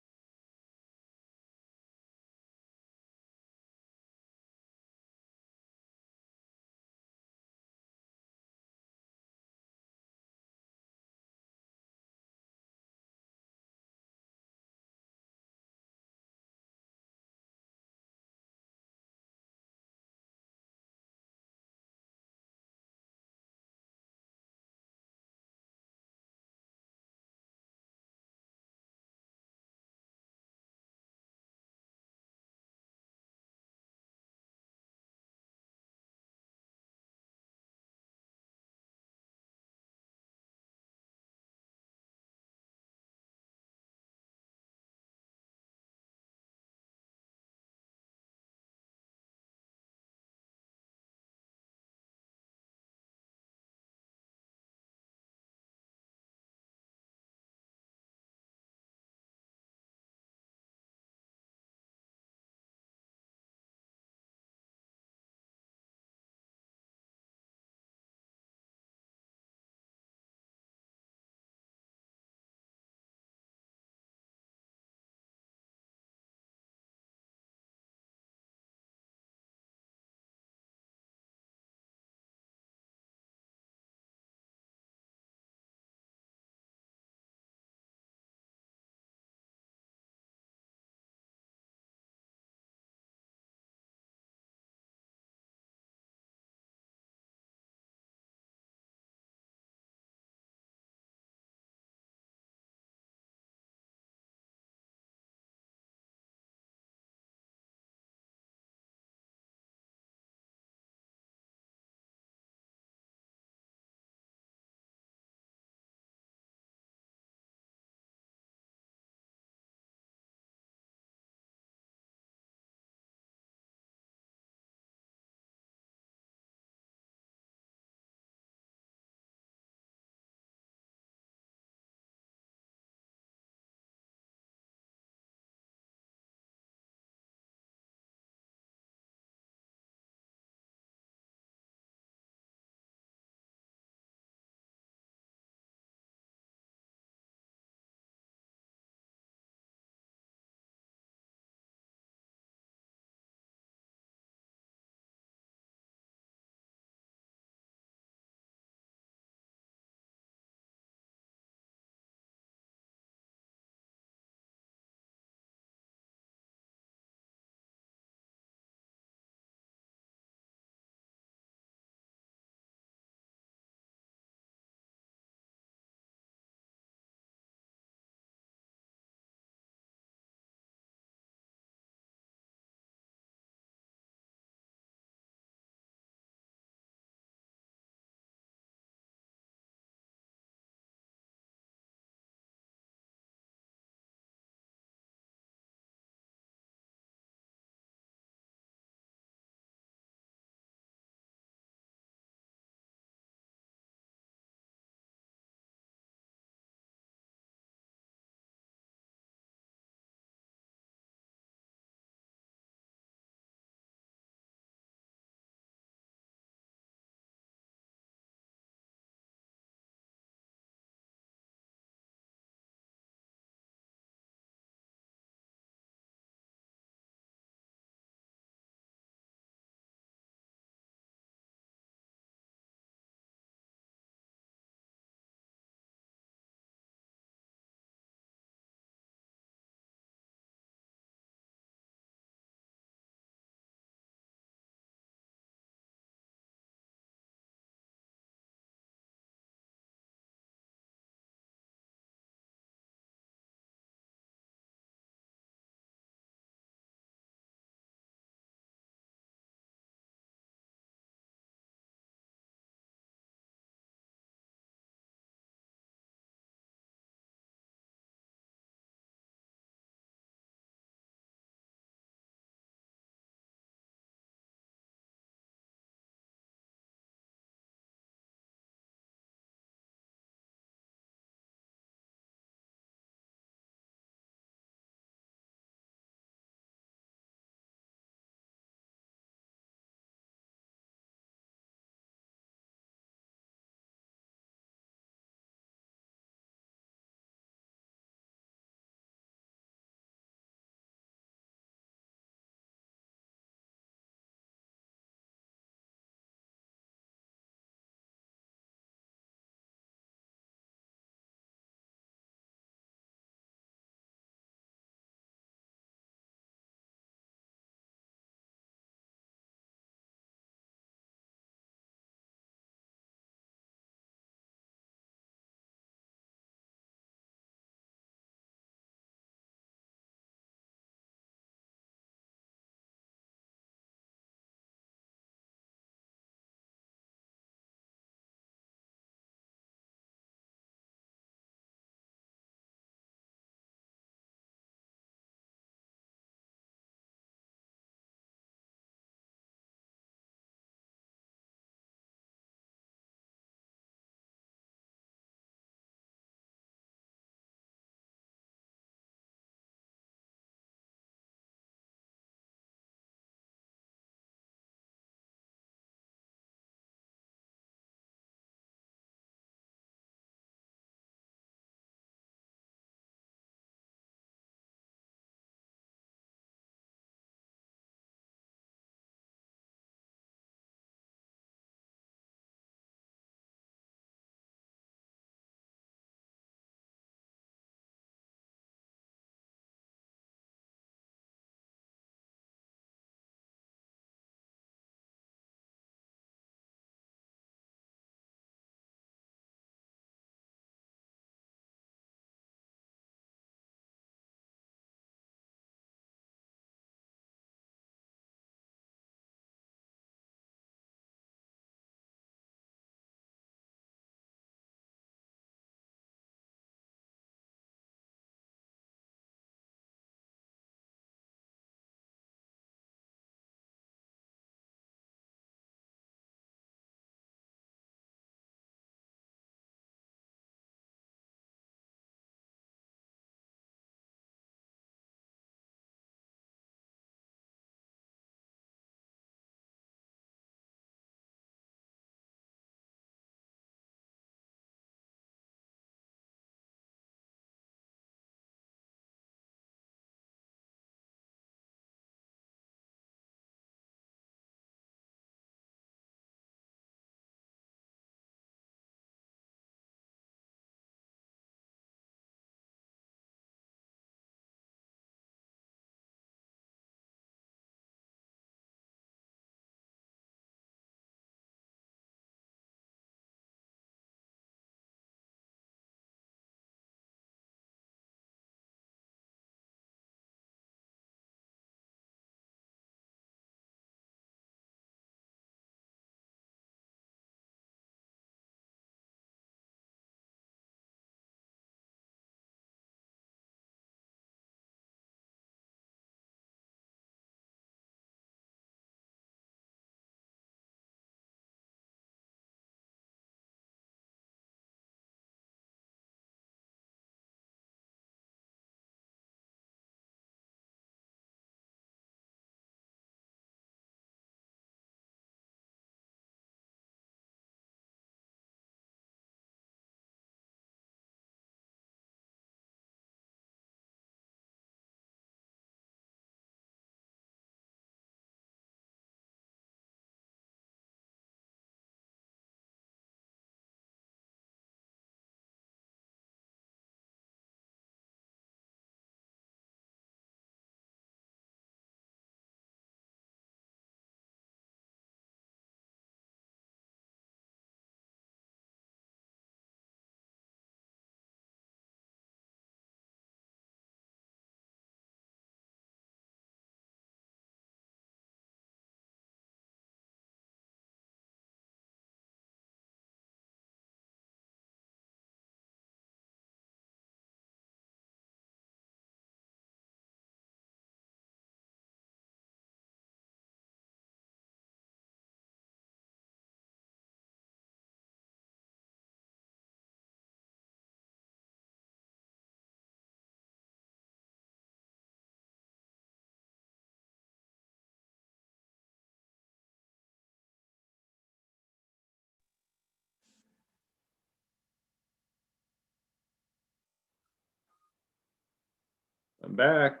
A: I'm back.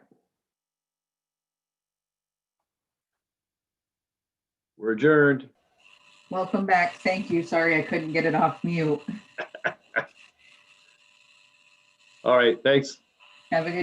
A: We're adjourned.
B: Welcome back. Thank you. Sorry, I couldn't get it off mute.
A: All right, thanks.
B: Have a good